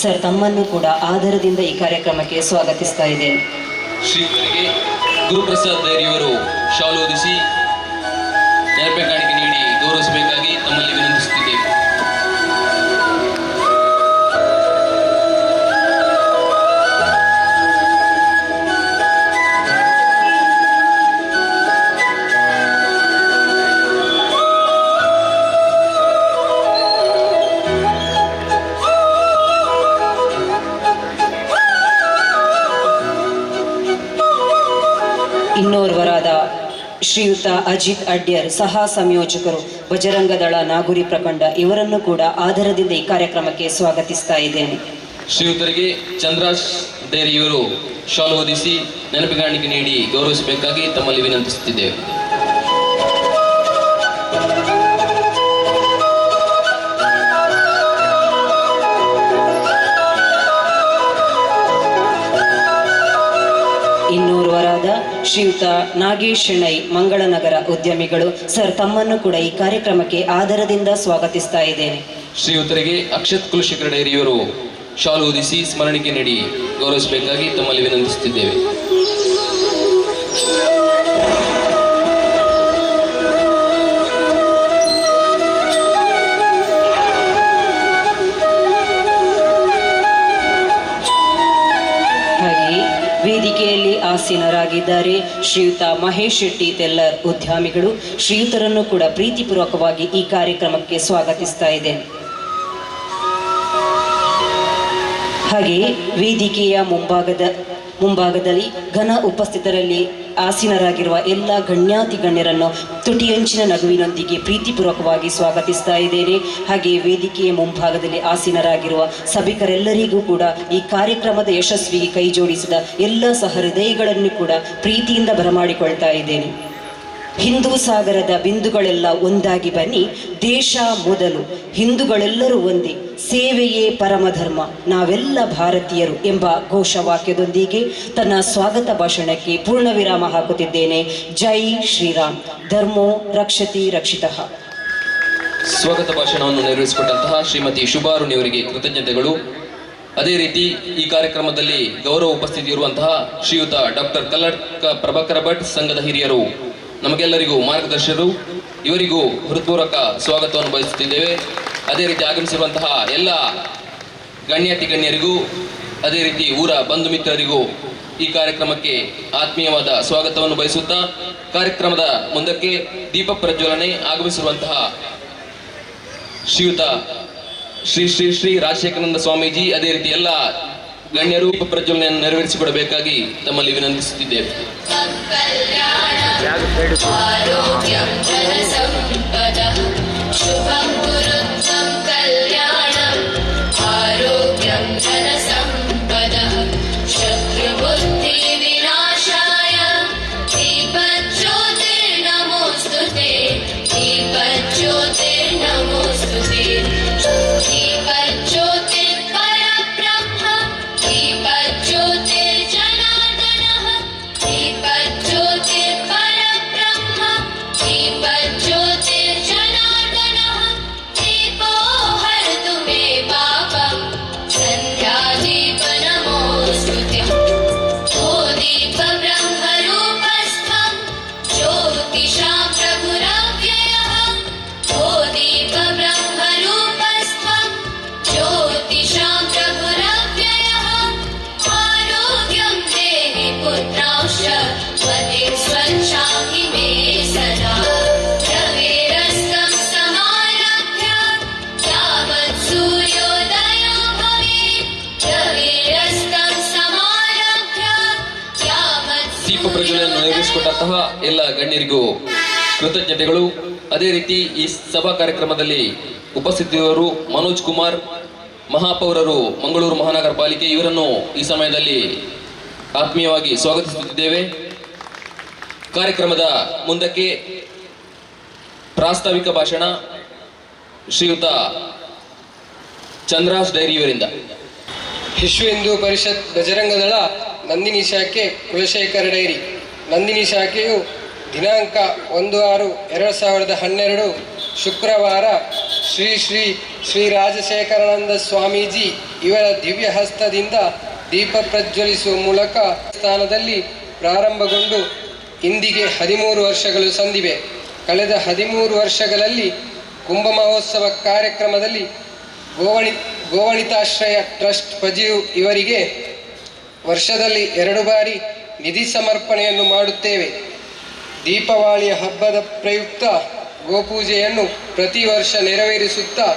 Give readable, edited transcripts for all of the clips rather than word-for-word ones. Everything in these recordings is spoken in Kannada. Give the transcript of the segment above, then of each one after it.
ಸರ್ ತಮ್ಮನ್ನು ಕೂಡ ಆದರದಿಂದ ಈ ಕಾರ್ಯಕ್ರಮಕ್ಕೆ ಸ್ವಾಗತಿಸ್ತಾ ಇದ್ದೇನೆ. ಶ್ರೀಗಳಿಗೆ ಗುರುಪ್ರಸಾದ್ ಡೈರಿಯವರು ಶಾಲು ಹೊದಿಸಿ ನೆನಪೆ ಕಾಣಿಕೆ ನೀಡಿ ಗೌರವಿಸಬೇಕಾಗಿ ತಮ್ಮಲ್ಲಿ ವಿನಂತಿಸುತ್ತಿದ್ದೇವೆ. ಇನ್ನೋರ್ವರಾದ ಶ್ರೀಯುತ ಅಜಿತ್ ಅಡ್ಯರ್ ಸಹ ಸಂಯೋಜಕರು ಬಜರಂಗದಳ ನಾಗುರಿ ಪ್ರಖಂಡ ಇವರನ್ನು ಕೂಡ ಆದರದಿಂದ ಈ ಕಾರ್ಯಕ್ರಮಕ್ಕೆ ಸ್ವಾಗತಿಸ್ತಾ ಇದ್ದೇನೆ. ಶ್ರೀಯುತರಿಗೆ ಚಂದ್ರಾಸ್ ಡೈರಿಯವರು ಶಾಲು ಹೊದಿಸಿ ನೆನಪೆ ಕಾಣಿಕೆ ನೀಡಿ ಗೌರವಿಸಬೇಕಾಗಿ ತಮ್ಮಲ್ಲಿ ವಿನಂತಿಸುತ್ತಿದ್ದೇವೆ. ಇನ್ನೋರ್ವರಾದ ಶ್ರೀಯುತ ನಾಗೇಶ್ ಶೆಣೈ ಮಂಗಳನಗರ ಉದ್ಯಮಿಗಳು ಸರ್ ತಮ್ಮನ್ನು ಕೂಡ ಈ ಕಾರ್ಯಕ್ರಮಕ್ಕೆ ಆದರದಿಂದ ಸ್ವಾಗತಿಸ್ತಾ ಇದ್ದೇನೆ. ಶ್ರೀಯುತರಿಗೆ ಅಕ್ಷತ್ ಕುಲಶೇಖರ ಡೈರಿಯವರು ಶಾಲು ಹೊದಿಸಿ ಸ್ಮರಣಿಕೆ ನೀಡಿ ಗೌರವಿಸಬೇಕಾಗಿ ತಮ್ಮಲ್ಲಿ ವಿನಂತಿಸುತ್ತಿದ್ದೇವೆ. ವೇದಿಕೆಯಲ್ಲಿ ಆಸೀನರಾಗಿದ್ದಾರೆ ಶ್ರೀಯುತ ಮಹೇಶ್ ಶೆಟ್ಟಿ ತೆಲ್ಲರ್ ಉದ್ಯಮಿಗಳು. ಶ್ರೀಯುತರನ್ನು ಕೂಡ ಪ್ರೀತಿಪೂರ್ವಕವಾಗಿ ಈ ಕಾರ್ಯಕ್ರಮಕ್ಕೆ ಸ್ವಾಗತಿಸ್ತಾ ಇದ್ದೇನೆ. ಹಾಗೆ ವೇದಿಕೆಯ ಮುಂಭಾಗದಲ್ಲಿ ಘನ ಉಪಸ್ಥಿತರಲ್ಲಿ ಆಸೀನರಾಗಿರುವ ಎಲ್ಲ ಗಣ್ಯಾತಿ ಗಣ್ಯರನ್ನು ತುಟಿಯಂಚಿನ ನಗುವಿನೊಂದಿಗೆ ಪ್ರೀತಿಪೂರ್ವಕವಾಗಿ ಸ್ವಾಗತಿಸ್ತಾ ಇದ್ದೇನೆ. ಹಾಗೆ ವೇದಿಕೆಯ ಮುಂಭಾಗದಲ್ಲಿ ಆಸೀನರಾಗಿರುವ ಸಭಿಕರೆಲ್ಲರಿಗೂ ಕೂಡ ಈ ಕಾರ್ಯಕ್ರಮದ ಯಶಸ್ವಿಗೆ ಕೈ ಜೋಡಿಸಿದ ಎಲ್ಲ ಸಹೃದಯಗಳನ್ನು ಕೂಡ ಪ್ರೀತಿಯಿಂದ ಬರಮಾಡಿಕೊಳ್ತಾ ಇದ್ದೇನೆ. ಹಿಂದೂ ಸಾಗರದ ಬಿಂದುಗಳೆಲ್ಲ ಒಂದಾಗಿ ಬನ್ನಿ, ದೇಶ ಮೊದಲು, ಹಿಂದೂಗಳೆಲ್ಲರೂ ಒಂದೇ, ಸೇವೆಯೇ ಪರಮಧರ್ಮ, ನಾವೆಲ್ಲ ಭಾರತೀಯರು ಎಂಬ ಘೋಷವಾಕ್ಯದೊಂದಿಗೆ ತನ್ನ ಸ್ವಾಗತ ಭಾಷಣಕ್ಕೆ ಪೂರ್ಣ ವಿರಾಮ ಹಾಕುತ್ತಿದ್ದೇನೆ. ಜೈ ಶ್ರೀರಾಮ್, ಧರ್ಮೋ ರಕ್ಷತಿ ರಕ್ಷಿತಃ. ಸ್ವಾಗತ ಭಾಷಣವನ್ನು ನೆರವೇರಿಸಿಕೊಟ್ಟಂತಹ ಶ್ರೀಮತಿ ಶುಭಾರುಣಿಯವರಿಗೆ ಕೃತಜ್ಞತೆಗಳು. ಅದೇ ರೀತಿ ಈ ಕಾರ್ಯಕ್ರಮದಲ್ಲಿ ಗೌರವ ಉಪಸ್ಥಿತಿ ಇರುವಂತಹ ಶ್ರೀಯುತ ಡಾಕ್ಟರ್ ಕಲ್ಲಡ್ಕ ಪ್ರಭಾಕರ ಭಟ್ ಸಂಘದ ಹಿರಿಯರು ನಮಗೆಲ್ಲರಿಗೂ ಮಾರ್ಗದರ್ಶಕರು, ಇವರಿಗೂ ಹೃತ್ಪೂರ್ವಕ ಸ್ವಾಗತವನ್ನು ಬಯಸುತ್ತಿದ್ದೇವೆ. ಅದೇ ರೀತಿ ಆಗಮಿಸಿರುವಂತಹ ಎಲ್ಲ ಗಣ್ಯರಿಗೂ ಅದೇ ರೀತಿ ಊರ ಬಂಧು ಮಿತ್ರರಿಗೂ ಈ ಕಾರ್ಯಕ್ರಮಕ್ಕೆ ಆತ್ಮೀಯವಾದ ಸ್ವಾಗತವನ್ನು ಬಯಸುತ್ತಾ ಕಾರ್ಯಕ್ರಮದ ಮುಂದಕ್ಕೆ ದೀಪ ಪ್ರಜ್ವಲನೆ ಆಗಮಿಸಿರುವಂತಹ ಶ್ರೀಯುತ ಶ್ರೀ ಶ್ರೀ ಶ್ರೀ ರಾಜಶೇಖರಾನಂದ ಸ್ವಾಮೀಜಿ ಅದೇ ರೀತಿ ಎಲ್ಲ ಗಣ್ಯರು ದೀಪ ಪ್ರಜ್ವಲನೆಯನ್ನು ನೆರವೇರಿಸಿಕೊಡಬೇಕಾಗಿ ತಮ್ಮಲ್ಲಿ ವಿನಂತಿಸುತ್ತಿದ್ದೇವೆ. ದೀಪ ಪ್ರಜ್ವಲನೆಯನ್ನು ನೆರವೇರಿಸಿಕೊಟ್ಟಂತಹ ಎಲ್ಲ ಗಣ್ಯರಿಗೂ ಕೃತಜ್ಞತೆಗಳು. ಅದೇ ರೀತಿ ಈ ಸಭಾ ಕಾರ್ಯಕ್ರಮದಲ್ಲಿ ಉಪಸ್ಥಿತರು ಮನೋಜ್ ಕುಮಾರ್ ಮಹಾಪೌರರು ಮಂಗಳೂರು ಮಹಾನಗರ ಪಾಲಿಕೆ, ಇವರನ್ನು ಈ ಸಮಯದಲ್ಲಿ ಆತ್ಮೀಯವಾಗಿ ಸ್ವಾಗತಿಸುತ್ತಿದ್ದೇವೆ. ಕಾರ್ಯಕ್ರಮದ ಮುಂದಕ್ಕೆ ಪ್ರಾಸ್ತಾವಿಕ ಭಾಷಣ ಶ್ರೀಯುತ ಚಂದ್ರಾಸ್ ಡೈರಿಯವರಿಂದ. ವಿಶ್ವ ಹಿಂದೂ ಪರಿಷತ್ ಬಜರಂಗದಳ ನಂದಿನಿ ಶಾಖೆ ಕುಲಶೇಖರ ಡೈರಿ. ನಂದಿನಿ ಶಾಖೆಯು ದಿನಾಂಕ 1/6/2012 ಶುಕ್ರವಾರ ಶ್ರೀ ಶ್ರೀ ಶ್ರೀ ರಾಜಶೇಖರಾನಂದ ಸ್ವಾಮೀಜಿ ಇವರ ದಿವ್ಯ ಹಸ್ತದಿಂದ ದೀಪ ಪ್ರಜ್ವಲಿಸುವ ಮೂಲಕ ಸ್ಥಾನದಲ್ಲಿ ಪ್ರಾರಂಭಗೊಂಡು ಇಂದಿಗೆ 13 ವರ್ಷಗಳು ಸಂದಿವೆ. ಕಳೆದ 13 ವರ್ಷಗಳಲ್ಲಿ ಕುಂಭ ಮಹೋತ್ಸವ ಕಾರ್ಯಕ್ರಮದಲ್ಲಿ ಗೋವಣಿತಾಶ್ರಯ ಟ್ರಸ್ಟ್ ಪಜಿಯು ಇವರಿಗೆ ವರ್ಷದಲ್ಲಿ 2 ಬಾರಿ ನಿಧಿ ಸಮರ್ಪಣೆಯನ್ನು ಮಾಡುತ್ತೇವೆ. ದೀಪಾವಳಿಯ ಹಬ್ಬದ ಪ್ರಯುಕ್ತ ಗೋಪೂಜೆಯನ್ನು ಪ್ರತಿ ವರ್ಷ ನೆರವೇರಿಸುತ್ತಾ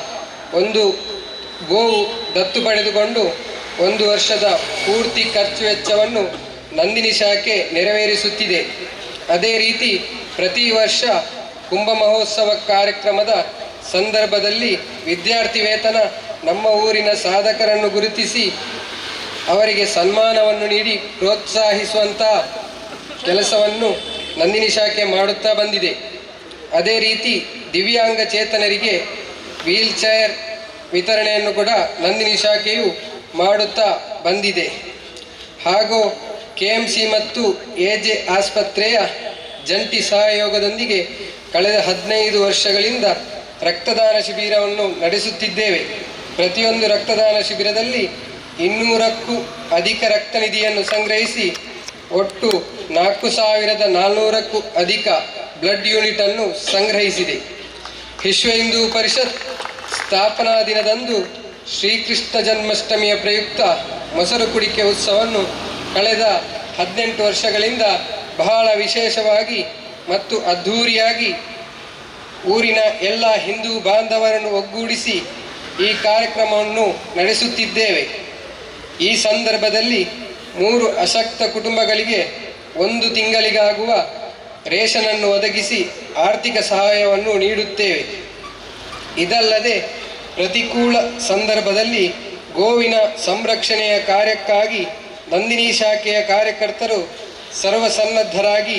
ಒಂದು ಗೋವು ದತ್ತು ಪಡೆದುಕೊಂಡು 1 ವರ್ಷದ ಪೂರ್ತಿ ಖರ್ಚು ವೆಚ್ಚವನ್ನು ನಂದಿನಿ ಶಾಖೆ ನೆರವೇರಿಸುತ್ತಿದೆ. ಅದೇ ರೀತಿ ಪ್ರತಿ ವರ್ಷ ಕುಂಭ ಮಹೋತ್ಸವ ಕಾರ್ಯಕ್ರಮದ ಸಂದರ್ಭದಲ್ಲಿ ವಿದ್ಯಾರ್ಥಿ ವೇತನ ನಮ್ಮ ಊರಿನ ಸಾಧಕರನ್ನು ಗುರುತಿಸಿ ಅವರಿಗೆ ಸನ್ಮಾನವನ್ನು ನೀಡಿ ಪ್ರೋತ್ಸಾಹಿಸುವಂತಹ ಕೆಲಸವನ್ನು ನಂದಿನಿ ಶಾಖೆ ಮಾಡುತ್ತಾ ಬಂದಿದೆ. ಅದೇ ರೀತಿ ದಿವ್ಯಾಂಗ ಚೇತನರಿಗೆ ವೀಲ್ ಚೇರ್ ವಿತರಣೆಯನ್ನು ಕೂಡ ನಂದಿನಿ ಶಾಖೆಯು ಮಾಡುತ್ತಾ ಬಂದಿದೆ. ಹಾಗೂ KMC ಮತ್ತು AJ ಆಸ್ಪತ್ರೆಯ ಜಂಟಿ ಸಹಯೋಗದೊಂದಿಗೆ ಕಳೆದ 15 ವರ್ಷಗಳಿಂದ ರಕ್ತದಾನ ಶಿಬಿರವನ್ನು ನಡೆಸುತ್ತಿದ್ದೇವೆ. ಪ್ರತಿಯೊಂದು ರಕ್ತದಾನ ಶಿಬಿರದಲ್ಲಿ 200ಕ್ಕೂ ಅಧಿಕ ರಕ್ತ ನಿಧಿಯನ್ನು ಸಂಗ್ರಹಿಸಿ ಒಟ್ಟು 4400ಕ್ಕೂ ಅಧಿಕ ಬ್ಲಡ್ ಯೂನಿಟ್ ಅನ್ನು ಸಂಗ್ರಹಿಸಿದೆ. ವಿಶ್ವ ಹಿಂದೂ ಪರಿಷತ್ ಸ್ಥಾಪನಾ ದಿನದಂದು ಶ್ರೀಕೃಷ್ಣ ಜನ್ಮಾಷ್ಟಮಿಯ ಪ್ರಯುಕ್ತ ಮೊಸರು ಕುಡಿಕೆ ಉತ್ಸವವನ್ನು ಕಳೆದ 18 ವರ್ಷಗಳಿಂದ ಬಹಳ ವಿಶೇಷವಾಗಿ ಮತ್ತು ಅದ್ಧೂರಿಯಾಗಿ ಊರಿನ ಎಲ್ಲ ಹಿಂದೂ ಬಾಂಧವರನ್ನು ಒಗ್ಗೂಡಿಸಿ ಈ ಕಾರ್ಯಕ್ರಮವನ್ನು ನಡೆಸುತ್ತಿದ್ದೇವೆ. ಈ ಸಂದರ್ಭದಲ್ಲಿ 3 ಅಶಕ್ತ ಕುಟುಂಬಗಳಿಗೆ 1 ತಿಂಗಳಿಗಾಗುವ ರೇಷನನ್ನು ಒದಗಿಸಿ ಆರ್ಥಿಕ ಸಹಾಯವನ್ನು ನೀಡುತ್ತೇವೆ. ಇದಲ್ಲದೆ ಪ್ರತಿಕೂಲ ಸಂದರ್ಭದಲ್ಲಿ ಗೋವಿನ ಸಂರಕ್ಷಣೆಯ ಕಾರ್ಯಕ್ಕಾಗಿ ನಂದಿನಿ ಶಾಖೆಯ ಕಾರ್ಯಕರ್ತರು ಸರ್ವಸನ್ನದ್ಧರಾಗಿ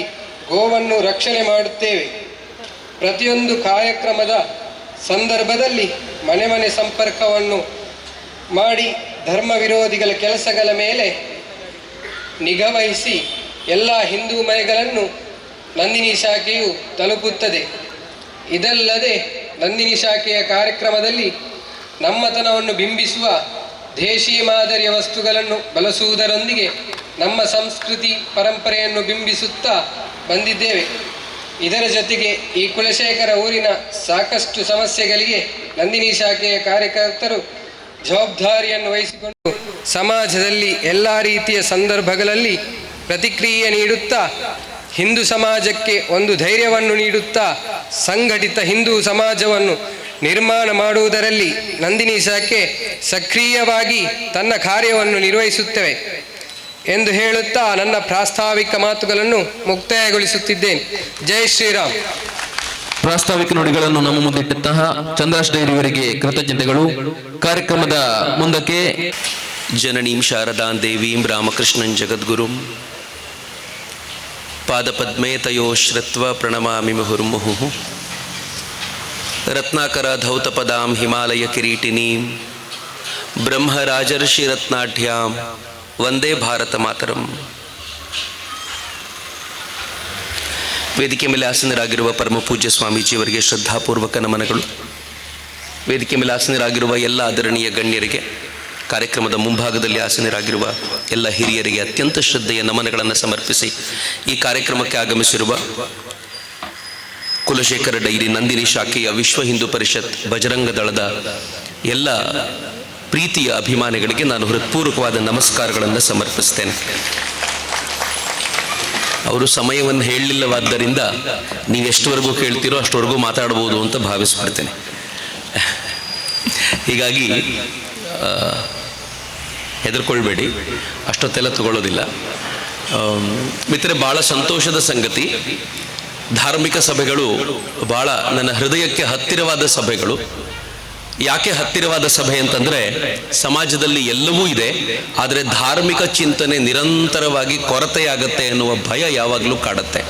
ಗೋವನ್ನು ರಕ್ಷಣೆ ಮಾಡುತ್ತೇವೆ. ಪ್ರತಿಯೊಂದು ಕಾರ್ಯಕ್ರಮದ ಸಂದರ್ಭದಲ್ಲಿ ಮನೆ ಮನೆ ಸಂಪರ್ಕವನ್ನು ಮಾಡಿ ಧರ್ಮ ವಿರೋಧಿಗಳ ಕೆಲಸಗಳ ಮೇಲೆ ನಿಗಾವಹಿಸಿ ಎಲ್ಲ ಹಿಂದೂ ಮನೆಗಳನ್ನು ನಂದಿನಿ ಶಾಖೆಯು ತಲುಪುತ್ತದೆ. ಇದಲ್ಲದೆ ನಂದಿನಿ ಶಾಖೆಯ ಕಾರ್ಯಕ್ರಮದಲ್ಲಿ ನಮ್ಮತನವನ್ನು ಬಿಂಬಿಸುವ ದೇಶೀಯ ಮಾದರಿಯ ವಸ್ತುಗಳನ್ನು ಬಳಸುವುದರೊಂದಿಗೆ ನಮ್ಮ ಸಂಸ್ಕೃತಿ ಪರಂಪರೆಯನ್ನು ಬಿಂಬಿಸುತ್ತಾ ಬಂದಿದ್ದೇವೆ. ಇದರ ಜೊತೆಗೆ ಈ ಕುಲಶೇಖರ ಊರಿನ ಸಾಕಷ್ಟು ಸಮಸ್ಯೆಗಳಿಗೆ ನಂದಿನಿ ಶಾಖೆಯ ಕಾರ್ಯಕರ್ತರು ಜವಾಬ್ದಾರಿಯನ್ನು ವಹಿಸಿಕೊಂಡು ಸಮಾಜದಲ್ಲಿ ಎಲ್ಲ ರೀತಿಯ ಸಂದರ್ಭಗಳಲ್ಲಿ ಪ್ರತಿಕ್ರಿಯೆ ನೀಡುತ್ತಾ ಹಿಂದೂ ಸಮಾಜಕ್ಕೆ ಒಂದು ಧೈರ್ಯವನ್ನು ನೀಡುತ್ತಾ ಸಂಘಟಿತ ಹಿಂದೂ ಸಮಾಜವನ್ನು ನಿರ್ಮಾಣ ಮಾಡುವುದರಲ್ಲಿ ನಂದಿನಿ ಶಾಖೆ ಸಕ್ರಿಯವಾಗಿ ತನ್ನ ಕಾರ್ಯವನ್ನು ನಿರ್ವಹಿಸುತ್ತವೆ ಎಂದು ಹೇಳುತ್ತಾ ನನ್ನ ಪ್ರಾಸ್ತಾವಿಕ ಮಾತುಗಳನ್ನು ಮುಕ್ತಾಯಗೊಳಿಸುತ್ತಿದ್ದೇನೆ. ಜೈ ಶ್ರೀರಾಮ್. ಪ್ರಾಸ್ತಾವಿಕ ನುಡಿಗಳನ್ನು ನಮ್ಮ ಮುಂದಿಟ್ಟಂತಹ ಚಂದ್ರಾಶ್ ಡೈರಿಯವರಿಗೆ ಕೃತಜ್ಞತೆಗಳು. ಕಾರ್ಯಕ್ರಮದ ಮುಂದಕ್ಕೆ ಜನನೀಂ ಶಾರದಾಂ ದೇವೀಂ ರಾಮಕೃಷ್ಣಂ ಜಗದ್ಗುರುಂ ಪಾದಪದ್ಮೇ ತಯೋ ಶ್ರತ್ವ ಪ್ರಣಮಾಮಿ ಮುಹುರ್ಮುಹುಃ ರತ್ನಾಕರ ಧೌತಪದಾಂ ಹಿಮಾಲಯ ಕಿರೀಟಿನೀಂ ಬ್ರಹ್ಮರಾಜರ್ಷಿ ರತ್ನಾಢ್ಯಾಂ ವಂದೇ ಭಾರತ ಮಾತರಂ. ವೇದಿಕೆ ಮೇಲೆ ಆಸೀನರಾಗಿರುವ ಪರಮ ಪೂಜ್ಯ ಸ್ವಾಮೀಜಿಯವರಿಗೆ ಶ್ರದ್ಧಾಪೂರ್ವಕ ನಮನಗಳು. ವೇದಿಕೆ ಮೇಲೆ ಆಸೀನರಾಗಿರುವ ಎಲ್ಲ ಆದರಣೀಯ ಗಣ್ಯರಿಗೆ, ಕಾರ್ಯಕ್ರಮದ ಮುಂಭಾಗದಲ್ಲಿ ಆಸೀನರಾಗಿರುವ ಎಲ್ಲ ಹಿರಿಯರಿಗೆ ಅತ್ಯಂತ ಶ್ರದ್ಧೆಯ ನಮನಗಳನ್ನು ಸಮರ್ಪಿಸಿ ಈ ಕಾರ್ಯಕ್ರಮಕ್ಕೆ ಆಗಮಿಸಿರುವ ಕುಲಶೇಖರ ಡೈರಿ ನಂದಿನಿ ಶಾಖೆಯ ವಿಶ್ವ ಹಿಂದೂ ಪರಿಷತ್ ಬಜರಂಗ ದಳದ ಎಲ್ಲ ಪ್ರೀತಿಯ ಅಭಿಮಾನಿಗಳಿಗೆ ನಾನು ಹೃತ್ಪೂರ್ವಕವಾದ ನಮಸ್ಕಾರಗಳನ್ನು ಸಮರ್ಪಿಸ್ತೇನೆ. ಅವರು ಸಮಯವನ್ನು ಹೇಳಲಿಲ್ಲವಾದ್ದರಿಂದ ನೀವು ಎಷ್ಟುವರೆಗೂ ಕೇಳ್ತೀರೋ ಅಷ್ಟವರೆಗೂ ಮಾತಾಡ್ಬೋದು ಅಂತ ಭಾವಿಸ್ಬಿಡ್ತೇನೆ. ಹೀಗಾಗಿ ಹೆದರ್ಕೊಳ್ಬೇಡಿ, ಅಷ್ಟೊತ್ತೆಲ್ಲ ತಗೊಳ್ಳೋದಿಲ್ಲ. ಮಿತ್ರರೆ, ಭಾಳ ಸಂತೋಷದ ಸಂಗತಿ, ಧಾರ್ಮಿಕ ಸಭೆಗಳು ಭಾಳ ನನ್ನ ಹೃದಯಕ್ಕೆ ಹತ್ತಿರವಾದ ಸಭೆಗಳು. ಯಾಕೆ ಹತ್ತಿರವಾದ ಸಭೆ ಅಂತಂದರೆ, ಸಮಾಜದಲ್ಲಿ ಎಲ್ಲವೂ ಇದೆ, ಆದರೆ ಧಾರ್ಮಿಕ ಚಿಂತನೆ ನಿರಂತರವಾಗಿ ಕೊರತೆಯಾಗತ್ತೆ ಎನ್ನುವ ಭಯ ಯಾವಾಗಲೂ ಕಾಡುತ್ತೆ.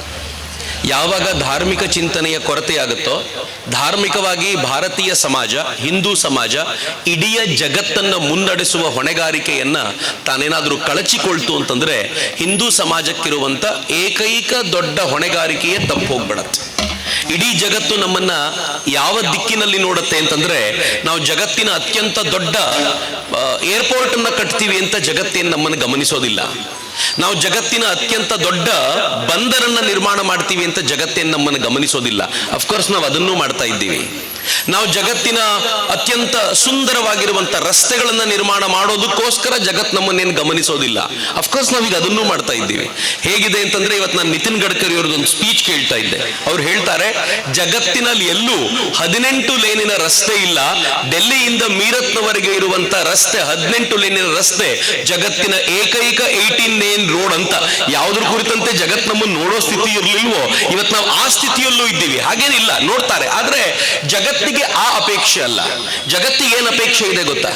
ಯಾವಾಗ ಧಾರ್ಮಿಕ ಚಿಂತನೆಯ ಕೊರತೆಯಾಗುತ್ತೋ, ಧಾರ್ಮಿಕವಾಗಿ ಭಾರತೀಯ ಸಮಾಜ, ಹಿಂದೂ ಸಮಾಜ ಇಡೀ ಜಗತ್ತನ್ನು ಮುನ್ನಡೆಸುವ ಹೊಣೆಗಾರಿಕೆಯನ್ನು ತಾನೇನಾದರೂ ಕಳಚಿಕೊಳ್ತು ಅಂತಂದರೆ ಹಿಂದೂ ಸಮಾಜಕ್ಕಿರುವಂಥ ಏಕೈಕ ದೊಡ್ಡ ಹೊಣೆಗಾರಿಕೆಯೇ ತಪ್ಪು ಹೋಗ್ಬಿಡತ್ತೆ. ಇಡೀ ಜಗತ್ತು ನಮ್ಮನ್ನ ಯಾವ ದಿಕ್ಕಿನಲ್ಲಿ ನೋಡುತ್ತೆ ಅಂತಂದ್ರೆ, ನಾವು ಜಗತ್ತಿನ ಅತ್ಯಂತ ದೊಡ್ಡ ಏರ್ಪೋರ್ಟ್ ಅನ್ನ ಕಟ್ತೀವಿ ಅಂತ ಜಗತ್ತೇನು ನಮ್ಮನ್ನು ಗಮನಿಸೋದಿಲ್ಲ. ನಾವು ಜಗತ್ತಿನ ಅತ್ಯಂತ ದೊಡ್ಡ ಬಂದರನ್ನ ನಿರ್ಮಾಣ ಮಾಡ್ತೀವಿ ಅಂತ ಜಗತ್ತೇನು ನಮ್ಮನ್ನು ಗಮನಿಸೋದಿಲ್ಲ. ಅಫ್ಕೋರ್ಸ್ ನಾವು ಅದನ್ನೂ ಮಾಡ್ತಾ ಇದ್ದೀವಿ. ನಾವು ಜಗತ್ತಿನ ಅತ್ಯಂತ ಸುಂದರವಾಗಿರುವಂತ ರಸ್ತೆಗಳನ್ನ ನಿರ್ಮಾಣ ಮಾಡೋದಕ್ಕೋಸ್ಕರ ಜಗತ್ ನಮ್ಮನ್ನೇನು ಗಮನಿಸೋದಿಲ್ಲ. ಅಫ್ಕೋರ್ಸ್ ನಾವೀಗ ಅದನ್ನೂ ಮಾಡ್ತಾ ಇದ್ದೀವಿ. ಹೇಗಿದೆ ಅಂತಂದ್ರೆ, ಇವತ್ತು ನಾನು ನಿತಿನ್ ಗಡ್ಕರಿ ಅವ್ರದ್ದೊಂದು ಸ್ಪೀಚ್ ಕೇಳ್ತಾ ಇದ್ದೆ. ಅವ್ರು ಹೇಳ್ತಾರೆ, ಜಗತ್ತಿನಲ್ಲಿ ಎಲ್ಲೂ 18 ಲೇನಿನ ರಸ್ತೆ ಇಲ್ಲ, ಡೆಲ್ಲಿಯಿಂದ ಮೀರತ್ನವರೆಗೆ ಇರುವಂತ ರಸ್ತೆ 18 ಲೇನಿನ ರಸ್ತೆ ಜಗತ್ತಿನ ಏಕೈಕ 18 ಲೇನ್ ರೋಡ್ ಅಂತ. ಯಾವುದ್ರ ಕುರಿತಂತೆ ಜಗತ್ ನಮ್ಮನ್ನು ನೋಡೋ ಸ್ಥಿತಿ ಇರ್ಲಿಲ್ವೋ, ಇವತ್ತು ನಾವು ಆ ಸ್ಥಿತಿಯಲ್ಲೂ ಇದ್ದೀವಿ. ಹಾಗೇನಿಲ್ಲ, ನೋಡ್ತಾರೆ. ಆದ್ರೆ ಜಗತ್ತಿಗೆ ಆ ಅಪೇಕ್ಷೆ ಅಲ್ಲ. ಜಗತ್ತಿಗೆ ಏನ್ ಅಪೇಕ್ಷೆ ಇದೆ ಗೊತ್ತಾ?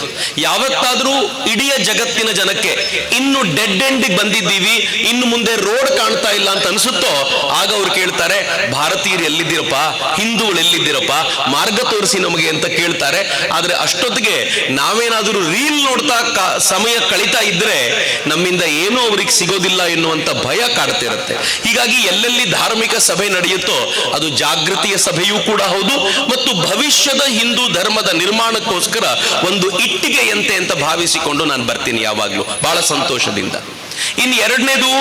ಯಾವತ್ತಾದ್ರೂ ಇಡೀ ಜಗತ್ತಿನ ಜನಕ್ಕೆ ಇನ್ನು ಡೆಡ್ ಎಂಡ್ ಬಂದಿದ್ದೀವಿ, ಇನ್ನು ಮುಂದೆ ರೋಡ್ ಕಾಣ್ತಾ ಇಲ್ಲ ಅಂತ ಅನ್ಸುತ್ತೋ, ಆಗ ಅವ್ರು ಕೇಳ್ತಾರೆ, ಭಾರತೀಯರು ಎಲ್ಲಿದ್ದೀರಪ್ಪ, ಹಿಂದೂಗಳು ಎಲ್ಲಿದ್ದೀರಪ್ಪ, ಮಾರ್ಗ ತೋರಿಸಿ ನಮಗೆ ಅಂತ ಕೇಳ್ತಾರೆ. ಆದ್ರೆ ಅಷ್ಟೊತ್ತಿಗೆ ನಾವೇನಾದ್ರೂ ರೀಲ್ ನೋಡ್ತಾ ಸಮಯ ಕಳೀತಾ ಇದ್ರೆ ನಮ್ಮಿಂದ ಏನೂ ಅವ್ರಿಗೆ ಸಿಗೋದಿಲ್ಲ ಎನ್ನುವಂತ ಭಯ ಕಾಡ್ತಿರುತ್ತೆ. ಹೀಗಾಗಿ ಎಲ್ಲೆಲ್ಲಿ ಧಾರ್ಮಿಕ ಸಭೆ ನಡೆಯುತ್ತೋ ಅದು ಜಾಗೃತಿಯ ಸಭೆಯೂ ಕೂಡ ಹೌದು, ಮತ್ತು ಭವಿಷ್ಯದ ಹಿಂದೂ ಧರ್ಮದ ನಿರ್ಮಾಣಕ್ಕೋಸ್ಕರ ಒಂದು ಇಟ್ಟಿಗೆಯಂತೆ ಅಂತ ಭಾವಿಸಿಕೊಂಡು ನಾನು ಬರ್ತೀನಿ ಯಾವಾಗ್ಲೂ ಬಹಳ ಸಂತೋಷದಿಂದ. ಇನ್ನು ಎರಡನೇದು,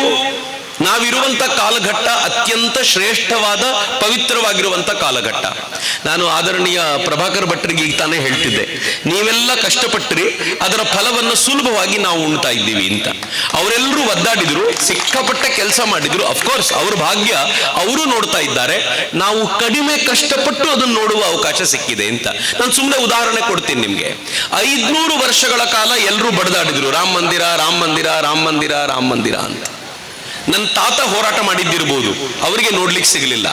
ನಾವಿರುವಂತ ಕಾಲಘಟ್ಟ ಅತ್ಯಂತ ಶ್ರೇಷ್ಠವಾದ ಪವಿತ್ರವಾಗಿರುವಂತ ಕಾಲಘಟ್ಟ. ನಾನು ಆದರಣೀಯ ಪ್ರಭಾಕರ್ ಭಟ್ರಿಗೆ ಈಗ ತಾನೇ ಹೇಳ್ತಿದ್ದೆ, ನೀವೆಲ್ಲ ಕಷ್ಟಪಟ್ಟರಿ, ಅದರ ಫಲವನ್ನು ಸುಲಭವಾಗಿ ನಾವು ಉಣ್ತಾ ಇದ್ದೀವಿ ಅಂತ. ಅವರೆಲ್ಲರೂ ಒದ್ದಾಡಿದ್ರು, ಸಿಕ್ಕಾಪಟ್ಟೆ ಕೆಲಸ ಮಾಡಿದ್ರು. ಅಫ್ಕೋರ್ಸ್ ಅವ್ರ ಭಾಗ್ಯ, ಅವರು ನೋಡ್ತಾ ಇದ್ದಾರೆ. ನಾವು ಕಡಿಮೆ ಕಷ್ಟಪಟ್ಟು ಅದನ್ನು ನೋಡುವ ಅವಕಾಶ ಸಿಕ್ಕಿದೆ ಅಂತ. ನಾನು ಸುಮ್ಮನೆ ಉದಾಹರಣೆ ಕೊಡ್ತೀನಿ ನಿಮ್ಗೆ. 500 ವರ್ಷಗಳ ಕಾಲ ಎಲ್ಲರೂ ಬಡದಾಡಿದ್ರು, ರಾಮ ಮಂದಿರ ರಾಮ ಮಂದಿರ ರಾಮ ಮಂದಿರ ರಾಮ ಮಂದಿರ ಅಂತ. ನನ್ನ ತಾತ ಹೋರಾಟ ಮಾಡಿದ್ದಿರ್ಬೋದು, ಅವರಿಗೆ ನೋಡ್ಲಿಕ್ಕೆ ಸಿಗಲಿಲ್ಲ.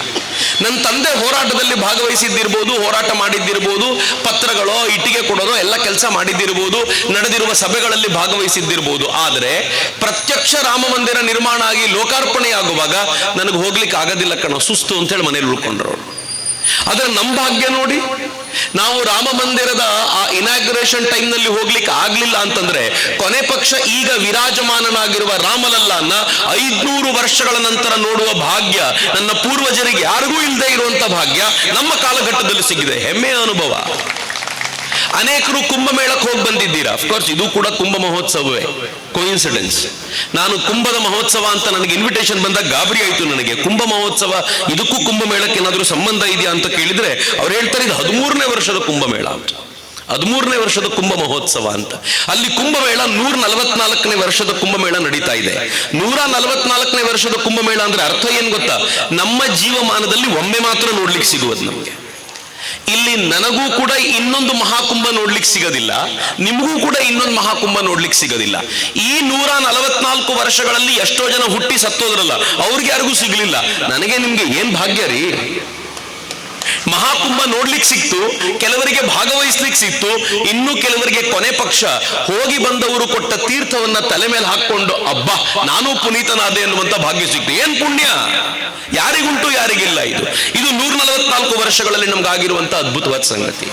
ನನ್ನ ತಂದೆ ಹೋರಾಟದಲ್ಲಿ ಭಾಗವಹಿಸಿದ್ದಿರ್ಬೋದು, ಹೋರಾಟ ಮಾಡಿದ್ದಿರ್ಬೋದು, ಪತ್ರಗಳೋ ಇಟ್ಟಿಗೆ ಕೊಡೋದೋ ಎಲ್ಲ ಕೆಲಸ ಮಾಡಿದ್ದಿರ್ಬೋದು, ನಡೆದಿರುವ ಸಭೆಗಳಲ್ಲಿ ಭಾಗವಹಿಸಿದ್ದಿರ್ಬೋದು. ಆದರೆ ಪ್ರತ್ಯಕ್ಷ ರಾಮ ಮಂದಿರ ನಿರ್ಮಾಣ ಆಗಿ ಲೋಕಾರ್ಪಣೆಯಾಗುವಾಗ ನನಗೆ ಹೋಗ್ಲಿಕ್ಕೆ ಆಗೋದಿಲ್ಲ ಕಣೋ, ಸುಸ್ತು ಅಂತ ಹೇಳಿ ಮನೇಲಿ ಉಳ್ಕೊಂಡ್ರು. ಆದ್ರೆ ನಮ್ಮ ಭಾಗ್ಯ ನೋಡಿ, ನಾವು ರಾಮ ಮಂದಿರದ ಆ ಇನಾಗ್ರೇಷನ್ ಟೈಮ್ ನಲ್ಲಿ ಹೋಗ್ಲಿಕ್ಕೆ ಆಗ್ಲಿಲ್ಲ ಅಂತಂದ್ರೆ, ಕೊನೆ ಪಕ್ಷ ಈಗ ವಿರಾಜಮಾನನಾಗಿರುವ ರಾಮಲಲ್ಲನ್ನ 500 ವರ್ಷಗಳ ನಂತರ ನೋಡುವ ಭಾಗ್ಯ ನನ್ನ ಪೂರ್ವಜರಿಗೆ ಯಾರಿಗೂ ಇಲ್ಲದೆ ಇರುವಂತ ಭಾಗ್ಯ ನಮ್ಮ ಕಾಲಘಟ್ಟದಲ್ಲಿ ಸಿಗಿದೆ. ಹೆಮ್ಮೆಯ ಅನುಭವ. ಅನೇಕರು ಕುಂಭಮೇಳಕ್ಕೆ ಹೋಗಿ ಬಂದಿದ್ದೀರಾ. ಅಫ್ಕೋರ್ಸ್ ಇದು ಕೂಡ ಕುಂಭ ಮಹೋತ್ಸವವೇ, ಕೋಇನ್ಸಿಡೆನ್ಸ್. ನಾನು ಕುಂಭದ ಮಹೋತ್ಸವ ಅಂತ ನನಗೆ ಇನ್ವಿಟೇಷನ್ ಬಂದಾಗ ಗಾಬರಿ ಆಯ್ತು ನನಗೆ. ಕುಂಭ ಮಹೋತ್ಸವ, ಇದಕ್ಕೂ ಕುಂಭಮೇಳಕ್ಕೆ ಏನಾದರೂ ಸಂಬಂಧ ಇದೆಯಾ ಅಂತ ಕೇಳಿದ್ರೆ ಅವ್ರು ಹೇಳ್ತಾರೆ, ಇದು 13ನೇ ವರ್ಷದ ಕುಂಭಮೇಳ ಅಂತ, 13ನೇ ವರ್ಷದ ಕುಂಭ ಮಹೋತ್ಸವ ಅಂತ. ಅಲ್ಲಿ ಕುಂಭಮೇಳ 144ನೇ ವರ್ಷದ ಕುಂಭಮೇಳ ನಡೀತಾ ಇದೆ. 144ನೇ ವರ್ಷದ ಕುಂಭಮೇಳ ಅಂದ್ರೆ ಅರ್ಥ ಏನ್ ಗೊತ್ತಾ? ನಮ್ಮ ಜೀವಮಾನದಲ್ಲಿ ಒಮ್ಮೆ ಮಾತ್ರ ನೋಡ್ಲಿಕ್ಕೆ ಸಿಗುವುದು ನಮಗೆ. ಇಲ್ಲಿ ನನಗೂ ಕೂಡ ಇನ್ನೊಂದು ಮಹಾಕುಂಭ ನೋಡ್ಲಿಕ್ಕೆ ಸಿಗೋದಿಲ್ಲ, ನಿಮಗೂ ಕೂಡ ಇನ್ನೊಂದು ಮಹಾಕುಂಭ ನೋಡ್ಲಿಕ್ಕೆ ಸಿಗೋದಿಲ್ಲ. ಈ 144 ವರ್ಷಗಳಲ್ಲಿ ಎಷ್ಟೋ ಜನ ಹುಟ್ಟಿ ಸತ್ತೋದ್ರಲ್ಲ, ಅವ್ರಿಗೆ ಯಾರಿಗೂ ಸಿಗ್ಲಿಲ್ಲ. ನನಗೆ ನಿಮ್ಗೆ ಏನ್ ಭಾಗ್ಯ ರೀ! ಮಹಾಕುಂಭ ನೋಡ್ಲಿಕ್ಕೆ ಸಿಕ್ತು, ಕೆಲವರಿಗೆ ಭಾಗವಹಿಸ್ಲಿಕ್ಕೆ ಸಿಕ್ತು, ಇನ್ನು ಕೆಲವರಿಗೆ ಕೊನೆ ಪಕ್ಷ ಹೋಗಿ ಬಂದವರು ಕೊಟ್ಟ ತೀರ್ಥವನ್ನ ತಲೆ ಮೇಲೆ ಹಾಕೊಂಡು ಅಬ್ಬಾ ನಾನು ಪುನೀತನಾದೆ ಅನ್ನುವಂತ ಭಾಗ್ಯ ಸಿಕ್ತು. ಏನ್ ಪುಣ್ಯ ಯಾರಿಗುಂಟು, ಯಾರಿಗಿಲ್ಲ. ಇದು 144 ವರ್ಷಗಳಲ್ಲಿ ನಮ್ಗಾಗಿರುವಂತ ಅದ್ಭುತವಾದ ಸಂಗತಿ.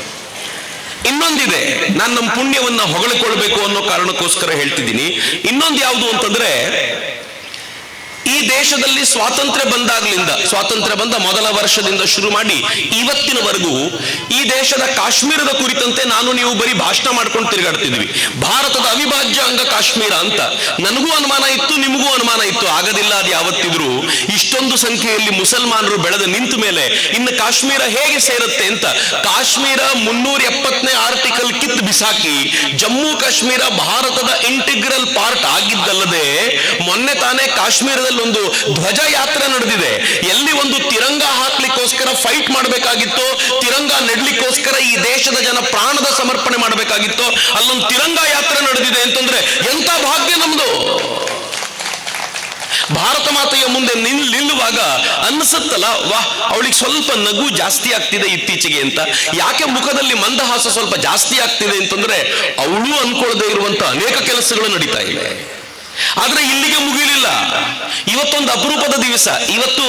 ಇನ್ನೊಂದಿದೆ, ನಾನು ನಮ್ಮ ಪುಣ್ಯವನ್ನ ಹೊಗಳಿಕೊಳ್ಬೇಕು ಅನ್ನೋ ಕಾರಣಕ್ಕೋಸ್ಕರ ಹೇಳ್ತಿದ್ದೀನಿ. ಇನ್ನೊಂದು ಯಾವುದು ಅಂತಂದ್ರೆ, ಈ ದೇಶದಲ್ಲಿ ಸ್ವಾತಂತ್ರ್ಯ ಬಂದ ಮೊದಲ ವರ್ಷದಿಂದ ಶುರು ಮಾಡಿ ಇವತ್ತಿನವರೆಗೂ ಈ ದೇಶದ ಕಾಶ್ಮೀರದ ಕುರಿತಂತೆ ನಾನು ನೀವು ಬರೀ ಭಾಷಣ ಮಾಡ್ಕೊಂಡು ತಿರುಗಾಡ್ತಿದ್ವಿ. ಭಾರತದ ಅವಿಭಾಜ್ಯ ಅಂಗ ಕಾಶ್ಮೀರ ಅಂತ ನನಗೂ ಅನುಮಾನ ಇತ್ತು, ನಿಮಗೂ ಅನುಮಾನ ಇತ್ತು. ಆಗದಿಲ್ಲ ಅದು ಯಾವತ್ತಿದ್ರು. ಇಷ್ಟೊಂದು ಸಂಖ್ಯೆಯಲ್ಲಿ ಮುಸಲ್ಮಾನರು ಬೆಳೆದ ನಿಂತ ಮೇಲೆ ಇನ್ನು ಕಾಶ್ಮೀರ ಹೇಗೆ ಸೇರುತ್ತೆ ಅಂತ ಕಾಶ್ಮೀರ 370ನೇ ಆರ್ಟಿಕಲ್ ಕಿತ್ತು ಬಿಸಾಕಿ ಜಮ್ಮು ಕಾಶ್ಮೀರ ಭಾರತದ ಇಂಟಿಗ್ರಲ್ ಪಾರ್ಟ್ ಆಗಿದ್ದಲ್ಲದೆ ಮೊನ್ನೆ ತಾನೇ ಕಾಶ್ಮೀರದಲ್ಲಿ ಒಂದು ಧ್ವಜ ಯಾತ್ರೆ ನಡೆದಿದೆ. ಎಲ್ಲಿ ಒಂದು ತಿರಂಗ ಹಾಕ್ಲಿಕ್ಕೋಸ್ಕರ ಫೈಟ್ ಮಾಡಬೇಕಾಗಿತ್ತು, ತಿರಂಗ ನೆಡ್ಲಿಕ್ಕೋಸ್ಕರ ಈ ದೇಶದ ಜನ ಪ್ರಾಣದ ಸಮರ್ಪಣೆ ಮಾಡಬೇಕಾಗಿತ್ತು, ಅಲ್ಲೊಂದು ತಿರಂಗ ಯಾತ್ರೆ ನಡೆದಿದೆ ಅಂತಂದ್ರೆ ಎಂತ ಭಾಗ್ಯ ನಮ್ದು. ಭಾರತ ಮಾತೆಯ ಮುಂದೆ ನಿಲ್ಲುವಾಗ ಅನ್ಸುತ್ತಲ್ಲ, ವಾಹ್ ಅವಳಿಗೆ ಸ್ವಲ್ಪ ನಗು ಜಾಸ್ತಿ ಆಗ್ತಿದೆ ಇತ್ತೀಚೆಗೆ ಅಂತ. ಯಾಕೆ ಮುಖದಲ್ಲಿ ಮಂದಹಾಸ ಸ್ವಲ್ಪ ಜಾಸ್ತಿ ಆಗ್ತಿದೆ ಅಂತಂದ್ರೆ, ಅವಳು ಅನ್ಕೊಳ್ಳದೆ ಇರುವಂತ ಅನೇಕ ಕೆಲಸಗಳು ನಡೀತಾ ಇವೆ. ಆದ್ರೆ ಇಲ್ಲಿಗೆ ಮುಗಿಲಿಲ್ಲ. ಇವತ್ತೊಂದು ಅಪರೂಪದ ದಿವಸ, ಇವತ್ತು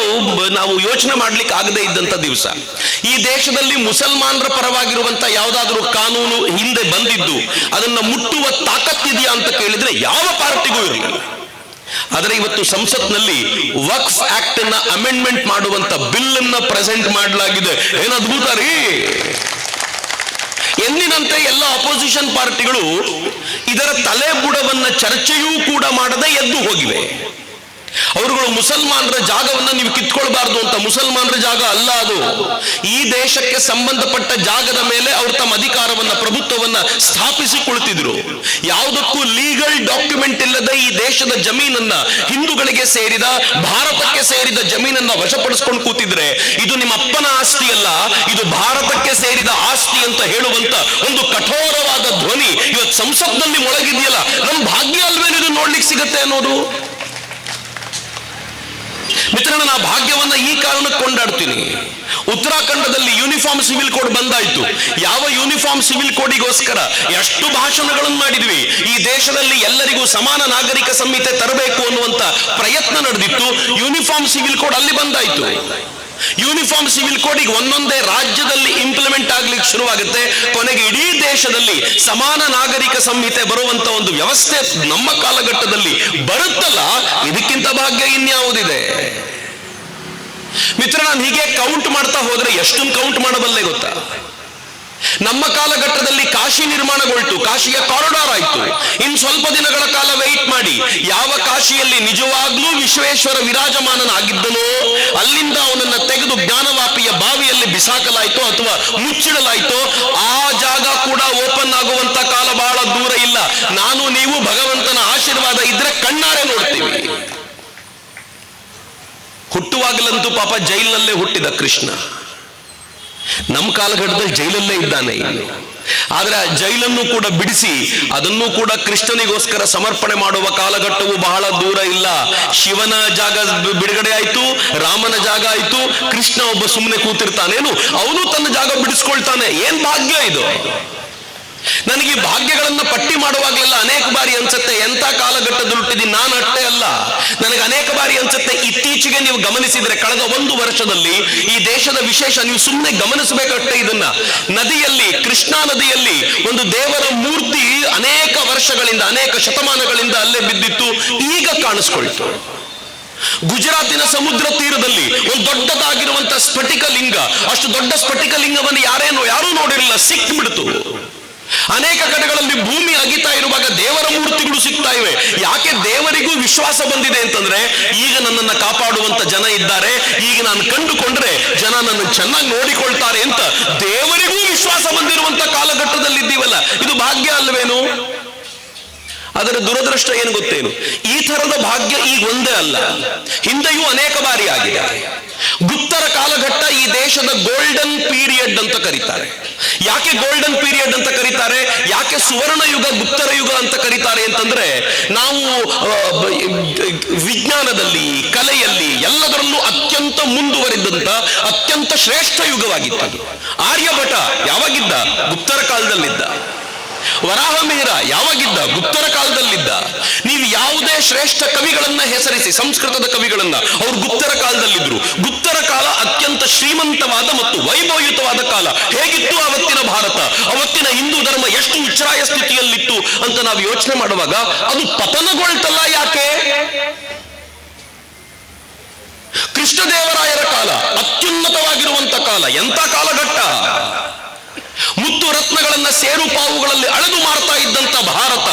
ನಾವು ಯೋಚನೆ ಮಾಡ್ಲಿಕ್ಕೆ ಆಗದೆ ಇದ್ದಂತ ದಿವಸ. ಈ ದೇಶದಲ್ಲಿ ಮುಸಲ್ಮಾನರ ಪರವಾಗಿರುವಂತ ಯಾವುದಾದ್ರೂ ಕಾನೂನು ಹಿಂದೆ ಬಂದಿದ್ದು ಅದನ್ನ ಮುಟ್ಟುವ ತಾಕತ್ತಿದೆಯಾ ಅಂತ ಕೇಳಿದ್ರೆ ಯಾವ ಪಾರ್ಟಿಗೂ ಇರಲಿಲ್ಲ. ಆದರೆ ಇವತ್ತು ಸಂಸತ್ನಲ್ಲಿ ವಕ್ಫ್ ಆಕ್ಟ್ ಅನ್ನ ಅಮೆಂಡ್ಮೆಂಟ್ ಮಾಡುವಂತ ಬಿಲ್ ಅನ್ನ ಪ್ರೆಸೆಂಟ್ ಮಾಡಲಾಗಿದೆ. ಏನು ಅದ್ಭುತ ರೀ! ಎಂದಿನಂತೆ ಎಲ್ಲ ಅಪೋಸಿಷನ್ ಪಾರ್ಟಿಗಳು ಇದರ ತಲೆಬುಡವನ್ನ ಚರ್ಚೆಯೂ ಕೂಡ ಮಾಡದೆ ಎದ್ದು ಹೋಗಿವೆ. ಅವರುಗಳು ಮುಸಲ್ಮಾನರ ಜಾಗವನ್ನ ನೀವು ಕಿತ್ಕೊಳ್ಬಾರ್ದು ಅಂತ. ಮುಸಲ್ಮಾನರ ಜಾಗ ಅಲ್ಲ ಅದು. ಈ ದೇಶಕ್ಕೆ ಸಂಬಂಧಪಟ್ಟ ಜಾಗದ ಮೇಲೆ ಅವರು ತಮ್ಮ ಅಧಿಕಾರವನ್ನ, ಪ್ರಭುತ್ವವನ್ನ ಸ್ಥಾಪಿಸಿಕೊಳ್ತಿದ್ರು. ಯಾವುದಕ್ಕೂ ಲೀಗಲ್ ಡಾಕ್ಯುಮೆಂಟ್ ಇಲ್ಲದೆ ಈ ದೇಶದ ಜಮೀನನ್ನ, ಹಿಂದೂಗಳಿಗೆ ಸೇರಿದ, ಭಾರತಕ್ಕೆ ಸೇರಿದ ಜಮೀನನ್ನ ವಶಪಡಿಸ್ಕೊಂಡು ಕೂತಿದ್ರೆ ಇದು ನಿಮ್ಮ ಅಪ್ಪನ ಆಸ್ತಿ ಅಲ್ಲ, ಇದು ಭಾರತಕ್ಕೆ ಸೇರಿದ ಆಸ್ತಿ ಅಂತ ಹೇಳುವಂತ ಒಂದು ಕಠೋರವಾದ ಧ್ವನಿ ಇವತ್ತು ಸಂಸತ್ನಲ್ಲಿ ಮೊಳಗಿದೆಯಲ್ಲ, ನಮ್ಮ ಭಾಗ್ಯ ಅಲ್ವೇನಿದು ನೋಡ್ಲಿಕ್ಕೆ ಸಿಗತ್ತೆ ಅನ್ನೋದು. ಮಿತ್ರನ, ನಾ ಭಾಗ್ಯವನ್ನ ಈ ಕಾರಣಕ್ಕೆ ಕೊಂಡಾಡ್ತೀನಿ. ಉತ್ತರಾಖಂಡದಲ್ಲಿ ಯೂನಿಫಾರ್ಮ್ ಸಿವಿಲ್ ಕೋಡ್ ಬಂದಾಯ್ತು. ಯಾವ ಯೂನಿಫಾರ್ಮ್ ಸಿವಿಲ್ ಕೋಡಿಗೋಸ್ಕರ ಎಷ್ಟು ಭಾಷಣಗಳನ್ನು ಮಾಡಿದ್ವಿ. ಈ ದೇಶದಲ್ಲಿ ಎಲ್ಲರಿಗೂ ಸಮಾನ ನಾಗರಿಕ ಸಂಹಿತೆ ತರಬೇಕು ಅನ್ನುವಂತ ಪ್ರಯತ್ನ ನಡೆದಿತ್ತು. ಯೂನಿಫಾರ್ಮ್ ಸಿವಿಲ್ ಕೋಡ್ ಅಲ್ಲಿ ಬಂದಾಯ್ತು. ಯೂನಿಫಾರ್ಮ್ ಸಿವಿಲ್ ಕೋಡ್ ಈಗ ಒಂದೊಂದೇ ರಾಜ್ಯದಲ್ಲಿ ಇಂಪ್ಲಿಮೆಂಟ್ ಆಗ್ಲಿಕ್ಕೆ ಶುರುವಾಗುತ್ತೆ. ಕೊನೆಗೆ ಇಡೀ ದೇಶದಲ್ಲಿ ಸಮಾನ ನಾಗರಿಕ ಸಂಹಿತೆ ಬರುವಂತ ಒಂದು ವ್ಯವಸ್ಥೆ ನಮ್ಮ ಕಾಲಘಟ್ಟದಲ್ಲಿ ಬರುತ್ತಲ್ಲ, ಇದಕ್ಕಿಂತ ಭಾಗ್ಯ ಇನ್ಯಾವುದಿದೆ? ಮಿತ್ರ, ನಾನು ಹೀಗೆ ಕೌಂಟ್ ಮಾಡ್ತಾ ಹೋದ್ರೆ ಎಷ್ಟೊಂದು ಕೌಂಟ್ ಮಾಡಬಲ್ಲೆ ಗೊತ್ತಾ? ನಮ್ಮ ಕಾಲಘಟ್ಟದಲ್ಲಿ ಕಾಶಿ ನಿರ್ಮಾಣಗೊಳ್ತು, ಕಾಶಿಯ ಕಾರಿಡಾರ್ ಆಯ್ತು. ಇನ್ನು ಸ್ವಲ್ಪ ದಿನಗಳ ಕಾಲ ವೆಯ್ಟ್ ಮಾಡಿ, ಯಾವ ಕಾಶಿಯಲ್ಲಿ ನಿಜವಾಗ್ಲೂ ವಿಶ್ವೇಶ್ವರ ವಿರಾಜಮಾನನಾಗಿದ್ದನೋ ಅಲ್ಲಿಂದ ಅವನನ್ನ ತೆಗೆದು ಜ್ಞಾನವಾಪಿಯ ಬಾವಿಯಲ್ಲಿ ಬಿಸಾಕಲಾಯ್ತೋ ಅಥವಾ ಮುಚ್ಚಿಡಲಾಯ್ತೋ, ಆ ಜಾಗ ಕೂಡ ಓಪನ್ ಆಗುವಂತ ಕಾಲ ಬಹಳ ದೂರ ಇಲ್ಲ. ನಾನು ನೀವು ಭಗವಂತನ ಆಶೀರ್ವಾದ ಇದ್ರೆ ಕಣ್ಣಾರೆ ನೋಡ್ತೀವಿ. ಹುಟ್ಟುವಾಗಲಂತೂ ಪಾಪ ಜೈಲಿನಲ್ಲೇ ಹುಟ್ಟಿದ ಕೃಷ್ಣ. ನಮ್ಮ ಕಾಲಘಟ್ಟದಲ್ಲಿ ಜೈಲಲ್ಲೇ ಇದ್ದಾನೆ. ಆದ್ರೆ ಆ ಜೈಲನ್ನು ಕೂಡ ಬಿಡಿಸಿ ಅದನ್ನು ಕೂಡ ಕೃಷ್ಣನಿಗೋಸ್ಕರ ಸಮರ್ಪಣೆ ಮಾಡುವ ಕಾಲಘಟ್ಟವು ಬಹಳ ದೂರ ಇಲ್ಲ. ಶಿವನ ಜಾಗ ಬಿಡುಗಡೆ ಆಯ್ತು, ರಾಮನ ಜಾಗ ಆಯ್ತು, ಕೃಷ್ಣ ಒಬ್ಬ ಸುಮ್ಮನೆ ಕೂತಿರ್ತಾನೇನು, ಅವನು ತನ್ನ ಜಾಗ ಬಿಡಿಸ್ಕೊಳ್ತಾನೆ. ಏನ್ ಭಾಗ್ಯ ಇದು! ನನಗೆ ಈ ಭಾಗ್ಯಗಳನ್ನ ಪಟ್ಟಿ ಮಾಡುವಾಗಲೆಲ್ಲ ಅನೇಕ ಬಾರಿ ಅನ್ಸುತ್ತೆ, ಎಂತ ಕಾಲಘಟ್ಟದಲ್ಲಿ ಹುಟ್ಟಿದ್ದೀನಿ ನಾನು. ಅಷ್ಟೇ ಅಲ್ಲ, ನನಗೆ ಅನೇಕ ಬಾರಿ ಅನ್ಸುತ್ತೆ, ಇತ್ತೀಚೆಗೆ ನೀವು ಗಮನಿಸಿದ್ರೆ ಕಳೆದ 1 ವರ್ಷದಲ್ಲಿ ಈ ದೇಶದ ವಿಶೇಷ ನೀವು ಸುಮ್ಮನೆ ಗಮನಿಸಬೇಕಷ್ಟೇ. ಇದನ್ನ ನದಿಯಲ್ಲಿ, ಕೃಷ್ಣಾ ನದಿಯಲ್ಲಿ ಒಂದು ದೇವರ ಮೂರ್ತಿ ಅನೇಕ ವರ್ಷಗಳಿಂದ, ಅನೇಕ ಶತಮಾನಗಳಿಂದ ಅಲ್ಲೇ ಬಿದ್ದಿತ್ತು, ಈಗ ಕಾಣಿಸ್ಕೊಳ್ತು. ಗುಜರಾತಿನ ಸಮುದ್ರ ತೀರದಲ್ಲಿ ಒಂದು ದೊಡ್ಡದಾಗಿರುವಂತ ಸ್ಫಟಿಕ ಲಿಂಗ, ಅಷ್ಟು ದೊಡ್ಡ ಸ್ಫಟಿಕ ಲಿಂಗವನ್ನು ಯಾರೂ ನೋಡಿರಲಿಲ್ಲ, ಸಿಕ್ಬಿಡ್ತು. ಅನೇಕ ಕಡೆಗಳಲ್ಲಿ ಭೂಮಿ ಅಗಿತಾ ಇರುವಾಗ ದೇವರ ಮೂರ್ತಿಗಳು ಸಿಗ್ತಾ ಇವೆ. ಯಾಕೆ? ದೇವರಿಗೂ ವಿಶ್ವಾಸ ಬಂದಿದೆ ಅಂತಂದ್ರೆ, ಈಗ ನನ್ನನ್ನು ಕಾಪಾಡುವಂತ ಜನ ಇದ್ದಾರೆ, ಈಗ ನಾನು ಕಂಡುಕೊಂಡ್ರೆ ಜನ ನನ್ನ ಚೆನ್ನಾಗಿ ನೋಡಿಕೊಳ್ತಾರೆ ಅಂತ ದೇವರಿಗೂ ವಿಶ್ವಾಸ ಬಂದಿರುವಂತ ಕಾಲಘಟ್ಟದಲ್ಲಿ ಇದ್ದೀವಲ್ಲ, ಇದು ಭಾಗ್ಯ ಅಲ್ವೇನು? ಅದರ ದುರದೃಷ್ಟ ಏನು ಗೊತ್ತೇನು? ಈ ತರದ ಭಾಗ್ಯ ಈಗ ಒಂದೇ ಅಲ್ಲ, ಹಿಂದೆಯೂ ಅನೇಕ ಬಾರಿ ಆಗಿದೆ. ಗುಪ್ತರ ಕಾಲಘಟ್ಟ ಈ ದೇಶದ ಗೋಲ್ಡನ್ ಪೀರಿಯಡ್ ಅಂತ ಕರೀತಾರೆ. ಯಾಕೆ ಗೋಲ್ಡನ್ ಪೀರಿಯಡ್ ಅಂತ ಕರೀತಾರೆ? ಯಾಕೆ ಸುವರ್ಣ ಯುಗ, ಗುಪ್ತರ ಯುಗ ಅಂತ ಕರೀತಾರೆ ಅಂತಂದ್ರೆ, ನಾವು ವಿಜ್ಞಾನದಲ್ಲಿ, ಕಲೆಯಲ್ಲಿ, ಎಲ್ಲದರಲ್ಲೂ ಅತ್ಯಂತ ಮುಂದುವರಿದಂತ ಅತ್ಯಂತ ಶ್ರೇಷ್ಠ ಯುಗವಾಗಿತ್ತು. ಆರ್ಯಭಟ ಯಾವಾಗಿದ್ದ? ಗುಪ್ತರ ಕಾಲದಲ್ಲಿದ್ದ. ವರಾಹಮಿಹಿರ ಯಾವಾಗಿದ್ದ? ಗುಪ್ತರ ಕಾಲದಲ್ಲಿದ್ದ. ನೀವು ಯಾವುದೇ ಶ್ರೇಷ್ಠ ಕವಿಗಳನ್ನ ಹೆಸರಿಸಿ, ಸಂಸ್ಕೃತದ ಕವಿಗಳನ್ನ, ಅವರು ಗುಪ್ತರ ಕಾಲದಲ್ಲಿದ್ರು. ಗುಪ್ತರ ಕಾಲ ಅತ್ಯಂತ ಶ್ರೀಮಂತವಾದ ಮತ್ತು ವೈಭವಯುತವಾದ ಕಾಲ. ಹೇಗಿತ್ತು ಅವತ್ತಿನ ಭಾರತ, ಅವತ್ತಿನ ಹಿಂದೂ ಧರ್ಮ ಎಷ್ಟು ಉಚ್ಛ್ರಾಯ ಸ್ಥಿತಿಯಲ್ಲಿತ್ತು ಅಂತ ನಾವು ಯೋಚನೆ ಮಾಡುವಾಗ ಅದು ಪತನಗೊಳ್ತಲ್ಲ. ಯಾಕೆ? ಕೃಷ್ಣದೇವರಾಯರ ಕಾಲ ಅತ್ಯುನ್ನತವಾಗಿರುವಂತ ಕಾಲ. ಎಂತ ಕಾಲಘಟ್ಟ! ಮುತ್ತು ರತ್ನಗಳನ್ನ ಸೇರು ಪಾವುಗಳಲ್ಲಿ ಅಳೆದು ಮಾಡ್ತಾ ಇದ್ದಂತ ಭಾರತ,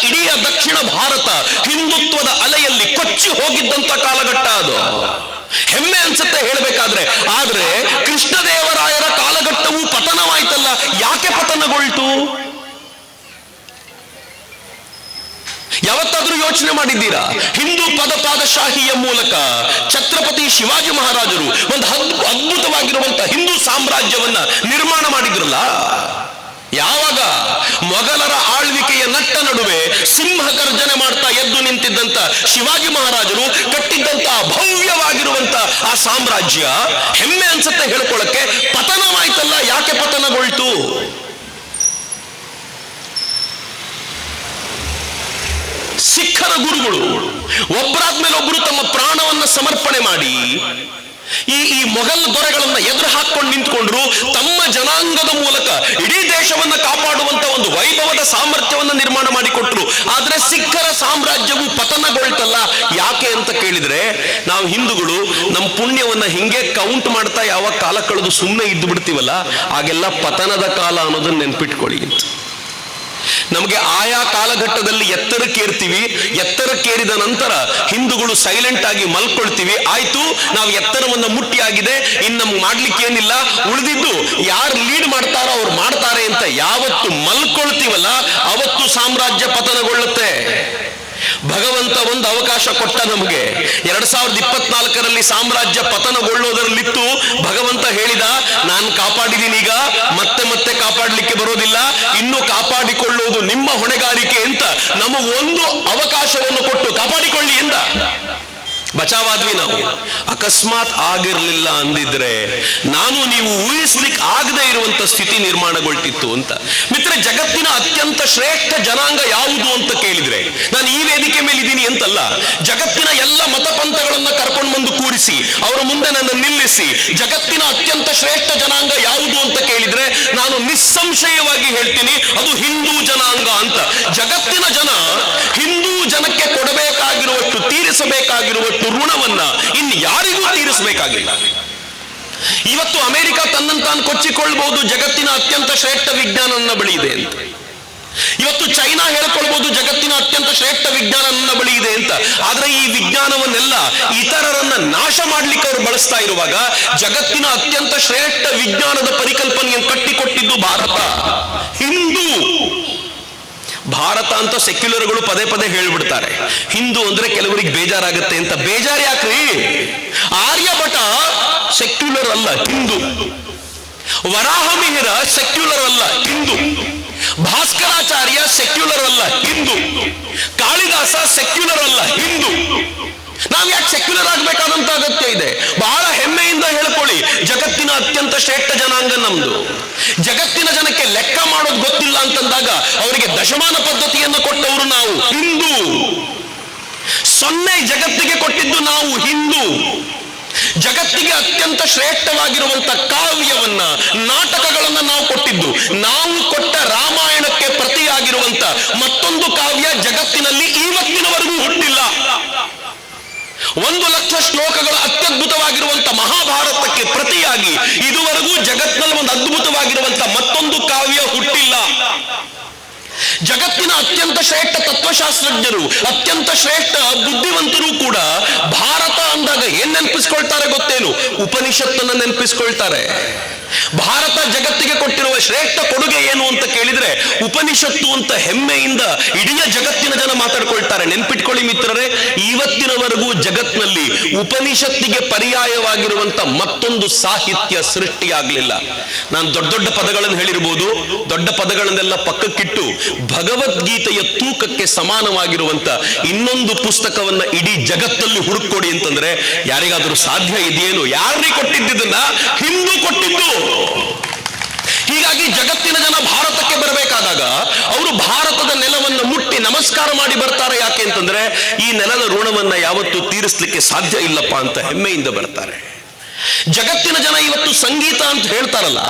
ಇಡೀ ದಕ್ಷಿಣ ಭಾರತ ಹಿಂದುತ್ವದ ಅಲೆಯಲ್ಲಿ ಕೊಚ್ಚಿ ಹೋಗಿದ್ದಂತ ಕಾಲಘಟ್ಟ ಅದು. ಹೆಮ್ಮೆ ಅನ್ಸುತ್ತೆ ಹೇಳಬೇಕಾದ್ರೆ. ಆದ್ರೆ ಕೃಷ್ಣದೇವರಾಯರ ಕಾಲಘಟ್ಟವು ಪತನವಾಯ್ತಲ್ಲ. ಯಾಕೆ ಪತನಗೊಳ್ತು? ಯಾವತ್ತಾದ್ರೂ ಯೋಚನೆ ಮಾಡಿದ್ದೀರಾ? ಹಿಂದೂ ಪಾದಶಾಹಿಯ ಮೂಲಕ ಛತ್ರಪತಿ ಶಿವಾಜಿ ಮಹಾರಾಜರು ಒಂದು ಅದ್ಭುತವಾಗಿರುವಂತಹ ಹಿಂದೂ ಸಾಮ್ರಾಜ್ಯವನ್ನ ನಿರ್ಮಾಣ ಮಾಡಿದ್ರಲ್ಲ. ಯಾವಾಗ? ಮೊಘಲರ ಆಳ್ವಿಕೆಯ ನಟ್ಟ ನಡುವೆ ಸಿಂಹ ಗರ್ಜನೆ ಮಾಡ್ತಾ ಎದ್ದು ನಿಂತಿದ್ದಂತ ಶಿವಾಜಿ ಮಹಾರಾಜರು ಕಟ್ಟಿದ್ದಂತ ಭವ್ಯವಾಗಿರುವಂತ ಆ ಸಾಮ್ರಾಜ್ಯ ಹೆಮ್ಮೆ ಅನ್ಸುತ್ತೆ ಹೇಳ್ಕೊಳ್ಳಕ್ಕೆ. ಪತನವಾಯ್ತಲ್ಲ. ಯಾಕೆ ಪತನಗೊಳ್ತು? ಸಿಖ್ಖರ ಗುರುಗಳು ಒಬ್ಬರಾದ್ಮೇಲೆ ಒಬ್ಬರು ತಮ್ಮ ಪ್ರಾಣವನ್ನ ಸಮರ್ಪಣೆ ಮಾಡಿ ಈ ಮೊಘಲ್ ದೊರೆಗಳನ್ನ ಎದುರು ಹಾಕೊಂಡು ನಿಂತ್ಕೊಂಡ್ರು. ತಮ್ಮ ಜನಾಂಗದ ಮೂಲಕ ಇಡೀ ದೇಶವನ್ನ ಕಾಪಾಡುವಂತ ಒಂದು ವೈಭವದ ಸಾಮರ್ಥ್ಯವನ್ನ ನಿರ್ಮಾಣ ಮಾಡಿಕೊಟ್ರು. ಆದ್ರೆ ಸಿಖ್ಖರ ಸಾಮ್ರಾಜ್ಯ ಸಾಮ್ರಾಜ್ಯವು ಪತನಗೊಳ್ತಲ್ಲ. ಯಾಕೆ ಅಂತ ಕೇಳಿದ್ರೆ, ನಾವು ಹಿಂದೂಗಳು ನಮ್ಮ ಪುಣ್ಯವನ್ನ ಹಿಂಗೆ ಕೌಂಟ್ ಮಾಡ್ತಾ ಯಾವಾಗ ಕಾಲ ಕಳೆದು ಸುಮ್ಮನೆ ಇದ್ದು ಬಿಡ್ತೀವಲ್ಲ, ಆಗೆಲ್ಲ ಪತನದ ಕಾಲ ಅನ್ನೋದನ್ನ ನೆನ್ಪಿಟ್ಕೊಳ್ಳಿ ಅಂತ. ನಮಗೆ ಆಯಾ ಕಾಲಘಟ್ಟದಲ್ಲಿ ಎತ್ತರಕ್ಕೇರ್ತೀವಿ, ಎತ್ತರಕ್ಕೇರಿದ ನಂತರ ಹಿಂದೂಗಳು ಸೈಲೆಂಟ್ ಆಗಿ ಮಲ್ಕೊಳ್ತೀವಿ. ಆಯ್ತು, ನಾವು ಎತ್ತರವನ್ನು ಮುಟ್ಟಿಯಾಗಿದೆ, ಇನ್ನು ನಮ್ಗೆ ಮಾಡ್ಲಿಕ್ಕೆ ಏನಿಲ್ಲ, ಉಳಿದಿದ್ದು ಯಾರು ಲೀಡ್ ಮಾಡ್ತಾರೋ ಅವ್ರು ಮಾಡ್ತಾರೆ ಅಂತ ಯಾವತ್ತು ಮಲ್ಕೊಳ್ತೀವಲ್ಲ, ಅವತ್ತು ಸಾಮ್ರಾಜ್ಯ ಪತನಗೊಳ್ಳುತ್ತೆ. ಭಗವಂತ ಒಂದು ಅವಕಾಶ ಕೊಟ್ಟ ನಮಗೆ. 2024ರಲ್ಲಿ ಸಾಮ್ರಾಜ್ಯ ಪತನಗೊಳ್ಳೋದರಲ್ಲಿತ್ತು. ಭಗವಂತ ಹೇಳಿದ, ನಾನು ಕಾಪಾಡಿದೀನಿ, ಈಗ ಮತ್ತೆ ಮತ್ತೆ ಕಾಪಾಡಲಿಕ್ಕೆ ಬರೋದಿಲ್ಲ, ಇನ್ನು ಕಾಪಾಡಿಕೊಳ್ಳುವುದು ನಿಮ್ಮ ಹೊಣೆಗಾರಿಕೆ ಅಂತ ನಮಗೊಂದು ಅವಕಾಶವನ್ನು ಕೊಟ್ಟು ಕಾಪಾಡಿಕೊಳ್ಳಿ ಎಂದ. ಬಚಾವಾದ್ವಿ ನಾವು. ಅಕಸ್ಮಾತ್ ಆಗಿರ್ಲಿಲ್ಲ ಅಂದಿದ್ರೆ ನಾನು ನೀವು ಊಹಿಸ್ಲಿಕ್ಕೆ ಆಗದೆ ಇರುವಂತ ಸ್ಥಿತಿ ನಿರ್ಮಾಣಗೊಳ್ತಿತ್ತು ಅಂತ. ಮಿತ್ರ, ಜಗತ್ತಿನ ಅತ್ಯಂತ ಶ್ರೇಷ್ಠ ಜನಾಂಗ ಯಾವುದು ಅಂತ ಕೇಳಿದ್ರೆ, ನಾನು ಈ ವೇದಿಕೆ ಮೇಲೆ ಇದ್ದೀನಿ ಅಂತಲ್ಲ, ಜಗತ್ತಿನ ಎಲ್ಲ ಮತಪಂಥಗಳನ್ನ ಕರ್ಕೊಂಡು ಬಂದು ಕೂರಿಸಿ ಅವರ ಮುಂದೆ ನನ್ನ ನಿಲ್ಲಿಸಿ ಜಗತ್ತಿನ ಅತ್ಯಂತ ಶ್ರೇಷ್ಠ ಜನಾಂಗ ಯಾವುದು ಅಂತ ಕೇಳಿದ್ರೆ ನಾನು ನಿಸ್ಸಂಶಯವಾಗಿ ಹೇಳ್ತೀನಿ, ಅದು ಹಿಂದೂ ಜನಾಂಗ ಅಂತ. ಜಗತ್ತಿನ ಜನ ಹಿಂದೂ ಜನಕ್ಕೆ ಕೊಡಬೇಕಾಗಿರುವಷ್ಟು, ತೀರಿಸಬೇಕಾಗಿರುವಷ್ಟು ಋಣವನ್ನ ಇನ್ನು ಯಾರಿಗೂ ತೀರಿಸಬೇಕಾಗಿಲ್ಲ. ಇವತ್ತು ಅಮೆರಿಕ ತನ್ನನ್ನು ತಾನು ಕೊಚ್ಚಿಕೊಳ್ಬಹುದು, ಜಗತ್ತಿನ ಅತ್ಯಂತ ಶ್ರೇಷ್ಠ ವಿಜ್ಞಾನ ನನ್ನ ಬಳಿ ಇದೆ ಅಂತ. ಇವತ್ತು ಚೈನಾ ಹೇಳ್ಕೊಳ್ಬಹುದು, ಜಗತ್ತಿನ ಅತ್ಯಂತ ಶ್ರೇಷ್ಠ ವಿಜ್ಞಾನ ನನ್ನ ಬಳಿ ಇದೆ ಅಂತ. ಆದ್ರೆ ಈ ವಿಜ್ಞಾನವನ್ನೆಲ್ಲ ಇತರರನ್ನ ನಾಶ ಮಾಡ್ಲಿಕ್ಕೆ ಅವರು ಬಳಸ್ತಾ ಇರುವಾಗ, ಜಗತ್ತಿನ ಅತ್ಯಂತ ಶ್ರೇಷ್ಠ ವಿಜ್ಞಾನದ ಪರಿಕಲ್ಪನೆಯನ್ನು ಕಟ್ಟಿಕೊಟ್ಟಿದ್ದು ಭಾರತ, ಹಿಂದೂ. ಭಾರತ ಅಂತ ಸೆಕ್ಯುಲರ್ಗಳು ಪದೇ ಪದೇ ಹೇಳ್ಬಿಡ್ತಾರೆ, ಹಿಂದೂ ಅಂದ್ರೆ ಕೆಲವರಿಗೆ ಬೇಜಾರಾಗುತ್ತೆ ಅಂತ. ಬೇಜಾರು ಯಾಕ್ರಿ? ಆರ್ಯಭಟ ಸೆಕ್ಯುಲರ್ ಅಲ್ಲ, ಹಿಂದೂ. ವರಾಹಮಿಹಿರ ಸೆಕ್ಯುಲರ್ ಅಲ್ಲ, ಹಿಂದೂ. ಭಾಸ್ಕರಾಚಾರ್ಯ ಸೆಕ್ಯುಲರ್ ಅಲ್ಲ, ಹಿಂದೂ. ಕಾಳಿದಾಸ ಸೆಕ್ಯುಲರ್ ಅಲ್ಲ, ಹಿಂದೂ. ನಾವು ಯಾಕೆ ಸೆಕ್ಯುಲರ್ ಆಗ್ಬೇಕಾದಂತ ಅಗತ್ಯ ಇದೆ? ಬಹಳ ಹೆಮ್ಮೆಯಿಂದ ಹೇಳ್ಕೊಳ್ಳಿ, ಜಗತ್ತಿನ ಅತ್ಯಂತ ಶ್ರೇಷ್ಠ ಜನಾಂಗ ನಮ್ದು. ಜಗತ್ತಿನ ಜನಕ್ಕೆ ಲೆಕ್ಕ ಮಾಡೋದು ಗೊತ್ತಿಲ್ಲ ಅಂತಂದಾಗ ಅವರಿಗೆ ದಶಮಾನ ಪದ್ಧತಿಯನ್ನು ಕೊಟ್ಟವರು ನಾವು, ಹಿಂದೂ. 0 ಜಗತ್ತಿಗೆ ಕೊಟ್ಟಿದ್ದು ನಾವು, ಹಿಂದೂ. ಜಗತ್ತಿಗೆ ಅತ್ಯಂತ ಶ್ರೇಷ್ಠವಾಗಿರುವಂತ ಕಾವ್ಯವನ್ನ, ನಾಟಕಗಳನ್ನ ನಾವು ಕೊಟ್ಟಿದ್ದು. ನಾವು ಕೊಟ್ಟ ರಾಮಾಯಣಕ್ಕೆ ಪ್ರತಿಯಾಗಿರುವಂತ ಮತ್ತೊಂದು ಕಾವ್ಯ ಜಗತ್ತಿನಲ್ಲಿ ಇವತ್ತಿನವರೆಗೂ ಹುಟ್ಟಿಲ್ಲ. 1,00,000 ಶ್ಲೋಕಗಳ ಅತ್ಯದ್ಭುತವಾಗಿರುವಂತ ಮಹಾಭಾರತಕ್ಕೆ ಪ್ರತಿಯಾಗಿ ಇದುವರೆಗೂ ಜಗತ್ತಿನಲ್ಲಿ ಒಂದು ಅದ್ಭುತವಾಗಿರುವಂತ ಮತ್ತೊಂದು ಕಾವ್ಯ ಹುಟ್ಟಿಲ್ಲ. ಜಗತ್ತಿನ ಅತ್ಯಂತ ಶ್ರೇಷ್ಠ ತತ್ವಶಾಸ್ತ್ರಜ್ಞರು, ಅತ್ಯಂತ ಶ್ರೇಷ್ಠ ಬುದ್ಧಿವಂತರು ಕೂಡ ಭಾರತ ಅಂದಾಗ ಏನ್ ನೆನಪಿಸ್ಕೊಳ್ತಾರೆ ಗೊತ್ತೇನು? ಉಪನಿಷತ್ತನ್ನ ನೆನಪಿಸ್ಕೊಳ್ತಾರೆ. ಭಾರತ ಜಗತ್ತಿಗೆ ಕೊಟ್ಟಿರುವ ಶ್ರೇಷ್ಠ ಕೊಡುಗೆ ಏನು ಅಂತ ಕೇಳಿದ್ರೆ ಉಪನಿಷತ್ತು ಅಂತ ಹೆಮ್ಮೆಯಿಂದ ಇಡೀ ಜಗತ್ತಿನ ಜನ ಮಾತಾಡ್ಕೊಳ್ತಾರೆ. ನೆನ್ಪಿಟ್ಕೊಳ್ಳಿ ಮಿತ್ರರೇ, ಇವತ್ತಿನವರೆಗೂ ಜಗತ್ತಿನಲ್ಲಿ ಉಪನಿಷತ್ತಿಗೆ ಪರ್ಯಾಯವಾಗಿರುವಂತ ಮತ್ತೊಂದು ಸಾಹಿತ್ಯ ಸೃಷ್ಟಿಯಾಗಲಿಲ್ಲ. ನಾನು ದೊಡ್ಡ ದೊಡ್ಡ ಪದಗಳನ್ನು ಹೇಳಿರ್ಬೋದು, ದೊಡ್ಡ ಪದಗಳನ್ನೆಲ್ಲ ಪಕ್ಕಕ್ಕಿಟ್ಟು ಭಗವದ್ಗೀತೆಯ ತೂಕಕ್ಕೆ ಸಮಾನವಾಗಿರುವಂತ ಇನ್ನೊಂದು ಪುಸ್ತಕವನ್ನ ಇಡೀ ಜಗತ್ತಲ್ಲಿ ಹುಡುಕೊಡಿ ಅಂತಂದ್ರೆ ಯಾರಿಗಾದ್ರೂ ಸಾಧ್ಯ ಇದೆಯೇನು? ಯಾರಿಗೆ ಕೊಟ್ಟಿದ್ದನ್ನ? ಹಿಂದೂ ಕೊಟ್ಟಿದ್ದು. ಹೀಗಾಗಿ ಜಗತ್ತಿನ ಜನ ಭಾರತಕ್ಕೆ ಬರಬೇಕಾದಾಗ ಅವರು ಭಾರತದ ನೆಲವನ್ನು ಮುಟ್ಟಿ ನಮಸ್ಕಾರ ಮಾಡಿ ಬರ್ತಾರೆ. ಯಾಕೆ ಅಂತಂದ್ರೆ ಈ ನೆಲದ ಋಣವನ್ನ ಯಾವತ್ತೂ ತೀರಿಸಲಿಕ್ಕೆ ಸಾಧ್ಯ ಇಲ್ಲಪ್ಪ ಅಂತ ಹೆಮ್ಮೆಯಿಂದ ಬರ್ತಾರೆ. ಜಗತ್ತಿನ ಜನ ಇವತ್ತು ಸಂಗೀತ ಅಂತ ಹೇಳ್ತಾರಲ್ಲ,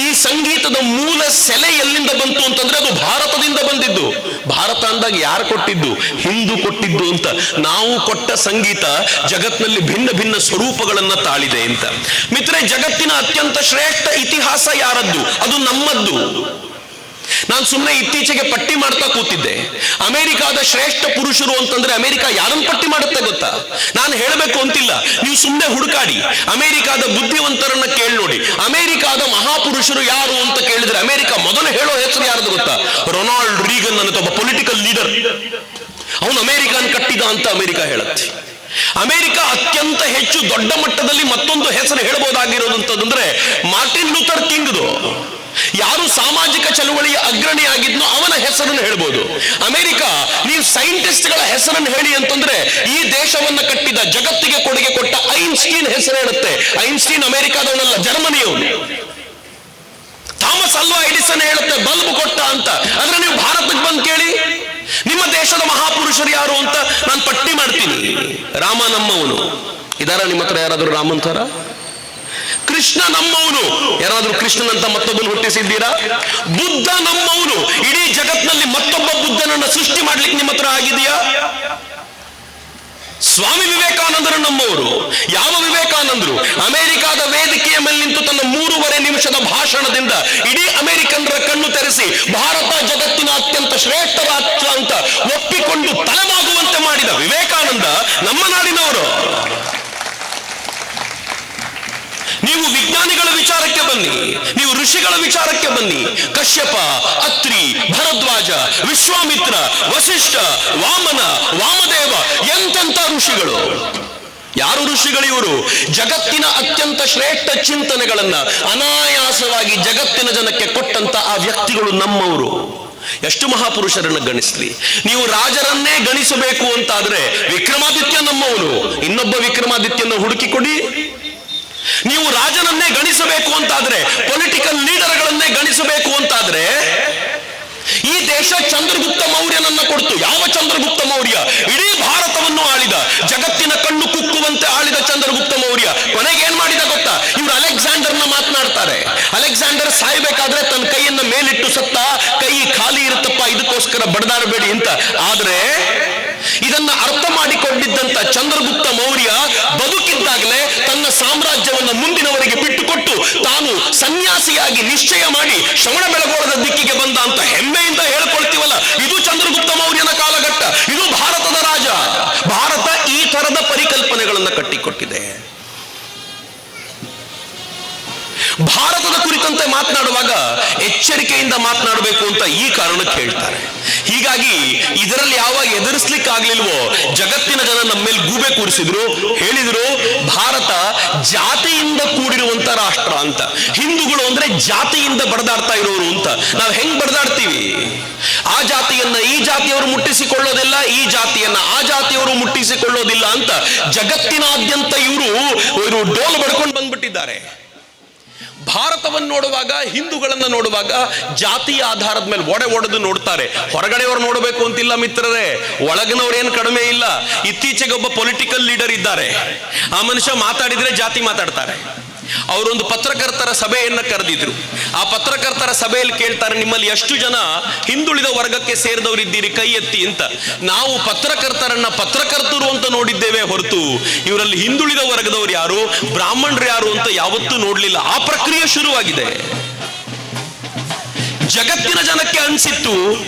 ಈ ಸಂಗೀತದ ಮೂಲ ಸೆಲೆ ಎಲ್ಲಿಂದ ಬಂತು ಅಂತಂದ್ರೆ ಅದು ಭಾರತದಿಂದ ಬಂದಿದ್ದು. ಭಾರತ ಅಂದಾಗ ಯಾರು ಕೊಟ್ಟಿದ್ದು? ಹಿಂದೂ ಕೊಟ್ಟಿದ್ದು ಅಂತ. ನಾವು ಕೊಟ್ಟ ಸಂಗೀತ ಜಗತ್ತಿನಲ್ಲಿ ಭಿನ್ನ ಭಿನ್ನ ಸ್ವರೂಪಗಳನ್ನ ತಾಳಿದೆ ಅಂತ. ಮಿತ್ರರೇ, ಜಗತ್ತಿನ ಅತ್ಯಂತ ಶ್ರೇಷ್ಠ ಇತಿಹಾಸ ಯಾರದ್ದು? ಅದು ನಮ್ಮದ್ದು. ನಾನು ಸುಮ್ಮನೆ ಇತ್ತೀಚೆಗೆ ಪಟ್ಟಿ ಮಾಡ್ತಾ ಕೂತಿದ್ದೆ. ಅಮೆರಿಕಾದ ಶ್ರೇಷ್ಠ ಪುರುಷರು ಅಂತಂದ್ರೆ ಅಮೆರಿಕ ಯಾರನ್ನು ಪಟ್ಟಿ ಮಾಡುತ್ತೆ ಗೊತ್ತಾ? ನಾನು ಹೇಳಬೇಕು ಅಂತಿಲ್ಲ, ನೀವು ಸುಮ್ಮನೆ ಹುಡುಕಾಡಿ. ಅಮೆರಿಕಾದ ಬುದ್ಧಿವಂತರನ್ನ ಕೇಳಿ ನೋಡಿ, ಅಮೆರಿಕಾದ ಮಹಾಪುರುಷರು ಯಾರು ಅಂತ ಕೇಳಿದ್ರೆ ಅಮೆರಿಕ ಮೊದಲು ಹೇಳೋ ಹೆಸರು ಯಾರದು ಗೊತ್ತಾ? ರೊನಾಲ್ಡ್ ರೀಗನ್ ಅನ್ನೋ ಒಬ್ಬ ಪೊಲಿಟಿಕಲ್ ಲೀಡರ್. ಅವನು ಅಮೆರಿಕನ್ ಕಟ್ಟಿದ ಅಂತ ಅಮೆರಿಕ ಹೇಳುತ್ತೆ. ಅಮೆರಿಕ ಅತ್ಯಂತ ಹೆಚ್ಚು ದೊಡ್ಡ ಮಟ್ಟದಲ್ಲಿ ಮತ್ತೊಂದು ಹೆಸರು ಹೇಳಬಹುದಾಗಿರೋದಂತಂದ್ರೆ ಮಾರ್ಟಿನ್ ಲೂಥರ್ ಕಿಂಗ್ದು. ಯಾರು ಸಾಮಾಜಿಕ ಚಳುವಳಿಯ ಅಗ್ರಣಿ ಆಗಿದ್ನೋ ಅವನ ಹೆಸರನ್ನು ಹೇಳ್ಬೋದು. ಅಮೆರಿಕ, ನೀವು ಸೈಂಟಿಸ್ಟ್ಗಳ ಹೆಸರನ್ನು ಹೇಳಿ ಅಂತಂದ್ರೆ ಈ ದೇಶವನ್ನ ಕಟ್ಟಿದ, ಜಗತ್ತಿಗೆ ಕೊಡುಗೆ ಕೊಟ್ಟ ಐನ್ಸ್ಟೀನ್ ಹೆಸರು ಹೇಳುತ್ತೆ. ಐನ್ಸ್ಟೀನ್ ಅಮೆರಿಕಾದವನಲ್ಲ, ಜರ್ಮನಿಯವನು. ಥಾಮಸ್ ಅಲ್ವಾ ಎಡಿಸನ್ ಹೇಳುತ್ತೆ ಬಲ್ಬ್ ಕೊಟ್ಟ ಅಂತ. ಆದ್ರೆ ನೀವು ಭಾರತಕ್ಕೆ ಬಂದು ಕೇಳಿ ನಿಮ್ಮ ದೇಶದ ಮಹಾಪುರುಷರು ಯಾರು ಅಂತ ನಾನು ಪಟ್ಟಿ ಮಾಡ್ತೀನಿ. ರಾಮ ನಮ್ಮವನು ಇದಾರ? ನಿಮ್ಮ ಹತ್ರ ಯಾರಾದ್ರೂ ರಾಮಂತರ? ಕೃಷ್ಣ ನಮ್ಮವನು. ಯಾರಾದ್ರೂ ಕೃಷ್ಣನಂತ ಮತ್ತೊಬ್ಬನು ಹುಟ್ಟಿಸಿದ್ದೀರಾ? ಬುದ್ಧ ನಮ್ಮವನು. ಇಡೀ ಜಗತ್ತಿನಲ್ಲಿ ಮತ್ತೊಬ್ಬ ಬುದ್ಧನನ್ನ ಸೃಷ್ಟಿ ಮಾಡ್ಲಿಕ್ಕೆ ನಿಮ್ಮ ಹತ್ರ ಆಗಿದೆಯಾ? ಸ್ವಾಮಿ ವಿವೇಕಾನಂದರು ನಮ್ಮವರು. ಯಾವ ವಿವೇಕಾನಂದರು? ಅಮೆರಿಕಾದ ವೇದಿಕೆಯ ಮೇಲೆ ನಿಂತು ತನ್ನ 3.5 ನಿಮಿಷದ ಭಾಷಣದಿಂದ ಇಡೀ ಅಮೆರಿಕನ್ನರ ಕಣ್ಣು ತೆರೆಸಿ ಭಾರತ ಜಗತ್ತಿನ ಅತ್ಯಂತ ಶ್ರೇಷ್ಠ ರಾಷ್ಟ್ರ ಅಂತ ಒಪ್ಪಿಕೊಂಡು ತಲೆಬಾಗುವಂತೆ ಮಾಡಿದ ವಿವೇಕಾನಂದ ನಮ್ಮ ನಾಡಿನವರು. ನೀವು ವಿಜ್ಞಾನಿಗಳ ವಿಚಾರಕ್ಕೆ ಬನ್ನಿ, ನೀವು ಋಷಿಗಳ ವಿಚಾರಕ್ಕೆ ಬನ್ನಿ. ಕಶ್ಯಪ, ಅತ್ರಿ, ಭರದ್ವಾಜ, ವಿಶ್ವಾಮಿತ್ರ, ವಸಿಷ್ಠ, ವಾಮನ, ವಾಮದೇವ, ಎಂತೆಂಥ ಋಷಿಗಳು. ಯಾರು ಋಷಿಗಳು ಇವರು? ಜಗತ್ತಿನ ಅತ್ಯಂತ ಶ್ರೇಷ್ಠ ಚಿಂತನೆಗಳನ್ನ ಅನಾಯಾಸವಾಗಿ ಜಗತ್ತಿನ ಜನಕ್ಕೆ ಕೊಟ್ಟಂತ ಆ ವ್ಯಕ್ತಿಗಳು ನಮ್ಮವರು. ಎಷ್ಟು ಮಹಾಪುರುಷರನ್ನು ಗಣಿಸ್ಲಿ. ನೀವು ರಾಜರನ್ನೇ ಗಣಿಸಬೇಕು ಅಂತಾದ್ರೆ ವಿಕ್ರಮಾದಿತ್ಯ ನಮ್ಮವನು. ಇನ್ನೊಬ್ಬ ವಿಕ್ರಮಾದಿತ್ಯನ ಹುಡುಕಿಕೊಡಿ. ನೀವು ರಾಜನನ್ನೇ ಗಣಿಸಬೇಕು ಅಂತಾದ್ರೆ, ಪೊಲಿಟಿಕಲ್ ಲೀಡರ್ಗಳನ್ನೇ ಗಣಿಸಬೇಕು ಅಂತಾದ್ರೆ, ಈ ದೇಶ ಚಂದ್ರಗುಪ್ತ ಮೌರ್ಯನನ್ನ ಕೊಡ್ತು. ಯಾವ ಚಂದ್ರಗುಪ್ತ ಮೌರ್ಯ? ಇಡೀ ಭಾರತವನ್ನು ಆಳಿದ, ಜಗತ್ತಿನ ಕಣ್ಣು ಕುಕ್ಕುವಂತೆ ಆಳಿದ ಚಂದ್ರಗುಪ್ತ ಮೌರ್ಯ. ಕೊನೆಗೆ ಏನ್ ಮಾಡಿದ ಗೊತ್ತಾ? ಇವರು ಅಲೆಕ್ಸಾಂಡರ್ನ ಮಾತನಾಡ್ತಾರೆ. ಅಲೆಕ್ಸಾಂಡರ್ ಸಾಯ್ಬೇಕಾದ್ರೆ ತನ್ನ ಕೈಯನ್ನ ಮೇಲಿಟ್ಟು ಸತ್ತ. ಕೈ ಖಾಲಿ ಇರುತ್ತಪ್ಪ, ಇದಕ್ಕೋಸ್ಕರ ಬಡದಾಡಬೇಡಿ ಅಂತ. ಆದ್ರೆ ಇದನ್ನ ಅರ್ಥ ಮಾಡಿಕೊಂಡಿದ್ದಂತ ಚಂದ್ರಗುಪ್ತ ಮೌರ್ಯ ಬದುಕಿದ್ದಾಗಲೇ ತನ್ನ ಸಾಮ್ರಾಜ್ಯವನ್ನು ಮುಂದಿನವರಿಗೆ ಬಿಟ್ಟುಕೊಟ್ಟು ತಾನು ಸನ್ಯಾಸಿಯಾಗಿ ನಿಶ್ಚಯ ಮಾಡಿ ಶ್ರವಣ ಬೆಳಗೊಳದ ದಿಕ್ಕಿಗೆ ಬಂದ ಅಂತ ಹೆಮ್ಮೆಯಿಂದ ಹೇಳ್ಕೊಳ್ತೀವಲ್ಲ, ಇದು ಚಂದ್ರಗುಪ್ತ ಮೌರ್ಯನ ಕಾಲಘಟ್ಟ. ಇದು ಭಾರತದ ರಾಜ. ಭಾರತ ಈ ತರದ ಪರಿಕಲ್ಪನೆಗಳನ್ನು ಕಟ್ಟಿಕೊಟ್ಟಿದೆ. ಭಾರತದ ಕುರಿತಂತೆ ಮಾತನಾಡುವಾಗ ಎಚ್ಚರಿಕೆಯಿಂದ ಮಾತನಾಡಬೇಕು ಅಂತ ಈ ಕಾರಣಕ್ಕೆ ಹೇಳ್ತಾರೆ. ಹೀಗಾಗಿ ಇದರಲ್ಲಿ ಯಾವಾಗ ಎದುರಿಸ್ಲಿಕ್ಕೆ ಆಗ್ಲಿಲ್ವೋ ಜಗತ್ತಿನ ಜನ ನಮ್ಮ ಮೇಲೆ ಗೂಬೆ ಕೂರಿಸಿದ್ರು, ಹೇಳಿದ್ರು ಭಾರತ ಜಾತಿಯಿಂದ ಕೂಡಿರುವಂತ ರಾಷ್ಟ್ರ ಅಂತ. ಹಿಂದೂಗಳು ಅಂದ್ರೆ ಜಾತಿಯಿಂದ ಬಡದಾಡ್ತಾ ಇರೋರು ಅಂತ. ನಾವು ಹೆಂಗ್ ಬಡದಾಡ್ತೀವಿ? ಆ ಜಾತಿಯನ್ನ ಈ ಜಾತಿಯವರು ಮುಟ್ಟಿಸಿಕೊಳ್ಳೋದಿಲ್ಲ, ಈ ಜಾತಿಯನ್ನ ಆ ಜಾತಿಯವರು ಮುಟ್ಟಿಸಿಕೊಳ್ಳೋದಿಲ್ಲ ಅಂತ ಜಗತ್ತಿನಾದ್ಯಂತ ಇವರು ಡೋಲು ಬಡ್ಕೊಂಡು ಬಂದ್ಬಿಟ್ಟಿದ್ದಾರೆ. ಭಾರತವನ್ನು ನೋಡುವಾಗ, ಹಿಂದೂಗಳನ್ನ ನೋಡುವಾಗ ಜಾತಿಯ ಆಧಾರದ ಮೇಲೆ ಒಡೆದು ನೋಡ್ತಾರೆ. ಹೊರಗಡೆಯವರು ನೋಡಬೇಕು ಅಂತಿಲ್ಲ ಮಿತ್ರರೇ, ಒಳಗಿನವ್ರೇನು ಕಡಿಮೆ ಇಲ್ಲ. ಇತ್ತೀಚೆಗೆ ಒಬ್ಬ ಪೊಲಿಟಿಕಲ್ ಲೀಡರ್ ಇದ್ದಾರೆ. ಆ ಮನುಷ್ಯ ಮಾತಾಡಿದ್ರೆ ಜಾತಿ ಮಾತಾಡ್ತಾರೆ. ಅವರೊಂದು ಪತ್ರಕರ್ತರ ಸಭೆಯನ್ನ ಕರೆದಿದ್ರು. ಆ ಪತ್ರಕರ್ತರ ಸಭೆಯಲ್ಲಿ ಕೇಳ್ತಾರೆ, ನಿಮ್ಮಲ್ಲಿ ಎಷ್ಟು ಜನ ಹಿಂದುಳಿದ ವರ್ಗಕ್ಕೆ ಸೇರಿದವರಿದ್ದೀರಿ ಕೈ ಎತ್ತಿ ಅಂತ. ನಾವು ಪತ್ರಕರ್ತರನ್ನ ಪತ್ರಕರ್ತರು ಅಂತ ನೋಡಿದ್ದೇವೆ ಹೊರತು ಇವರಲ್ಲಿ ಹಿಂದುಳಿದ ವರ್ಗದವರು ಯಾರು, ಬ್ರಾಹ್ಮಣರು ಯಾರು ಅಂತ ಯಾವತ್ತೂ ನೋಡ್ಲಿಲ್ಲ. ಆ ಪ್ರಕ್ರಿಯೆ ಶುರುವಾಗಿದೆ. ಜಗತ್ತಿನ ಜನಕ್ಕೆ ಅನ್ಸಿತ್ತು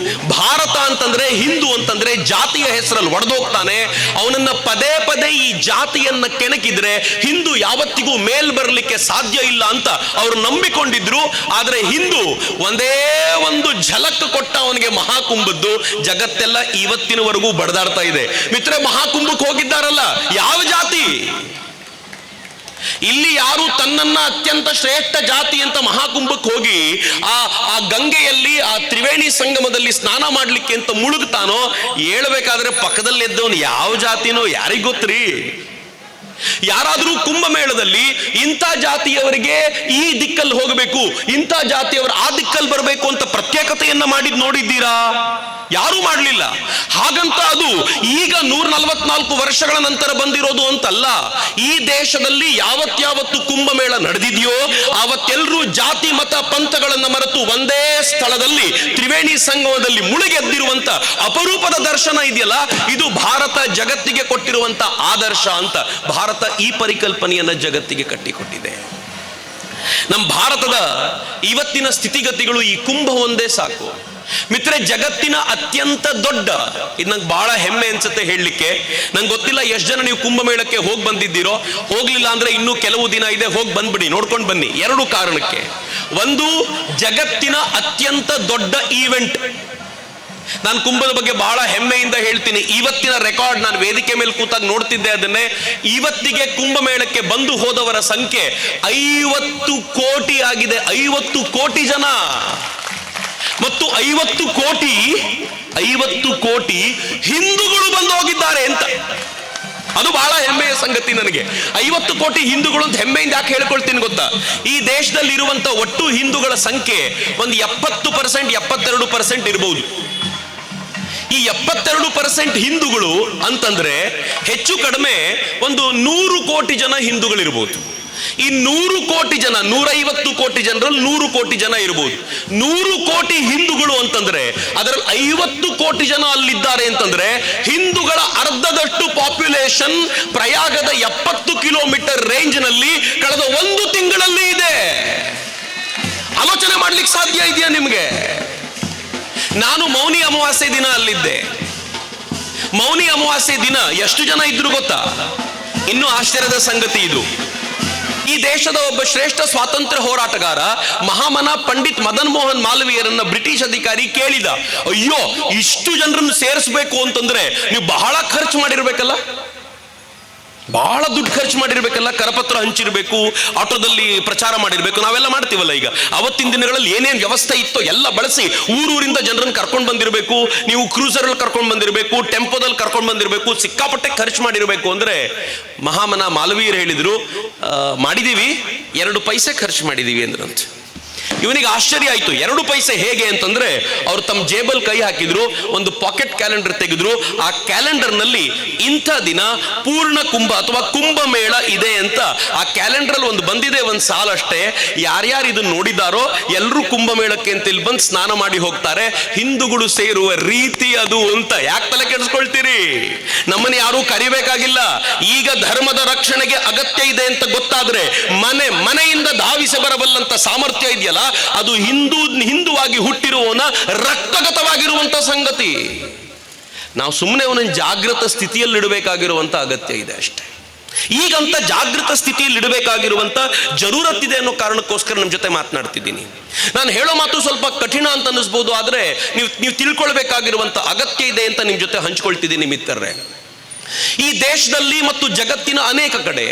ಭಾರತ ಅಂತಂದ್ರೆ, ಹಿಂದೂ ಅಂತಂದ್ರೆ ಜಾತಿಯ ಹೆಸರಲ್ಲಿ ಒಡೆದೋಗ್ತಾನೆ. ಅವನನ್ನ ಪದೇ ಪದೇ ಈ ಜಾತಿಯನ್ನ ಕೆಣಕಿದ್ರೆ ಹಿಂದೂ ಯಾವತ್ತಿಗೂ ಮೇಲ್ ಬರಲಿಕ್ಕೆ ಸಾಧ್ಯ ಇಲ್ಲ ಅಂತ ಅವರು ನಂಬಿಕೊಂಡಿದ್ರು. ಆದ್ರೆ ಹಿಂದೂ ಒಂದೇ ಒಂದು ಝಲಕ್ ಕೊಟ್ಟ ಅವನಿಗೆ ಮಹಾಕುಂಭದ್ದು ಜಗತ್ತೆಲ್ಲ ಇವತ್ತಿನವರೆಗೂ ಬಡದಾಡ್ತಾ ಇದೆ. ಮಿತ್ರ, ಮಹಾಕುಂಭಕ್ಕೆ ಹೋಗಿದ್ದಾರಲ್ಲ, ಯಾವ ಜಾತಿ? ಇಲ್ಲಿ ಯಾರು ತನ್ನನ್ನ ಅತ್ಯಂತ ಶ್ರೇಷ್ಠ ಜಾತಿ ಅಂತ ಮಹಾಕುಂಭಕ್ಕೆ ಹೋಗಿ ಆ ಗಂಗೆಯಲ್ಲಿ ಆ ತ್ರಿವೇಣಿ ಸಂಗಮದಲ್ಲಿ ಸ್ನಾನ ಮಾಡ್ಲಿಕ್ಕೆ ಅಂತ ಮುಳುಗ್ತಾನೋ, ಹೇಳ್ಬೇಕಾದ್ರೆ ಪಕ್ಕದಲ್ಲಿ ಎದ್ದವನು ಯಾವ ಜಾತಿನೋ ಯಾರಿಗ್ ಗೊತ್ತ್ರಿ? ಯಾರಾದ್ರೂ ಕುಂಭಮೇಳದಲ್ಲಿ ಇಂಥ ಜಾತಿಯವರಿಗೆ ಈ ದಿಕ್ಕಲ್ಲಿ ಹೋಗಬೇಕು, ಇಂಥ ಜಾತಿಯವರು ಆ ದಿಕ್ಕಲ್ಲಿ ಬರಬೇಕು ಅಂತ ಪ್ರತ್ಯೇಕತೆಯನ್ನ ಮಾಡಿದ್ ನೋಡಿದ್ದೀರಾ? ಯಾರೂ ಮಾಡಲಿಲ್ಲ. ಹಾಗಂತ ಅದು ಈಗ 144 ವರ್ಷಗಳ ನಂತರ ಬಂದಿರೋದು ಅಂತಲ್ಲ. ಈ ದೇಶದಲ್ಲಿ ಯಾವತ್ತು ಕುಂಭಮೇಳ ನಡೆದಿದೆಯೋ ಆವತ್ತೆಲ್ಲರೂ ಜಾತಿ ಮತ ಪಂಥಗಳನ್ನ ಮರೆತು ಒಂದೇ ಸ್ಥಳದಲ್ಲಿ ತ್ರಿವೇಣಿ ಸಂಗಮದಲ್ಲಿ ಮುಳುಗೆದ್ದಿರುವಂತ ಅಪರೂಪದ ದರ್ಶನ ಇದೆಯಲ್ಲ, ಇದು ಭಾರತ ಜಗತ್ತಿಗೆ ಕೊಟ್ಟಿರುವಂತ ಆದರ್ಶ ಅಂತ. ಭಾರತ ಈ ಪರಿಕಲ್ಪನೆಯನ್ನ ಜಗತ್ತಿಗೆ ಕಟ್ಟಿಕೊಟ್ಟಿದೆ. ನಮ್ಮ ಭಾರತದ ಇವತ್ತಿನ ಸ್ಥಿತಿಗತಿಗಳು ಈ ಕುಂಭ ಒಂದೇ ಸಾಕು ಮಿತ್ರೆ. ಜಗತ್ತಿನ ಅತ್ಯಂತ ದೊಡ್ಡ, ಇದು ನಂಗೆ ಬಹಳ ಹೆಮ್ಮೆ ಅನ್ಸುತ್ತೆ ಹೇಳಲಿಕ್ಕೆ. ನಂಗೆ ಗೊತ್ತಿಲ್ಲ ಎಷ್ಟು ಜನ ನೀವು ಕುಂಭಮೇಳಕ್ಕೆ ಹೋಗಿ ಬಂದಿದ್ದೀರೋ. ಹೋಗ್ಲಿಲ್ಲ ಅಂದ್ರೆ ಇನ್ನೂ ಕೆಲವು ದಿನ ಇದೆ, ಹೋಗಿ ಬಂದ್ಬಿಡಿ, ನೋಡ್ಕೊಂಡು ಬನ್ನಿ. 2 ಕಾರಣಕ್ಕೆ. ಒಂದು, ಜಗತ್ತಿನ ಅತ್ಯಂತ ದೊಡ್ಡ ಈವೆಂಟ್. ನಾನು ಕುಂಭದ ಬಗ್ಗೆ ಬಹಳ ಹೆಮ್ಮೆಯಿಂದ ಹೇಳ್ತೀನಿ. ಇವತ್ತಿನ ರೆಕಾರ್ಡ್, ನಾನು ವೇದಿಕೆ ಮೇಲೆ ಕೂತಾಗ ನೋಡ್ತಿದ್ದೆ ಅದನ್ನೇ. ಇವತ್ತಿಗೆ ಕುಂಭಮೇಳಕ್ಕೆ ಬಂದು ಹೋದವರ ಸಂಖ್ಯೆ 50 ಕೋಟಿ ಆಗಿದೆ. 50 ಕೋಟಿ ಜನ ಮತ್ತು 50 ಕೋಟಿ ಹಿಂದೂಗಳು ಬಂದು ಹೋಗಿದ್ದಾರೆ ಅಂತ. ಅದು ಬಹಳ ಹೆಮ್ಮೆಯ ಸಂಗತಿ ನನಗೆ. 50 ಕೋಟಿ ಹಿಂದೂಗಳು ಅಂತ ಹೆಮ್ಮೆಯಿಂದ ಯಾಕೆ ಹೇಳ್ಕೊಳ್ತೀನಿ ಗೊತ್ತಾ? ಈ ದೇಶದಲ್ಲಿ ಇರುವಂತ ಒಟ್ಟು ಹಿಂದೂಗಳ ಸಂಖ್ಯೆ ಒಂದು 70%, 72% ಇರಬಹುದು. ಈ 72% ಹಿಂದೂಗಳು ಅಂತಂದ್ರೆ ಹೆಚ್ಚು ಕಡಿಮೆ ಒಂದು 100 ಕೋಟಿ ಜನ ಹಿಂದೂಗಳಿರ್ಬೋದು. ಈ 100 ಕೋಟಿ ಜನ, 150 ಕೋಟಿ ಜನರಲ್ಲಿ 100 ಕೋಟಿ ಜನ ಇರಬಹುದು. 100 ಕೋಟಿ ಹಿಂದೂಗಳು ಅಂತಂದ್ರೆ ಅದರಲ್ಲಿ 50 ಕೋಟಿ ಜನ ಅಲ್ಲಿದ್ದಾರೆ ಅಂತಂದ್ರೆ ಹಿಂದೂಗಳ ಅರ್ಧದಷ್ಟು ಅರ್ಧದಷ್ಟು ಪಾಪ್ಯುಲೇಷನ್ ಪ್ರಯಾಗದ 70 ಕಿಲೋಮೀಟರ್ ರೇಂಜ್ ನಲ್ಲಿ ಕಳೆದ 1 ತಿಂಗಳಲ್ಲಿ ಇದೆ. ಆಲೋಚನೆ ಮಾಡ್ಲಿಕ್ಕೆ ಸಾಧ್ಯ ಇದೆಯಾ ನಿಮ್ಗೆ? ನಾನು ಮೌನಿ ಅಮಾವಾಸ್ಯೆ ದಿನ ಅಲ್ಲಿದ್ದೆ. ಮೌನಿ ಅಮಾವಾಸ್ಯೆ ದಿನ ಎಷ್ಟು ಜನ ಇದ್ರು ಗೊತ್ತಾ? ಇನ್ನೂ ಆಶ್ಚರ್ಯದ ಸಂಗತಿ ಇದು. ಈ ದೇಶದ ಒಬ್ಬ ಶ್ರೇಷ್ಠ ಸ್ವಾತಂತ್ರ್ಯ ಹೋರಾಟಗಾರ ಮಹಾಮನ ಪಂಡಿತ್ ಮದನ್ ಮೋಹನ್ ಮಾಲವೀಯರನ್ನ ಬ್ರಿಟಿಷ್ ಅಧಿಕಾರಿ ಕೇಳಿದ, ಅಯ್ಯೋ ಇಷ್ಟು ಜನರನ್ನು ಸೇರಿಸಬೇಕು ಅಂತಂದ್ರೆ ನೀವು ಬಹಳ ಖರ್ಚು ಮಾಡಿರ್ಬೇಕಲ್ಲ, ಬಹಳ ದುಡ್ಡು ಖರ್ಚು ಮಾಡಿರ್ಬೇಕಲ್ಲ, ಕರಪತ್ರ ಹಂಚಿರ್ಬೇಕು, ಆಟೋದಲ್ಲಿ ಪ್ರಚಾರ ಮಾಡಿರ್ಬೇಕು, ನಾವೆಲ್ಲ ಮಾಡ್ತೀವಲ್ಲ ಈಗ. ಅವತ್ತಿನ ದಿನಗಳಲ್ಲಿ ಏನೇನು ವ್ಯವಸ್ಥೆ ಇತ್ತೋ ಎಲ್ಲ ಬಳಸಿ ಊರೂರಿಂದ ಜನರನ್ನು ಕರ್ಕೊಂಡು ಬಂದಿರಬೇಕು, ನೀವು ಕ್ರೂಸರಲ್ಲಿ ಕರ್ಕೊಂಡು ಬಂದಿರಬೇಕು, ಟೆಂಪೋದಲ್ಲಿ ಕರ್ಕೊಂಡು ಬಂದಿರಬೇಕು, ಸಿಕ್ಕಾಪಟ್ಟೆ ಖರ್ಚು ಮಾಡಿರಬೇಕು. ಅಂದ್ರೆ ಮಹಾಮನ ಮಾಲವೀಯರು ಹೇಳಿದ್ರು, ಮಾಡಿದೀವಿ, 2 ಪೈಸೆ ಖರ್ಚು ಮಾಡಿದೀವಿ ಅಂದ್ರಂತೆ. ಇವನಿಗೆ ಆಶ್ಚರ್ಯ ಆಯ್ತು, 2 ಪೈಸೆ ಹೇಗೆ ಅಂತಂದ್ರೆ ಅವ್ರು ತಮ್ಮ ಜೇಬಲ್ ಕೈ ಹಾಕಿದ್ರು, ಒಂದು ಪಾಕೆಟ್ ಕ್ಯಾಲೆಂಡರ್ ತೆಗೆದ್ರು. ಆ ಕ್ಯಾಲೆಂಡರ್ ನಲ್ಲಿ ಇಂಥ ದಿನ ಪೂರ್ಣ ಕುಂಭ ಅಥವಾ ಕುಂಭಮೇಳ ಇದೆ ಅಂತ ಆ ಕ್ಯಾಲೆಂಡರ್ ಅಲ್ಲಿ ಒಂದು ಬಂದಿದೆ, ಒಂದು ಸಾಲಷ್ಟೇ. ಯಾರ್ಯಾರು ಇದನ್ನ ನೋಡಿದಾರೋ ಎಲ್ಲರೂ ಕುಂಭಮೇಳಕ್ಕೆ ಅಂತ ಇಲ್ಲಿ ಬಂದು ಸ್ನಾನ ಮಾಡಿ ಹೋಗ್ತಾರೆ. ಹಿಂದೂಗಳು ಸೇರುವ ರೀತಿ ಅದು ಅಂತ. ಯಾಕೆ ತಲೆ ಕೆಡಿಸ್ಕೊಳ್ತೀರಿ? ನಮ್ಮನ್ನ ಯಾರು ಕರಿಬೇಕಾಗಿಲ್ಲ. ಈಗ ಧರ್ಮದ ರಕ್ಷಣೆಗೆ ಅಗತ್ಯ ಇದೆ ಅಂತ ಗೊತ್ತಾದ್ರೆ ಮನೆಯಿಂದ ಧಾವಿಸಿ ಬರಬಲ್ಲಂತ ಸಾಮರ್ಥ್ಯ ಇದೆಯಲ್ಲ, ಅದು ಹಿಂದುವಾಗಿ ಹುಟ್ಟಿರುವವನ ರಕ್ತಗತವಾಗಿರುವಂತ ಸಂಗತಿ. ನಾವು ಸುಮ್ಮನೆ ಅವನನ್ನು ಜಾಗೃತ ಸ್ಥಿತಿಯಲ್ಲಿ ಇಡಬೇಕಾಗಿರುವಂತ ಅಗತ್ಯ ಇದೆ ಅಷ್ಟೇ. ಈಗಂತ ಜಾಗೃತ ಸ್ಥಿತಿಯಲ್ಲಿ ಇಡಬೇಕಾಗಿರುವಂತ ಜರೂರತ್ತಿದೆ ಅನ್ನೋ ಕಾರಣಕ್ಕೋಸ್ಕರ ನಿಮ್ಮ ಜೊತೆ ಮಾತನಾಡ್ತಿದ್ದೀನಿ. ನಾನು ಹೇಳೋ ಮಾತು ಸ್ವಲ್ಪ ಕಠಿಣ ಅಂತ ಅನ್ನಿಸ್ಬೋದು, ಆದ್ರೆ ನೀವು ತಿಳ್ಕೊಳ್ಬೇಕಾಗಿರುವಂತ ಅಗತ್ಯ ಇದೆ ಅಂತ ನಿಮ್ಮ ಜೊತೆ ಹಂಚ್ಕೊಳ್ತಿದ್ದೀನಿ ಮಿತ್ರರೇ. ಈ ದೇಶದಲ್ಲಿ ಮತ್ತು ಜಗತ್ತಿನ ಅನೇಕ ಕಡೆ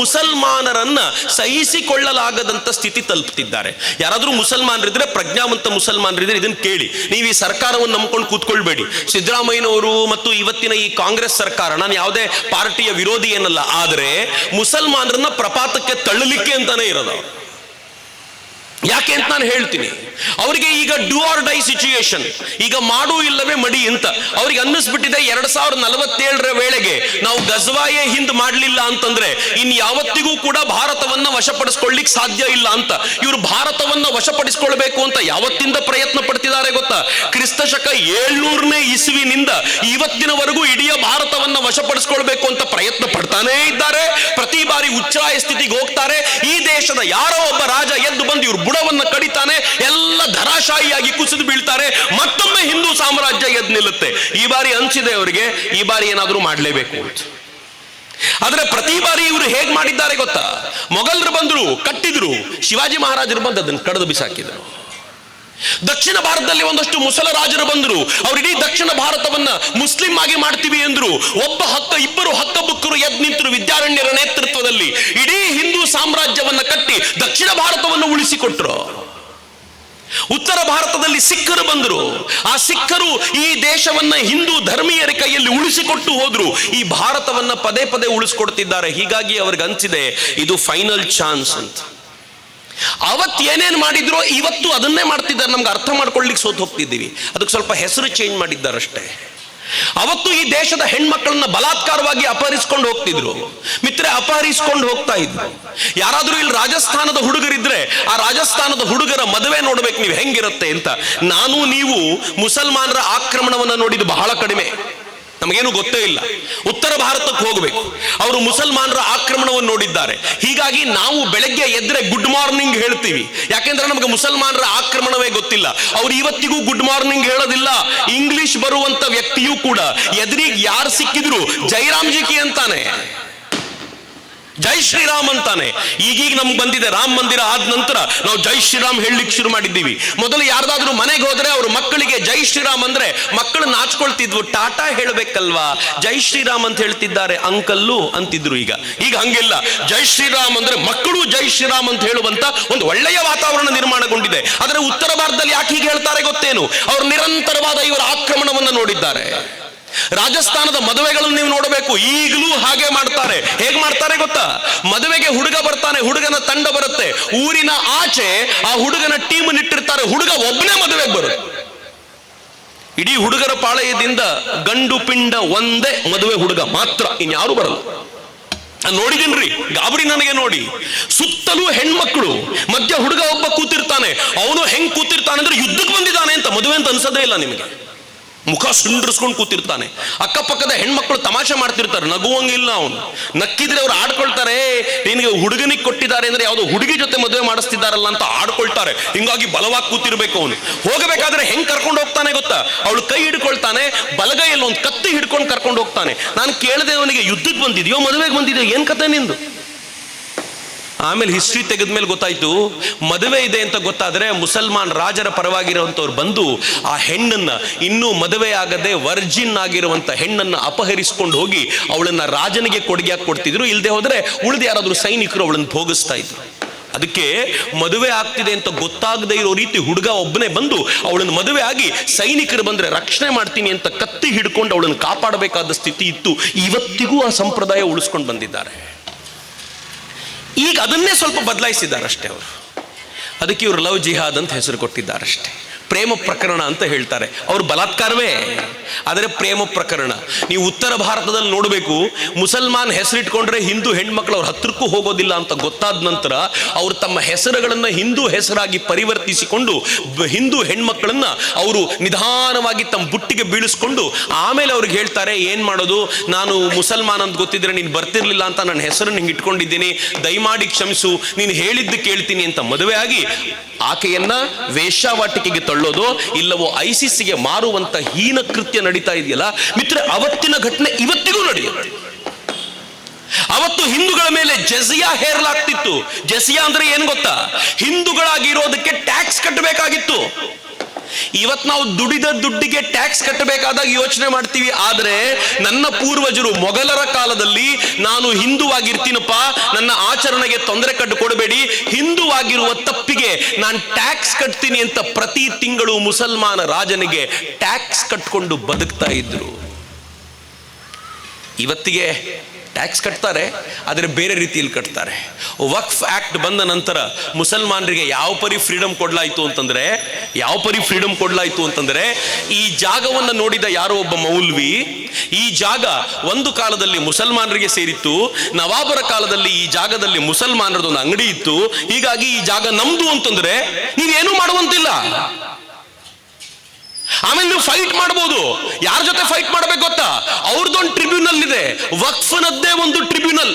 ಮುಸಲ್ಮಾನರನ್ನ ಸಹಿಸಿಕೊಳ್ಳಲಾಗದಂತ ಸ್ಥಿತಿ ತಲುಪುತ್ತಿದ್ದಾರೆ. ಯಾರಾದ್ರೂ ಮುಸಲ್ಮಾನರಿದ್ರೆ, ಪ್ರಜ್ಞಾವಂತ ಮುಸಲ್ಮಾನರಿದ್ರೆ ಇದನ್ನ ಕೇಳಿ. ನೀವು ಈ ಸರ್ಕಾರವನ್ನು ನಂಬ್ಕೊಂಡು ಕೂತ್ಕೊಳ್ಬೇಡಿ. ಸಿದ್ದರಾಮಯ್ಯನವರು ಮತ್ತು ಇವತ್ತಿನ ಈ ಕಾಂಗ್ರೆಸ್ ಸರ್ಕಾರ, ನಾನು ಯಾವುದೇ ಪಾರ್ಟಿಯ ವಿರೋಧಿ ಏನಲ್ಲ, ಆದ್ರೆ ಮುಸಲ್ಮಾನರನ್ನ ಪ್ರಪಾತಕ್ಕೆ ತಳ್ಳಲಿಕ್ಕೆ ಅಂತಾನೆ ಇರೋದು. ಯಾಕೆ ಅಂತ ನಾನು ಹೇಳ್ತೀನಿ. ಅವರಿಗೆ ಈಗ ಡೂ ಆರ್ ಡೈ ಸಿಚುಯೇಷನ್, ಈಗ ಮಾಡು ಇಲ್ಲವೇ ಮಡಿ ಅಂತ ಅವ್ರಿಗೆ ಅನ್ನಿಸ್ಬಿಟ್ಟಿದೆ. 2047 ವೇಳೆಗೆ ನಾವು ಗಜ್ವಾಯೇ ಹಿಂದ್ ಮಾಡಲಿಲ್ಲ ಅಂತಂದ್ರೆ ಇನ್ ಯಾವತ್ತಿಗೂ ಕೂಡ ಭಾರತವನ್ನ ವಶಪಡಿಸ್ಕೊಳ್ಳಿಕ್ ಸಾಧ್ಯ ಇಲ್ಲ ಅಂತ. ಇವರು ಭಾರತವನ್ನ ವಶಪಡಿಸಿಕೊಳ್ಬೇಕು ಅಂತ ಯಾವತ್ತಿಂದ ಪ್ರಯತ್ನ ಪಡ್ತಿದ್ದಾರೆ ಗೊತ್ತಾ? ಕ್ರಿಸ್ತ ಶಕ 700ನೇ ಇಸ್ವಿನಿಂದ ಇವತ್ತಿನವರೆಗೂ ಇಡೀ ಭಾರತವನ್ನ ವಶಪಡಿಸಿಕೊಳ್ಬೇಕು ಅಂತ ಪ್ರಯತ್ನ ಪಡ್ತಾನೇ ಇದ್ದಾರೆ. ಪ್ರತಿ ಬಾರಿ ಉಚ್ಚಾಯ ಸ್ಥಿತಿಗೆ ಹೋಗ್ತಾರೆ. ಈ ದೇಶದ ಯಾರೋ ಒಬ್ಬ ರಾಜ ಎದ್ದು ಬಂದು ಇವ್ರು ಬುಡವನ್ನ ಕಡಿತಾನೆ, ಎಲ್ಲ ಧರಾಶಾಹಿಯಾಗಿ ಕುಸಿದು ಬೀಳ್ತಾರೆ. ಮತ್ತೊಮ್ಮೆ ಹಿಂದೂ ಸಾಮ್ರಾಜ್ಯ ಎದ್ದು ನಿಲ್ಲುತ್ತೆ. ಈ ಬಾರಿ ಅನ್ಸಿದೆ ಅವರಿಗೆ, ಈ ಬಾರಿ ಏನಾದ್ರೂ ಮಾಡಲೇಬೇಕು ಅಂತ. ಆದ್ರೆ ಪ್ರತಿ ಬಾರಿ ಇವರು ಹೇಗ್ ಮಾಡಿದ್ದಾರೆ ಗೊತ್ತಾ? ಮೊಘಲರು ಬಂದ್ರು, ಕಟ್ಟಿದ್ರು, ಶಿವಾಜಿ ಮಹಾರಾಜರು ಬಂದು ಅದನ್ನು ಕಡಿದು ಬಿಸಾಕಿದ್ರು. ದಕ್ಷಿಣ ಭಾರತದಲ್ಲಿ ಒಂದಷ್ಟು ಮುಸಲ ರಾಜರು ಬಂದ್ರು, ಅವ್ರು ಇಡೀ ದಕ್ಷಿಣ ಭಾರತವನ್ನ ಮುಸ್ಲಿಂ ಆಗಿ ಮಾಡ್ತೀವಿ ಎಂದ್ರು. ಇಬ್ಬರು ಹಕ್ಕಬುಕ್ಕರು ಎದ್ದು ನಿಂತರು ವಿದ್ಯಾರಣ್ಯರ ನೇತೃತ್ವದಲ್ಲಿ. ಇಡೀ ಹಿಂದೂ ಸಾಮ್ರಾಜ್ಯವನ್ನ ಕಟ್ಟಿ ದಕ್ಷಿಣ ಭಾರತವನ್ನು ಉಳಿಸಿಕೊಟ್ರು. ಉತ್ತರ ಭಾರತದಲ್ಲಿ ಸಿಖ್ಖರು ಬಂದರು. ಆ ಸಿಖ್ಖರು ಈ ದೇಶವನ್ನ ಹಿಂದೂ ಧರ್ಮೀಯರ ಕೈಯಲ್ಲಿ ಉಳಿಸಿಕೊಟ್ಟು ಹೋದ್ರು. ಈ ಭಾರತವನ್ನ ಪದೇ ಪದೇ ಉಳಿಸಿಕೊಡ್ತಿದ್ದಾರೆ. ಹೀಗಾಗಿ ಅವ್ರಿಗೆ ಅನ್ಸಿದೆ ಇದು ಫೈನಲ್ ಚಾನ್ಸ್ ಅಂತ. ಅವತ್ತು ಏನೇನು ಮಾಡಿದ್ರು ಇವತ್ತು ಅದನ್ನೇ ಮಾಡ್ತಿದ್ದಾರೆ. ನಮ್ಗೆ ಅರ್ಥ ಮಾಡ್ಕೊಳ್ಳಿಕ್ಕೆ ಸೋತು ಹೋಗ್ತಿದ್ದೀವಿ. ಅದಕ್ಕೆ ಸ್ವಲ್ಪ ಹೆಸರು ಚೇಂಜ್ ಮಾಡಿದ್ದಾರಷ್ಟೇ. ಅವತ್ತು ಈ ದೇಶದ ಹೆಣ್ಮಕ್ಕಳನ್ನ ಬಲಾತ್ಕಾರವಾಗಿ ಅಪಹರಿಸಿಕೊಂಡು ಹೋಗ್ತಿದ್ರು ಮಿತ್ರೆ, ಅಪಹರಿಸಿಕೊಂಡು ಹೋಗ್ತಾ ಇದ್ರು. ಯಾರಾದ್ರೂ ಇಲ್ಲಿ ರಾಜಸ್ಥಾನದ ಹುಡುಗರಿದ್ರೆ ಆ ರಾಜಸ್ಥಾನದ ಹುಡುಗರ ಮದುವೆ ನೋಡ್ಬೇಕು ನೀವು ಹೆಂಗಿರುತ್ತೆ ಅಂತ. ನಾನು ನೀವು ಮುಸಲ್ಮಾನರ ಆಕ್ರಮಣವನ್ನ ನೋಡಿದ್ದು ಬಹಳ ಕಡಿಮೆ, ನಮಗೇನು ಗೊತ್ತೇ ಇಲ್ಲ. ಉತ್ತರ ಭಾರತಕ್ಕೆ ಹೋಗಬೇಕು, ಅವರು ಮುಸಲ್ಮಾನರ ಆಕ್ರಮಣವನ್ನು ನೋಡಿದ್ದಾರೆ. ಹೀಗಾಗಿ ನಾವು ಬೆಳಗ್ಗೆ ಎದ್ರೆ ಗುಡ್ ಮಾರ್ನಿಂಗ್ ಹೇಳ್ತೀವಿ, ಯಾಕೆಂದ್ರೆ ನಮಗೆ ಮುಸಲ್ಮಾನರ ಆಕ್ರಮಣವೇ ಗೊತ್ತಿಲ್ಲ. ಅವ್ರು ಇವತ್ತಿಗೂ ಗುಡ್ ಮಾರ್ನಿಂಗ್ ಹೇಳೋದಿಲ್ಲ. ಇಂಗ್ಲಿಷ್ ಬರುವಂತ ವ್ಯಕ್ತಿಯೂ ಕೂಡ ಎದುರಿಗೆ ಯಾರು ಸಿಕ್ಕಿದ್ರು ಜೈರಾಮ್ಜಿ ಕಿ ಅಂತಾನೆ, ಜೈ ಶ್ರೀರಾಮ್ ಅಂತಾನೆ. ಈಗೀಗ ನಮ್ಗೆ ಬಂದಿದೆ ರಾಮ ಮಂದಿರ ಆದ ನಂತರ ನಾವು ಜೈ ಶ್ರೀರಾಮ್ ಹೇಳಲಿಕ್ಕೆ ಶುರು ಮಾಡಿದ್ದೀವಿ. ಮೊದಲು ಯಾರ್ದಾದ್ರೂ ಮನೆಗೆ ಹೋದ್ರೆ ಅವ್ರ ಮಕ್ಕಳಿಗೆ ಜೈ ಶ್ರೀರಾಮ್ ಅಂದ್ರೆ ಮಕ್ಕಳು ನಾಚ್ಕೊಳ್ತಿದ್ವು. ಟಾಟಾ ಹೇಳ್ಬೇಕಲ್ವಾ, ಜೈ ಶ್ರೀರಾಮ್ ಅಂತ ಹೇಳ್ತಿದ್ದಾರೆ ಅಂಕಲ್ಲು ಅಂತಿದ್ರು. ಈಗ ಹಂಗಿಲ್ಲ. ಜೈ ಶ್ರೀರಾಮ್ ಅಂದ್ರೆ ಮಕ್ಕಳು ಜೈ ಶ್ರೀರಾಮ್ ಅಂತ ಹೇಳುವಂತ ಒಂದು ಒಳ್ಳೆಯ ವಾತಾವರಣ ನಿರ್ಮಾಣಗೊಂಡಿದೆ. ಆದ್ರೆ ಉತ್ತರ ಭಾರತದಲ್ಲಿ ಯಾಕೆ ಹೀಗೆ ಹೇಳ್ತಾರೆ ಗೊತ್ತೇನು? ಅವರು ನಿರಂತರವಾದ ಇವರ ಆಕ್ರಮಣವನ್ನು ನೋಡಿದ್ದಾರೆ. ರಾಜಸ್ಥಾನದ ಮದುವೆಗಳನ್ನು ನೀವು ನೋಡಬೇಕು, ಈಗಲೂ ಹಾಗೆ ಮಾಡ್ತಾರೆ. ಹೇಗೆ ಮಾಡ್ತಾರೆ ಗೊತ್ತಾ? ಮದುವೆಗೆ ಹುಡುಗ ಬರ್ತಾನೆ, ಹುಡುಗನ ತಂಡ ಬರುತ್ತೆ, ಊರಿನ ಆಚೆ ಆ ಹುಡುಗನ ಟೀಮ್ ಇಟ್ಟಿರ್ತಾರೆ. ಹುಡುಗ ಒಬ್ಬನೇ ಮದುವೆಗೆ ಬರುತ್ತೆ. ಇಡೀ ಹುಡುಗರ ಪಾಳೆಯದಿಂದ ಗಂಡು ಪಿಂಡ ಒಂದೇ ಮದುವೆ ಹುಡುಗ ಮಾತ್ರ, ಇನ್ಯಾರು ಬರಲ್ಲ. ನೋಡಿದೀನ್ರಿ, ಗಾಬರಿ ನನಗೆ ನೋಡಿ. ಸುತ್ತಲೂ ಹೆಣ್ಮಕ್ಳು, ಮಧ್ಯ ಹುಡುಗ ಒಬ್ಬ ಕೂತಿರ್ತಾನೆ. ಅವನು ಹೆಂಗ್ ಕೂತಿರ್ತಾನೆ ಅಂದ್ರೆ ಯುದ್ಧಕ್ಕೆ ಬಂದಿದ್ದಾನೆ ಅಂತ. ಮದುವೆ ಅಂತ ಅನ್ಸೋದೇ ಇಲ್ಲ ನಿಮಗೆ. ಮುಖ ಸುಂಡ್ರಿಸ್ಕೊಂಡು ಕೂತಿರ್ತಾನೆ. ಅಕ್ಕಪಕ್ಕದ ಹೆಣ್ಮಕ್ಳು ತಮಾಷೆ ಮಾಡ್ತಿರ್ತಾರೆ, ನಗುವಂಗಿಲ್ಲ ಅವನು. ನಕ್ಕಿದ್ರೆ ಅವ್ರು ಆಡ್ಕೊಳ್ತಾರೆ, ನಿನಗೆ ಹುಡುಗನಿಗೆ ಕೊಟ್ಟಿದ್ದಾರೆ ಅಂದ್ರೆ ಯಾವುದೋ ಹುಡುಗಿ ಜೊತೆ ಮದುವೆ ಮಾಡಿಸ್ತಿದ್ದಾರಲ್ಲ ಅಂತ ಆಡ್ಕೊಳ್ತಾರೆ. ಹಿಂಗಾಗಿ ಬಲವಾಗಿ ಕೂತಿರ್ಬೇಕು ಅವನು. ಹೋಗಬೇಕಾದ್ರೆ ಹೆಂಗ್ ಕರ್ಕೊಂಡು ಹೋಗ್ತಾನೆ ಗೊತ್ತಾ? ಅವಳು ಕೈ ಹಿಡ್ಕೊಳ್ತಾನೆ, ಬಲಗೈಯಲ್ಲಿ ಒಂದು ಕತ್ತಿ ಹಿಡ್ಕೊಂಡು ಕರ್ಕೊಂಡು ಹೋಗ್ತಾನೆ. ನಾನು ಕೇಳಿದೆ ಅವನಿಗೆ, ಯುದ್ಧಕ್ಕೆ ಬಂದಿದ್ಯೋ ಮದುವೆಗೆ ಬಂದಿದ್ಯೋ, ಏನ್ ಕತೆ ನಿಂದು? ಆಮೇಲೆ ಹಿಸ್ಟ್ರಿ ತೆಗೆದ್ಮೇಲೆ ಗೊತ್ತಾಯ್ತು, ಮದುವೆ ಇದೆ ಅಂತ ಗೊತ್ತಾದ್ರೆ ಮುಸಲ್ಮಾನ್ ರಾಜರ ಪರವಾಗಿರುವಂತವ್ರು ಬಂದು ಆ ಹೆಣ್ಣನ್ನ, ಇನ್ನೂ ಮದುವೆ ಆಗದೆ ವರ್ಜಿನ್ ಆಗಿರುವಂತ ಹೆಣ್ಣನ್ನ ಅಪಹರಿಸಿಕೊಂಡು ಹೋಗಿ ಅವಳನ್ನ ರಾಜನಿಗೆ ಕೊಡುಗೆಯಾಗಿ ಕೊಡ್ತಿದ್ರು. ಇಲ್ಲದೆ ಹೋದ್ರೆ ಉಳಿದ ಯಾರಾದ್ರೂ ಸೈನಿಕರು ಅವಳನ್ನು ಭೋಗಿಸ್ತಾ ಇದ್ರು. ಅದಕ್ಕೆ ಮದುವೆ ಆಗ್ತಿದೆ ಅಂತ ಗೊತ್ತಾಗದೇ ಇರೋ ರೀತಿ ಹುಡುಗ ಒಬ್ಬನೇ ಬಂದು ಅವಳನ್ನು ಮದುವೆ ಆಗಿ ಸೈನಿಕರು ಬಂದ್ರೆ ರಕ್ಷಣೆ ಮಾಡ್ತೀನಿ ಅಂತ ಕತ್ತಿ ಹಿಡ್ಕೊಂಡು ಅವಳನ್ನು ಕಾಪಾಡಬೇಕಾದ ಸ್ಥಿತಿ ಇತ್ತು. ಇವತ್ತಿಗೂ ಆ ಸಂಪ್ರದಾಯ ಉಳಿಸ್ಕೊಂಡು ಬಂದಿದ್ದಾರೆ. ಈಗ ಅದನ್ನೇ ಸ್ವಲ್ಪ ಬದಲಾಯಿಸಿದ್ದಾರಷ್ಟೇ ಅವರು. ಅದಕ್ಕೆ ಇವರು ಲವ್ ಜಿಹಾದ್ ಅಂತ ಹೆಸರು ಕೊಟ್ಟಿದ್ದಾರಷ್ಟೇ. ಪ್ರೇಮ ಪ್ರಕರಣ ಅಂತ ಹೇಳ್ತಾರೆ. ಅವರು ಬಲಾತ್ಕಾರವೇ, ಆದರೆ ಪ್ರೇಮ ಪ್ರಕರಣ. ನೀವು ಉತ್ತರ ಭಾರತದಲ್ಲಿ ನೋಡಬೇಕು, ಮುಸಲ್ಮಾನ್ ಹೆಸರಿಟ್ಕೊಂಡ್ರೆ ಹಿಂದೂ ಹೆಣ್ಮಕ್ಳು ಅವ್ರ ಹತ್ರಕ್ಕೂ ಹೋಗೋದಿಲ್ಲ ಅಂತ ಗೊತ್ತಾದ ನಂತರ ಅವರು ತಮ್ಮ ಹೆಸರುಗಳನ್ನ ಹಿಂದೂ ಹೆಸರಾಗಿ ಪರಿವರ್ತಿಸಿಕೊಂಡು ಹಿಂದೂ ಹೆಣ್ಮಕ್ಳನ್ನ ಅವರು ನಿಧಾನವಾಗಿ ತಮ್ಮ ಬುಟ್ಟಿಗೆ ಬೀಳಿಸ್ಕೊಂಡು ಆಮೇಲೆ ಅವ್ರಿಗೆ ಹೇಳ್ತಾರೆ, ಏನ್ ಮಾಡೋದು, ನಾನು ಮುಸಲ್ಮಾನ್ ಅಂತ ಗೊತ್ತಿದ್ರೆ ನೀನು ಬರ್ತಿರ್ಲಿಲ್ಲ ಅಂತ ನನ್ನ ಹೆಸರನ್ನು ಹಿಂಗೆ ಇಟ್ಕೊಂಡಿದ್ದೀನಿ, ದಯಮಾಡಿ ಕ್ಷಮಿಸು, ನೀನು ಹೇಳಿದ್ದು ಕೇಳ್ತೀನಿ ಅಂತ ಮದುವೆ ಆಗಿ ಆಕೆಯನ್ನ ವೇಶ್ಯಾವಾಟಿಕೆಗೆ ತಳ್ಳೋದು, ಇಲ್ಲವೋ ಐಸಿಸ್ಗೆ ಮಾರುವಂತ ಹೀನ ಕೃತ್ಯ ನಡೀತಾ ಇದೆಯಲ್ಲ ಮಿತ್ರ. ಅವತ್ತಿನ ಘಟನೆ ಇವತ್ತಿಗೂ ನಡೆಯುತ್ತೆ. ಅವತ್ತು ಹಿಂದೂಗಳ ಮೇಲೆ ಜಜಿಯಾ ಹೇರಲಾಗ್ತಿತ್ತು. ಜಜಿಯಾ ಅಂದ್ರೆ ಏನ್ ಗೊತ್ತಾ? ಹಿಂದೂಗಳಾಗಿರೋದಕ್ಕೆ ಟ್ಯಾಕ್ಸ್ ಕಟ್ಟಬೇಕಾಗಿತ್ತು. ಇವತ್ತು ನಾವು ದುಡಿದ ದುಡ್ಡಿಗೆ ಟ್ಯಾಕ್ಸ್ ಕಟ್ಟಬೇಕಾದಾಗ ಯೋಚನೆ ಮಾಡ್ತೀವಿ. ಆದ್ರೆ ನನ್ನ ಪೂರ್ವಜರು ಮೊಘಲರ ಕಾಲದಲ್ಲಿ, ನಾನು ಹಿಂದೂವಾಗಿರ್ತೀನಪ್ಪ, ನನ್ನ ಆಚರಣೆಗೆ ತೊಂದರೆ ಕೊಡಬೇಡಿ, ಹಿಂದೂವಾಗಿರುವ ತಪ್ಪಿಗೆ ನಾನು ಟ್ಯಾಕ್ಸ್ ಕಟ್ತೀನಿ ಅಂತ ಪ್ರತಿ ತಿಂಗಳು ಮುಸಲ್ಮಾನ ರಾಜನಿಗೆ ಟ್ಯಾಕ್ಸ್ ಕಟ್ಕೊಂಡು ಬದುಕ್ತಾ ಇದ್ರು. ಇವತ್ತಿಗೆ ಟ್ಯಾಕ್ಸ್ ಕಟ್ತಾರೆ, ಆದರೆ ಬೇರೆ ರೀತಿಯಲ್ಲಿ ಕಟ್ತಾರೆ. ವಕ್ಫ್ ಆಕ್ಟ್ ಬಂದ ನಂತರ ಮುಸಲ್ಮಾನರಿಗೆ ಯಾವ ಪರಿ ಫ್ರೀಡಮ್ ಕೊಡ್ಲಾಯ್ತು ಅಂತಂದ್ರೆ, ಈ ಜಾಗವನ್ನು ನೋಡಿದ ಯಾರೋ ಒಬ್ಬ ಮೌಲ್ವಿ, ಈ ಜಾಗ ಒಂದು ಕಾಲದಲ್ಲಿ ಮುಸಲ್ಮಾನರಿಗೆ ಸೇರಿತ್ತು, ನವಾಬರ ಕಾಲದಲ್ಲಿ ಈ ಜಾಗದಲ್ಲಿ ಮುಸಲ್ಮಾನರದೊಂದು ಅಂಗಡಿ ಇತ್ತು, ಹೀಗಾಗಿ ಈ ಜಾಗ ನಮ್ದು ಅಂತಂದ್ರೆ ನೀವೇನು ಮಾಡುವಂತಿಲ್ಲ. ಆಮೇಲೆ ನೀವು ಫೈಟ್ ಮಾಡಬಹುದು. ಯಾರ ಜೊತೆ ಫೈಟ್ ಮಾಡಬೇಕು ಗೊತ್ತಾ? ಅವ್ರದ್ದೊಂದು ಟ್ರಿಬ್ಯುನಲ್ ಇದೆ, ವಕ್ಫ್ನದ್ದೇ ಒಂದು ಟ್ರಿಬ್ಯುನಲ್.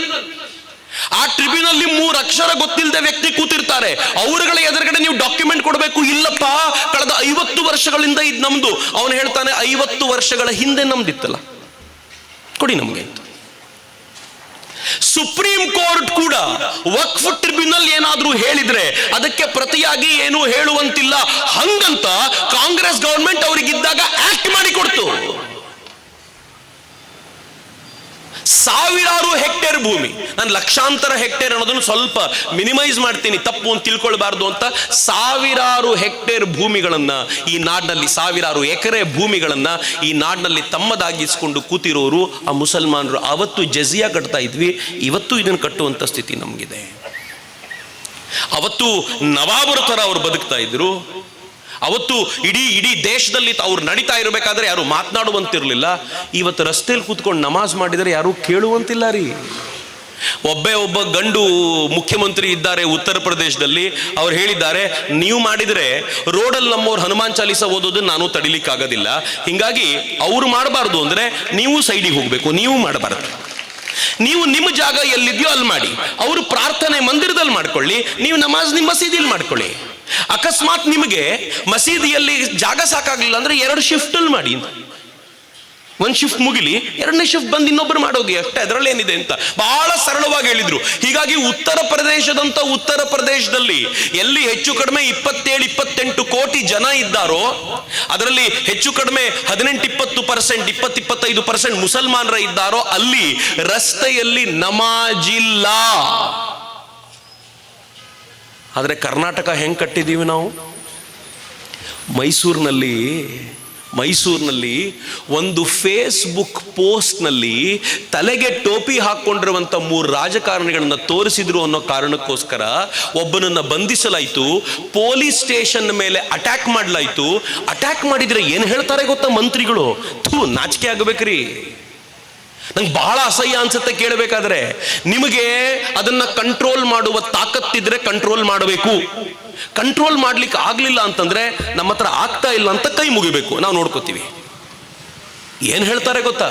ಆ ಟ್ರಿಬ್ಯುನಲ್ 3 ಅಕ್ಷರ ಗೊತ್ತಿಲ್ಲದೆ ವ್ಯಕ್ತಿ ಕೂತಿರ್ತಾರೆ. ಅವರುಗಳ ಎದುರುಗಡೆ ನೀವು ಡಾಕ್ಯುಮೆಂಟ್ ಕೊಡಬೇಕು. ಇಲ್ಲಪ್ಪ, ಕಳೆದ 50 ವರ್ಷಗಳಿಂದ ಇದು ನಮ್ದು. ಅವನು ಹೇಳ್ತಾನೆ, 50 ವರ್ಷಗಳ ಹಿಂದೆ ನಮ್ದಿತ್ತಲ್ಲ, ಕೊಡಿ ನಮ್ಗೆ ಅಂತ. ಸುಪ್ರೀಂ ಕೋರ್ಟ್ ಕೂಡ ವಕ್ಫ್ ಟ್ರಿಬ್ಯುನಲ್ ಏನಾದ್ರೂ ಹೇಳಿದ್ರೆ ಅದಕ್ಕೆ ಪ್ರತಿಯಾಗಿ ಏನು ಹೇಳುವಂತಿಲ್ಲ. ಹಂಗಂತ ಕಾಂಗ್ರೆಸ್ ಗವರ್ಮೆಂಟ್ ಅವರಿಗಿದ್ದಾಗ ಆಕ್ಟ್ ಮಾಡಿ ಕೊಡ್ತು. ಸಾವಿರಾರು ಹೆಕ್ಟೇರ್ ಭೂಮಿ, ನಾನು ಲಕ್ಷಾಂತರ ಹೆಕ್ಟೇರ್ ಅನ್ನೋದನ್ನು ಸ್ವಲ್ಪ ಮಿನಿಮೈಸ್ ಮಾಡ್ತೀನಿ, ತಪ್ಪು ಅಂತ ತಿಳ್ಕೊಳ್ಬಾರ್ದು ಅಂತ. ಸಾವಿರಾರು ಹೆಕ್ಟೇರ್ ಭೂಮಿಗಳನ್ನ ಈ ನಾಡಿನಲ್ಲಿ, ಸಾವಿರಾರು ಎಕರೆ ಭೂಮಿಗಳನ್ನ ಈ ನಾಡಿನಲ್ಲಿ ತಮ್ಮದಾಗಿಸ್ಕೊಂಡು ಕೂತಿರೋರು ಆ ಮುಸಲ್ಮಾನರು. ಅವತ್ತು ಜಜಿಯಾ ಕಟ್ತಾ ಇದ್ವಿ, ಇವತ್ತು ಇದನ್ನು ಕಟ್ಟುವಂತ ಸ್ಥಿತಿ ನಮಗಿದೆ. ಅವತ್ತು ನವಾಬರ ತರ ಅವರು ಬದುಕ್ತಾ ಇದ್ರು. ಅವತ್ತು ಇಡೀ ದೇಶದಲ್ಲಿ ಅವ್ರು ನಡೀತಾ ಇರಬೇಕಾದ್ರೆ ಯಾರು ಮಾತನಾಡುವಂತಿರಲಿಲ್ಲ. ಇವತ್ತು ರಸ್ತೆಯಲ್ಲಿ ಕೂತ್ಕೊಂಡು ನಮಾಜ್ ಮಾಡಿದರೆ ಯಾರು ಕೇಳುವಂತಿಲ್ಲ ರೀ. ಒಬ್ಬ ಗಂಡು ಮುಖ್ಯಮಂತ್ರಿ ಇದ್ದಾರೆ ಉತ್ತರ ಪ್ರದೇಶದಲ್ಲಿ. ಅವ್ರು ಹೇಳಿದ್ದಾರೆ, ನೀವು ಮಾಡಿದ್ರೆ ರೋಡಲ್ಲಿ ನಮ್ಮವ್ರು ಹನುಮಾನ್ ಚಾಲೀಸ ಓದೋದನ್ನ ನಾನು ತಡಿಲಿಕ್ಕಾಗೋದಿಲ್ಲ, ಹಿಂಗಾಗಿ ಅವ್ರು ಮಾಡಬಾರ್ದು ಅಂದ್ರೆ ನೀವು ಸೈಡಿಗೆ ಹೋಗ್ಬೇಕು, ನೀವು ಮಾಡಬಾರ್ದು. ನೀವು ನಿಮ್ಮ ಜಾಗ ಎಲ್ಲಿದೆಯೋ ಅಲ್ಲಿ ಮಾಡಿ, ಅವರು ಪ್ರಾರ್ಥನೆ ಮಂದಿರದಲ್ಲಿ ಮಾಡ್ಕೊಳ್ಳಿ, ನೀವು ನಮಾಜ್ ನಿಮ್ಮ ಮಸೀದಿಯಲ್ಲಿ ಮಾಡ್ಕೊಳ್ಳಿ. ಅಕಸ್ಮಾತ್ ನಿಮಗೆ ಮಸೀದಿಯಲ್ಲಿ ಜಾಗ ಸಾಕಾಗ್ಲಿಲ್ಲ ಅಂದ್ರೆ 2 ಶಿಫ್ಟ್ ಅಲ್ಲಿ ಮಾಡಿ. 1 ಶಿಫ್ಟ್ ಮುಗಿಲಿ, 2ನೇ ಶಿಫ್ಟ್ ಬಂದು ಇನ್ನೊಬ್ಬರು ಮಾಡೋಗಿ ಅಷ್ಟೇ, ಅದರಲ್ಲಿ ಏನಿದೆ ಅಂತ ಬಹಳ ಸರಳವಾಗಿ ಹೇಳಿದ್ರು. ಹೀಗಾಗಿ ಉತ್ತರ ಪ್ರದೇಶದಲ್ಲಿ ಎಲ್ಲಿ ಹೆಚ್ಚು ಕಡಿಮೆ 27-28 ಕೋಟಿ ಜನ ಇದ್ದಾರೋ ಅದರಲ್ಲಿ ಹೆಚ್ಚು ಕಡಿಮೆ 18-20%, 20-25% ಮುಸಲ್ಮಾನರ ಇದ್ದಾರೋ ಅಲ್ಲಿ ರಸ್ತೆಯಲ್ಲಿ ನಮಾಜಿಲ್ಲ. ಆದರೆ ಕರ್ನಾಟಕ ಹೆಂಗೆ ಕಟ್ಟಿದ್ದೀವಿ ನಾವು? ಮೈಸೂರಿನಲ್ಲಿ ಒಂದು ಫೇಸ್ಬುಕ್ ಪೋಸ್ಟ್ನಲ್ಲಿ ತಲೆಗೆ ಟೋಪಿ ಹಾಕ್ಕೊಂಡಿರುವಂಥ 3 ರಾಜಕಾರಣಿಗಳನ್ನ ತೋರಿಸಿದ್ರು ಅನ್ನೋ ಕಾರಣಕ್ಕೋಸ್ಕರ ಒಬ್ಬನನ್ನ ಬಂಧಿಸಲಾಯಿತು. ಪೊಲೀಸ್ ಸ್ಟೇಷನ್ ಮೇಲೆ ಅಟ್ಯಾಕ್ ಮಾಡಲಾಯಿತು. ಅಟ್ಯಾಕ್ ಮಾಡಿದ್ರೆ ಏನು ಹೇಳ್ತಾರೆ ಗೊತ್ತಾ ಮಂತ್ರಿಗಳು? ನಾಚಿಕೆ ಆಗಬೇಕ್ರಿ. ನಂಗೆ ಬಹಳ ಅಸಹ್ಯ ಅನ್ಸುತ್ತೆ ಕೇಳಬೇಕಾದ್ರೆ. ನಿಮಗೆ ಅದನ್ನ ಕಂಟ್ರೋಲ್ ಮಾಡುವ ತಾಕತ್ತಿದ್ರೆ ಕಂಟ್ರೋಲ್ ಮಾಡಬೇಕು. ಕಂಟ್ರೋಲ್ ಮಾಡ್ಲಿಕ್ಕೆ ಆಗ್ಲಿಲ್ಲ ಅಂತಂದ್ರೆ ನಮ್ಮ ಹತ್ರ ಆಗ್ತಾ ಇಲ್ಲ ಅಂತ ಕೈ ಮುಗಿಬೇಕು, ನಾವು ನೋಡ್ಕೋತೀವಿ. ಏನು ಹೇಳ್ತಾರೆ ಗೊತ್ತಾ?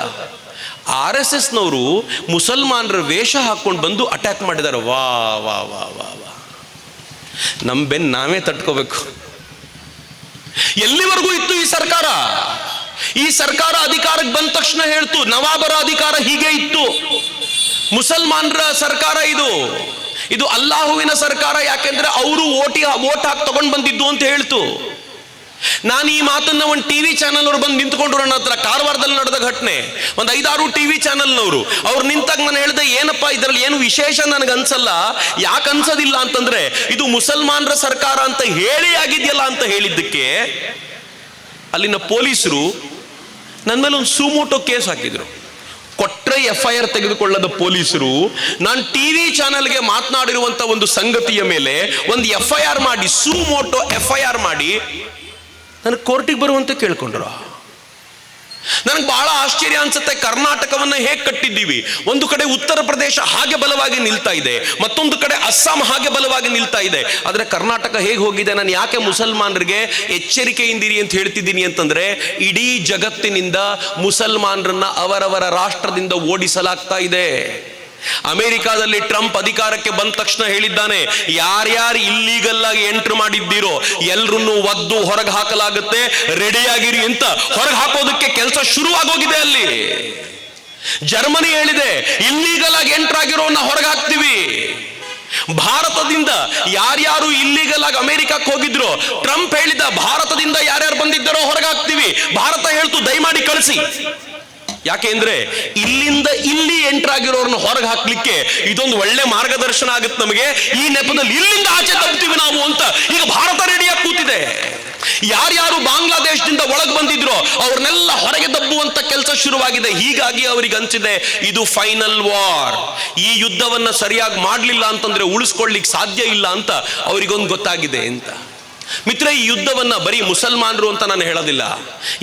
RSSನವರು ಮುಸಲ್ಮಾನರ ವೇಷ ಹಾಕ್ಕೊಂಡು ಬಂದು ಅಟ್ಯಾಕ್ ಮಾಡಿದ್ದಾರೆ. ವಾ ವಾ ವಾ ವಾ ವಾ, ನಮ್ಮ ಬೆನ್ನು ನಾವೇ ತಟ್ಕೋಬೇಕು. ಎಲ್ಲಿವರೆಗೂ ಇತ್ತು ಈ ಸರ್ಕಾರ? ಈ ಸರ್ಕಾರ ಅಧಿಕಾರಕ್ಕೆ ಬಂದ ತಕ್ಷಣ ಹೇಳ್ತು ನವಾಬರ ಅಧಿಕಾರ ಹೀಗೆ ಇತ್ತು, ಮುಸಲ್ಮಾನರ ಸರ್ಕಾರ ಇದು ಅಲ್ಲಾಹುವಿನ ಸರ್ಕಾರ, ಯಾಕೆಂದ್ರೆ ಅವರು ಓಟ್ ಹಾಕಿ ತಗೊಂಡು ಬಂದಿದ್ದು ಅಂತ ಹೇಳ್ತು. ನಾನು ಈ ಮಾತನ್ನ ಒಂದು ಟಿವಿ ಚಾನಲ್ ಅವ್ರು ಬಂದು ನಿಂತ್ಕೊಂಡ್ರು ನನ್ನ ಹತ್ರ. ಕಾರವಾರದಲ್ಲಿ ನಡೆದ ಘಟನೆ, ಒಂದು 5-6 ಟಿವಿ ಚಾನಲ್ನವರು ಅವ್ರು ನಿಂತಾಗ ನಾನು ಹೇಳಿದೆ, ಏನಪ್ಪಾ ಇದರಲ್ಲಿ ಏನು ವಿಶೇಷ ನನಗೆ ಅನ್ಸಲ್ಲ, ಯಾಕೆ ಅನ್ಸೋದಿಲ್ಲ ಅಂತಂದ್ರೆ ಇದು ಮುಸಲ್ಮಾನರ ಸರ್ಕಾರ ಅಂತ ಹೇಳಿ ಆಗಿದೆಯಲ್ಲ ಅಂತ ಹೇಳಿದ್ದಕ್ಕೆ ಅಲ್ಲಿನ ಪೊಲೀಸರು ನನ್ನ ಮೇಲೆ ಒಂದು ಸುಮೋಟೋ ಕೇಸ್ ಹಾಕಿದ್ರು. ಕೊಟ್ರೆ FIR ತೆಗೆದುಕೊಳ್ಳದ ಪೊಲೀಸರು ನಾನು ಟಿವಿ ಚಾನಲ್ಗೆ ಮಾತನಾಡಿರುವಂತ ಒಂದು ಸಂಗತಿಯ ಮೇಲೆ ಒಂದು FIR ಮಾಡಿ, ಸುಮೋಟೋ FIR ಮಾಡಿ ನನಗೆ ಕೋರ್ಟಿಗೆ ಬರುವಂತೆ ಕೇಳ್ಕೊಂಡ್ರು. ನನಗೆ ಬಹಳ ಆಶ್ಚರ್ಯ ಅನ್ಸುತ್ತೆ. ಕರ್ನಾಟಕವನ್ನ ಹೇಗೆ ಕಟ್ಟಿದ್ದೀವಿ, ಒಂದು ಕಡೆ ಉತ್ತರ ಪ್ರದೇಶ ಹಾಗೆ ಬಲವಾಗಿ ನಿಲ್ತಾ ಇದೆ, ಮತ್ತೊಂದು ಕಡೆ ಅಸ್ಸಾಂ ಹಾಗೆ ಬಲವಾಗಿ ನಿಲ್ತಾ ಇದೆ. ಆದ್ರೆ ಕರ್ನಾಟಕ ಹೇಗೆ ಹೋಗಿದೆ? ನಾನು ಯಾಕೆ ಮುಸಲ್ಮಾನರಿಗೆ ಎಚ್ಚರಿಕೆಯಿಂದಿರಿ ಅಂತ ಹೇಳ್ತಿದ್ದೀನಿ ಅಂತಂದ್ರೆ, ಇಡೀ ಜಗತ್ತಿನಿಂದ ಮುಸಲ್ಮಾನರನ್ನ ಅವರವರ ರಾಷ್ಟ್ರದಿಂದ ಓಡಿಸಲಾಗ್ತಾ ಇದೆ. ಅಮೆರಿಕಾದಲ್ಲಿ ಟ್ರಂಪ್ ಅಧಿಕಾರಕ್ಕೆ ಬಂದ ತಕ್ಷಣ ಹೇಳಿದ್ದಾನೆ, ಯಾರ್ಯಾರು ಇಲ್ಲೀಗಲ್ ಆಗಿ ಎಂಟ್ರ್ ಮಾಡಿದ್ದೀರೋ ಎಲ್ರನ್ನೂ ಒದ್ದು ಹೊರಗೆ ಹಾಕಲಾಗುತ್ತೆ, ರೆಡಿಯಾಗಿರಿ ಅಂತ ಹೊರಗೆ ಹಾಕೋದಕ್ಕೆ ಕೆಲಸ ಶುರುವಾಗೋಗಿದೆ ಅಲ್ಲಿ. ಜರ್ಮನಿ ಹೇಳಿದೆ, ಇಲ್ಲೀಗಲ್ ಆಗಿ ಎಂಟ್ರ್ ಆಗಿರೋನ್ನ ಹೊರಗೆ ಹಾಕ್ತೀವಿ. ಭಾರತದಿಂದ ಯಾರ್ಯಾರು ಇಲ್ಲೀಗಲ್ ಆಗಿ ಅಮೆರಿಕಕ್ಕೆ ಹೋಗಿದ್ರು, ಟ್ರಂಪ್ ಹೇಳಿದ ಭಾರತದಿಂದ ಯಾರ್ಯಾರು ಬಂದಿದ್ದಾರೋ ಹೊರಗೆ ಹಾಕ್ತೀವಿ. ಭಾರತ ಹೇಳ್ತು ದಯಮಾಡಿ ಕಳಿಸಿ. ಯಾಕೆಂದ್ರೆ ಇಲ್ಲಿಂದ ಇಲ್ಲಿ ಎಂಟರ್ ಆಗಿರೋರನ್ನ ಹೊರಗೆ ಹಾಕ್ಲಿಕ್ಕೆ ಇದೊಂದು ಒಳ್ಳೆ ಮಾರ್ಗದರ್ಶನ ಆಗುತ್ತೆ ನಮಗೆ. ಈ ನೆಪದಲ್ಲಿ ಇಲ್ಲಿಂದ ಆಚೆ ತಪ್ತೀವಿ ನಾವು ಅಂತ ಈಗ ಭಾರತ ರೆಡಿಯಾಗಿ ಕೂತಿದೆ. ಯಾರ್ಯಾರು ಬಾಂಗ್ಲಾದೇಶದಿಂದ ಒಳಗೆ ಬಂದಿದ್ರು ಅವ್ರನ್ನೆಲ್ಲ ಹೊರಗೆ ದಬ್ಬುವಂತ ಕೆಲಸ ಶುರುವಾಗಿದೆ. ಹೀಗಾಗಿ ಅವರಿಗೆ ಅನ್ಸಿದೆ ಇದು ಫೈನಲ್ ವಾರ್, ಈ ಯುದ್ಧವನ್ನ ಸರಿಯಾಗಿ ಮಾಡಲಿಲ್ಲ ಅಂತಂದ್ರೆ ಉಳಿಸ್ಕೊಳ್ಳಿಕ್ಕೆ ಸಾಧ್ಯ ಇಲ್ಲ ಅಂತ ಅವರಿಗೊಂದು ಗೊತ್ತಾಗಿದೆ ಅಂತ. ಮಿತ್ರ, ಈ ಯುದ್ಧವನ್ನ ಬರೀ ಮುಸಲ್ಮಾನರು ಅಂತ ನಾನು ಹೇಳೋದಿಲ್ಲ.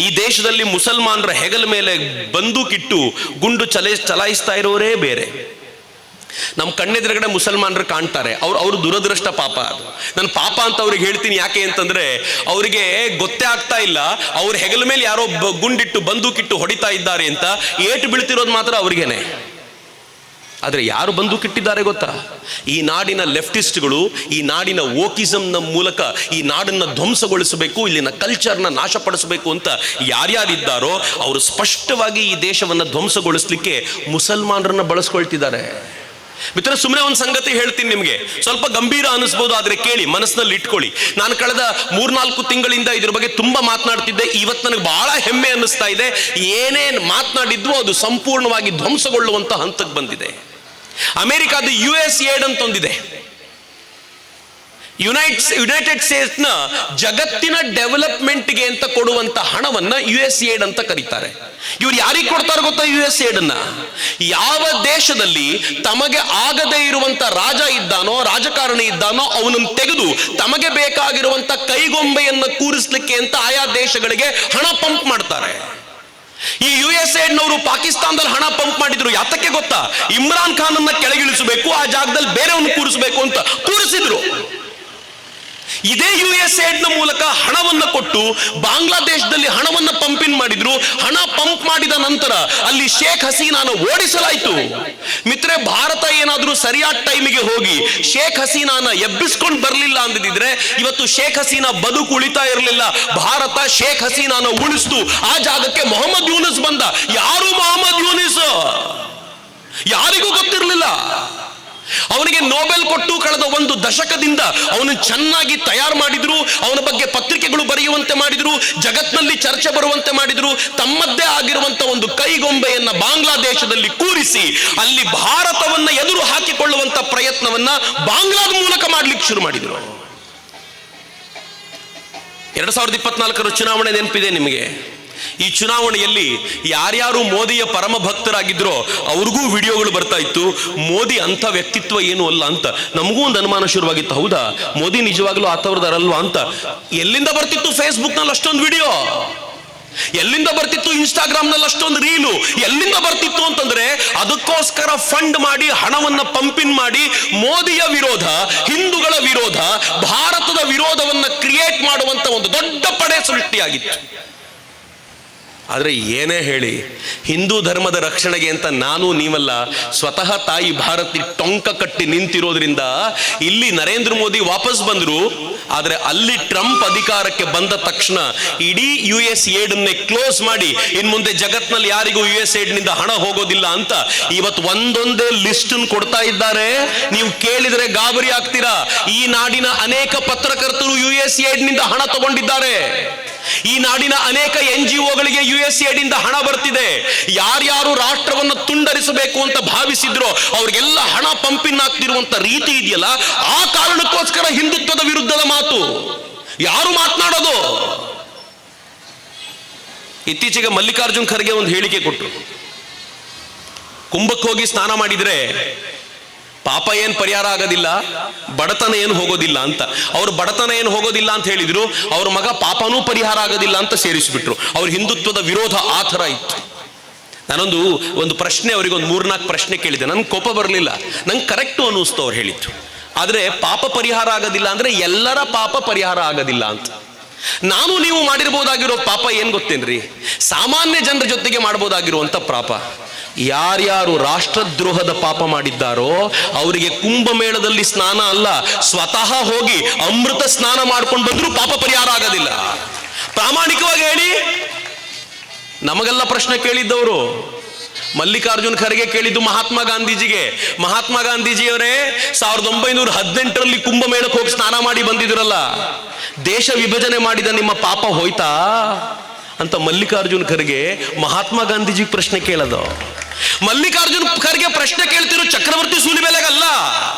ಈ ದೇಶದಲ್ಲಿ ಮುಸಲ್ಮಾನರ ಹೆಗಲ ಮೇಲೆ ಬಂದೂಕಿಟ್ಟು ಗುಂಡು ಚಲಾಯಿಸ್ತಾ ಇರೋರೇ ಬೇರೆ. ನಮ್ಮ ಕಣ್ಣೆದುರುಗಡೆ ಮುಸಲ್ಮಾನರು ಕಾಣ್ತಾರೆ, ಅವ್ರ ದುರದೃಷ್ಟ ಪಾಪ. ಅದು ನಾನು ಪಾಪ ಅಂತ ಅವ್ರಿಗೆ ಹೇಳ್ತೀನಿ. ಯಾಕೆ ಅಂತಂದ್ರೆ ಅವರಿಗೆ ಗೊತ್ತೇ ಆಗ್ತಾ ಇಲ್ಲ ಅವ್ರ ಹೆಗಲ ಮೇಲೆ ಯಾರೋ ಗುಂಡಿಟ್ಟು ಬಂದೂಕಿಟ್ಟು ಹೊಡಿತಾ ಇದ್ದಾರೆ ಅಂತ. ಏಟು ಬೀಳ್ತಿರೋದು ಮಾತ್ರ ಅವ್ರಿಗೇನೆ. ಆದರೆ ಯಾರು ಬಂದೂಕಿಟ್ಟಿದ್ದಾರೆ ಗೊತ್ತಾ? ಈ ನಾಡಿನ ಲೆಫ್ಟಿಸ್ಟ್ಗಳು, ಈ ನಾಡಿನ ವೋಕಿಸಂನ ಮೂಲಕ ಈ ನಾಡನ್ನ ಧ್ವಂಸಗೊಳಿಸಬೇಕು, ಇಲ್ಲಿನ ಕಲ್ಚರ್ನ ನಾಶಪಡಿಸಬೇಕು ಅಂತ ಯಾರ್ಯಾರಿದ್ದಾರೋ ಅವರು ಸ್ಪಷ್ಟವಾಗಿ ಈ ದೇಶವನ್ನು ಧ್ವಂಸಗೊಳಿಸ್ಲಿಕ್ಕೆ ಮುಸಲ್ಮಾನರನ್ನ ಬಳಸ್ಕೊಳ್ತಿದ್ದಾರೆ. ಮಿತ್ರ, ಸುಮ್ಮನೆ ಒಂದು ಸಂಗತಿ ಹೇಳ್ತೀನಿ ನಿಮಗೆ, ಸ್ವಲ್ಪ ಗಂಭೀರ ಅನಿಸ್ಬೋದು, ಆದ್ರೆ ಕೇಳಿ, ಮನಸ್ಸಿನಲ್ಲಿ ಇಟ್ಕೊಳ್ಳಿ. ನಾನು ಕಳೆದ 3-4 ತಿಂಗಳಿಂದ ಇದ್ರ ಬಗ್ಗೆ ತುಂಬಾ ಮಾತನಾಡ್ತಿದ್ದೆ. ಇವತ್ತು ನನಗೆ ಬಹಳ ಹೆಮ್ಮೆ ಅನ್ನಿಸ್ತಾ ಇದೆ. ಏನೇನು ಮಾತನಾಡಿದ್ವು ಅದು ಸಂಪೂರ್ಣವಾಗಿ ಧ್ವಂಸಗೊಳ್ಳುವಂತ ಹಂತಕ್ಕೆ ಬಂದಿದೆ. ಅಮೆರಿಕಾದ USAID ಅಂತ ಒಂದಿದೆ, ಯುನೈಟೆಡ್ ಸ್ಟೇಟ್ಸ್ನ ಜಗತ್ತಿನ ಡೆವಲಪ್ಮೆಂಟ್ಗೆ ಅಂತ ಕೊಡುವಂತ ಹಣವನ್ನ USAID ಅಂತ ಕರೀತಾರೆ. ಇವ್ರು ಯಾರಿಗೆ ಕೊಡ್ತಾರೆ ಗೊತ್ತಾ? USAID ಅನ್ನ ಯಾವ ದೇಶದಲ್ಲಿ ತಮಗೆ ಆಗದೇ ಇರುವಂತ ರಾಜ ಇದ್ದಾನೋ, ರಾಜಕಾರಣಿ ಇದ್ದಾನೋ ಅವನನ್ನು ತೆಗೆದು ತಮಗೆ ಬೇಕಾಗಿರುವಂತ ಕೈಗೊಂಬೆಯನ್ನ ಕೂರಿಸ್ಲಿಕ್ಕೆ ಅಂತ ಆಯಾ ದೇಶಗಳಿಗೆ ಹಣ ಪಂಪ್ ಮಾಡ್ತಾರೆ. ಈ USAID ನವರು ಪಾಕಿಸ್ತಾನದಲ್ಲಿ ಹಣ ಪಂಪ್ ಮಾಡಿದ್ರು. ಯಾತಕ್ಕೆ ಗೊತ್ತಾ? ಇಮ್ರಾನ್ ಖಾನ್ ಅನ್ನ ಕೆಳಗಿಳಿಸಬೇಕು, ಆ ಜಾಗದಲ್ಲಿ ಬೇರೆಯನ್ನು ಕೂರಿಸಬೇಕು ಅಂತ ಕೂರಿಸಿದ್ರು. ಇದೇ USAID ನ ಮೂಲಕ ಹಣವನ್ನು ಕೊಟ್ಟು ಬಾಂಗ್ಲಾದೇಶದಲ್ಲಿ ಹಣವನ್ನು ಪಂಪಿನ್ ಮಾಡಿದ್ರು. ಹಣ ಪಂಪ್ ಮಾಡಿದ ನಂತರ ಅಲ್ಲಿ ಶೇಖ್ ಹಸೀನಾನ ಓಡಿಸಲಾಯಿತು. ಮಿತ್ರೆ, ಭಾರತ ಏನಾದ್ರೂ ಸರಿಯಾದ ಟೈಮಿಗೆ ಹೋಗಿ ಶೇಖ್ ಹಸೀನಾನ ಎಬ್ಬಿಸ್ಕೊಂಡು ಬರಲಿಲ್ಲ ಅಂದಿದ್ರೆ ಇವತ್ತು ಶೇಖ್ ಹಸೀನಾ ಬದುಕು ಉಳಿತಾ ಇರಲಿಲ್ಲ. ಭಾರತ ಶೇಖ್ ಹಸೀನಾನ ಉಳಿಸ್ತು. ಆ ಜಾಗಕ್ಕೆ ಮೊಹಮ್ಮದ್ ಯೂನಿಸ್ ಬಂದ. ಯಾರು ಮೊಹಮ್ಮದ್ ಯೂನಿಸ್? ಯಾರಿಗೂ ಗೊತ್ತಿರಲಿಲ್ಲ. ಅವನಿಗೆ ನೊಬೆಲ್ ಕೊಟ್ಟು ಕಳೆದ 1 ದಶಕದಿಂದ ಅವನು ಚೆನ್ನಾಗಿ ತಯಾರು ಮಾಡಿದ್ರು. ಅವನ ಬಗ್ಗೆ ಪತ್ರಿಕೆಗಳು ಬರೆಯುವಂತೆ ಮಾಡಿದ್ರು, ಜಗತ್ತಿನಲ್ಲಿ ಚರ್ಚೆ ಬರುವಂತೆ ಮಾಡಿದ್ರು. ತಮ್ಮದ್ದೇ ಆಗಿರುವಂತ ಒಂದು ಕೈಗೊಂಬೆಯನ್ನ ಬಾಂಗ್ಲಾದೇಶದಲ್ಲಿ ಕೂರಿಸಿ ಅಲ್ಲಿ ಭಾರತವನ್ನ ಎದುರು ಹಾಕಿಕೊಳ್ಳುವಂತ ಪ್ರಯತ್ನವನ್ನ ಬಾಂಗ್ಲಾದ ಮೂಲಕ ಮಾಡ್ಲಿಕ್ಕೆ ಶುರು ಮಾಡಿದ್ರು. 2024 ಚುನಾವಣೆ ನೆನಪಿದೆ ನಿಮಗೆ. ಈ ಚುನಾವಣೆಯಲ್ಲಿ ಯಾರ್ಯಾರು ಮೋದಿಯ ಪರಮ ಭಕ್ತರಾಗಿದ್ರೋ ಅವ್ರಿಗೂ ವಿಡಿಯೋಗಳು ಬರ್ತಾ ಇತ್ತು. ಮೋದಿ ಅಂಥ ವ್ಯಕ್ತಿತ್ವ ಏನು ಅಲ್ಲ ಅಂತ ನಮಗೂ ಒಂದು ಅನುಮಾನ ಶುರುವಾಗಿತ್ತು. ಹೌದಾ, ಮೋದಿ ನಿಜವಾಗ್ಲೂ ಆತವ್ರದಾರಲ್ವಾ ಅಂತ. ಎಲ್ಲಿಂದ ಬರ್ತಿತ್ತು ಫೇಸ್ಬುಕ್ನಲ್ಲಿ ಅಷ್ಟೊಂದು ವಿಡಿಯೋ? ಎಲ್ಲಿಂದ ಬರ್ತಿತ್ತು ಇನ್ಸ್ಟಾಗ್ರಾಮ್ನಲ್ಲಿ ಅಷ್ಟೊಂದು ರೀಲು? ಎಲ್ಲಿಂದ ಬರ್ತಿತ್ತು ಅಂತಂದ್ರೆ ಅದಕ್ಕೋಸ್ಕರ ಫಂಡ್ ಮಾಡಿ ಹಣವನ್ನ ಪಂಪಿನ್ ಮಾಡಿ ಮೋದಿಯ ವಿರೋಧ, ಹಿಂದೂಗಳ ವಿರೋಧ, ಭಾರತದ ವಿರೋಧವನ್ನ ಕ್ರಿಯೇಟ್ ಮಾಡುವಂತ ಒಂದು ದೊಡ್ಡ ಪಡೆ ಸೃಷ್ಟಿಯಾಗಿತ್ತು. ಆದರೆ ಏನೇ ಹೇಳಿ, ಹಿಂದೂ ಧರ್ಮದ ರಕ್ಷಣೆಗೆ ಅಂತ ನಾನು ನೀವಲ್ಲ, ಸ್ವತಃ ತಾಯಿ ಭಾರತಿ ಟೊಂಕ ಕಟ್ಟಿ ನಿಂತಿರೋದ್ರಿಂದ ಇಲ್ಲಿ ನರೇಂದ್ರ ಮೋದಿ ವಾಪಸ್ ಬಂದರು. ಆದರೆ ಅಲ್ಲಿ ಟ್ರಂಪ್ ಅಧಿಕಾರಕ್ಕೆ ಬಂದ ತಕ್ಷಣ ಇಡೀ US ಏಡನ್ನೇ ಕ್ಲೋಸ್ ಮಾಡಿ ಇನ್ನು ಮುಂದೆ ಜಗತ್ನಲ್ಲಿ ಯಾರಿಗೂ US ಏಡ್ನಿಂದ ಹಣ ಹೋಗೋದಿಲ್ಲ ಅಂತ ಇವತ್ತು ಒಂದೊಂದೇ ಲಿಸ್ಟ್ ಕೊಡ್ತಾ ಇದ್ದಾರೆ. ನೀವು ಕೇಳಿದ್ರೆ ಗಾಬರಿ ಆಗ್ತೀರಾ. ಈ ನಾಡಿನ ಅನೇಕ ಪತ್ರಕರ್ತರು US ಏಡ್ನಿಂದ ಹಣ ತಗೊಂಡಿದ್ದಾರೆ. ಈ ನಾಡಿನ ಅನೇಕ NGOಗಳಿಗೆ US ಏಡಿಂದ ಹಣ ಬರ್ತಿದೆ. ಯಾರ್ಯಾರು ರಾಷ್ಟ್ರವನ್ನು ತುಂಡರಿಸಬೇಕು ಅಂತ ಭಾವಿಸಿದ್ರು ಅವ್ರಿಗೆಲ್ಲ ಹಣ ಪಂಪಿನ್ ಆಗ್ತಿರುವಂತ ರೀತಿ ಇದೆಯಲ್ಲ, ಆ ಕಾರಣಕ್ಕೋಸ್ಕರ ಹಿಂದುತ್ವದ ವಿರುದ್ಧದ ಮಾತು ಯಾರು ಮಾತನಾಡೋದು? ಇತ್ತೀಚೆಗೆ ಮಲ್ಲಿಕಾರ್ಜುನ್ ಖರ್ಗೆ ಒಂದು ಹೇಳಿಕೆ ಕೊಟ್ಟರು. ಕುಂಭಕ್ಕೆ ಹೋಗಿ ಸ್ನಾನ ಮಾಡಿದ್ರೆ ಪಾಪ ಏನು ಪರಿಹಾರ ಆಗೋದಿಲ್ಲ, ಬಡತನ ಏನು ಹೋಗೋದಿಲ್ಲ ಅಂತ. ಅವ್ರು ಬಡತನ ಏನು ಹೋಗೋದಿಲ್ಲ ಅಂತ ಹೇಳಿದ್ರು, ಅವ್ರ ಮಗ ಪಾಪನೂ ಪರಿಹಾರ ಆಗೋದಿಲ್ಲ ಅಂತ ಸೇರಿಸಿಬಿಟ್ರು. ಅವ್ರ ಹಿಂದುತ್ವದ ವಿರೋಧ ಆ ಥರ ಇತ್ತು. ನಾನೊಂದು ಪ್ರಶ್ನೆ ಅವರಿಗೆ ಒಂದು 3-4 ಪ್ರಶ್ನೆ ಕೇಳಿದೆ. ನನ್ಗೆ ಕೋಪ ಬರಲಿಲ್ಲ, ನಂಗೆ ಕರೆಕ್ಟು ಅನ್ನಿಸ್ತು ಅವ್ರು ಹೇಳಿದ್ದು. ಆದರೆ ಪಾಪ ಪರಿಹಾರ ಆಗೋದಿಲ್ಲ ಅಂದ್ರೆ ಎಲ್ಲರ ಪಾಪ ಪರಿಹಾರ ಆಗೋದಿಲ್ಲ ಅಂತ. ನಾನು ನೀವು ಮಾಡಿರ್ಬೋದಾಗಿರೋ ಪಾಪ ಏನು ಗೊತ್ತೇನ್ರಿ? ಸಾಮಾನ್ಯ ಜನರ ಜೊತೆಗೆ ಮಾಡ್ಬೋದಾಗಿರುವಂಥ ಪಾಪ. ಯಾರ್ಯಾರು ರಾಷ್ಟ್ರದ್ರೋಹದ ಪಾಪ ಮಾಡಿದ್ದಾರೋ ಅವರಿಗೆ ಕುಂಭಮೇಳದಲ್ಲಿ ಸ್ನಾನ ಅಲ್ಲ, ಸ್ವತಃ ಹೋಗಿ ಅಮೃತ ಸ್ನಾನ ಮಾಡ್ಕೊಂಡು ಬಂದರೂ ಪಾಪ ಪರಿಹಾರ ಆಗೋದಿಲ್ಲ. ಪ್ರಾಮಾಣಿಕವಾಗಿ ಹೇಳಿ. ನಮಗೆಲ್ಲ ಪ್ರಶ್ನೆ ಕೇಳಿದ್ದವರು ಮಲ್ಲಿಕಾರ್ಜುನ್ ಖರ್ಗೆ ಕೇಳಿದ್ದು ಮಹಾತ್ಮ ಗಾಂಧೀಜಿಗೆ. ಮಹಾತ್ಮ ಗಾಂಧೀಜಿಯವರೇ 1918ರಲ್ಲಿ ಕುಂಭಮೇಳಕ್ಕೆ ಹೋಗಿ ಸ್ನಾನ ಮಾಡಿ ಬಂದಿದ್ರಲ್ಲ, ದೇಶ ವಿಭಜನೆ ಮಾಡಿದ ನಿಮ್ಮ ಪಾಪ ಹೋಯ್ತಾ ಅಂತ ಮಲ್ಲಿಕಾರ್ಜುನ್ ಖರ್ಗೆ ಮಹಾತ್ಮ ಗಾಂಧೀಜಿಗೆ ಪ್ರಶ್ನೆ ಕೇಳೋದು. ಮಲ್ಲಿಕಾರ್ಜುನ್ ಖರ್ಗೆ ಪ್ರಶ್ನೆ ಕೇಳ್ತಿರೋ ಚಕ್ರವರ್ತಿ ಸೂಲಿಬೆಲೆಗಲ್ಲ.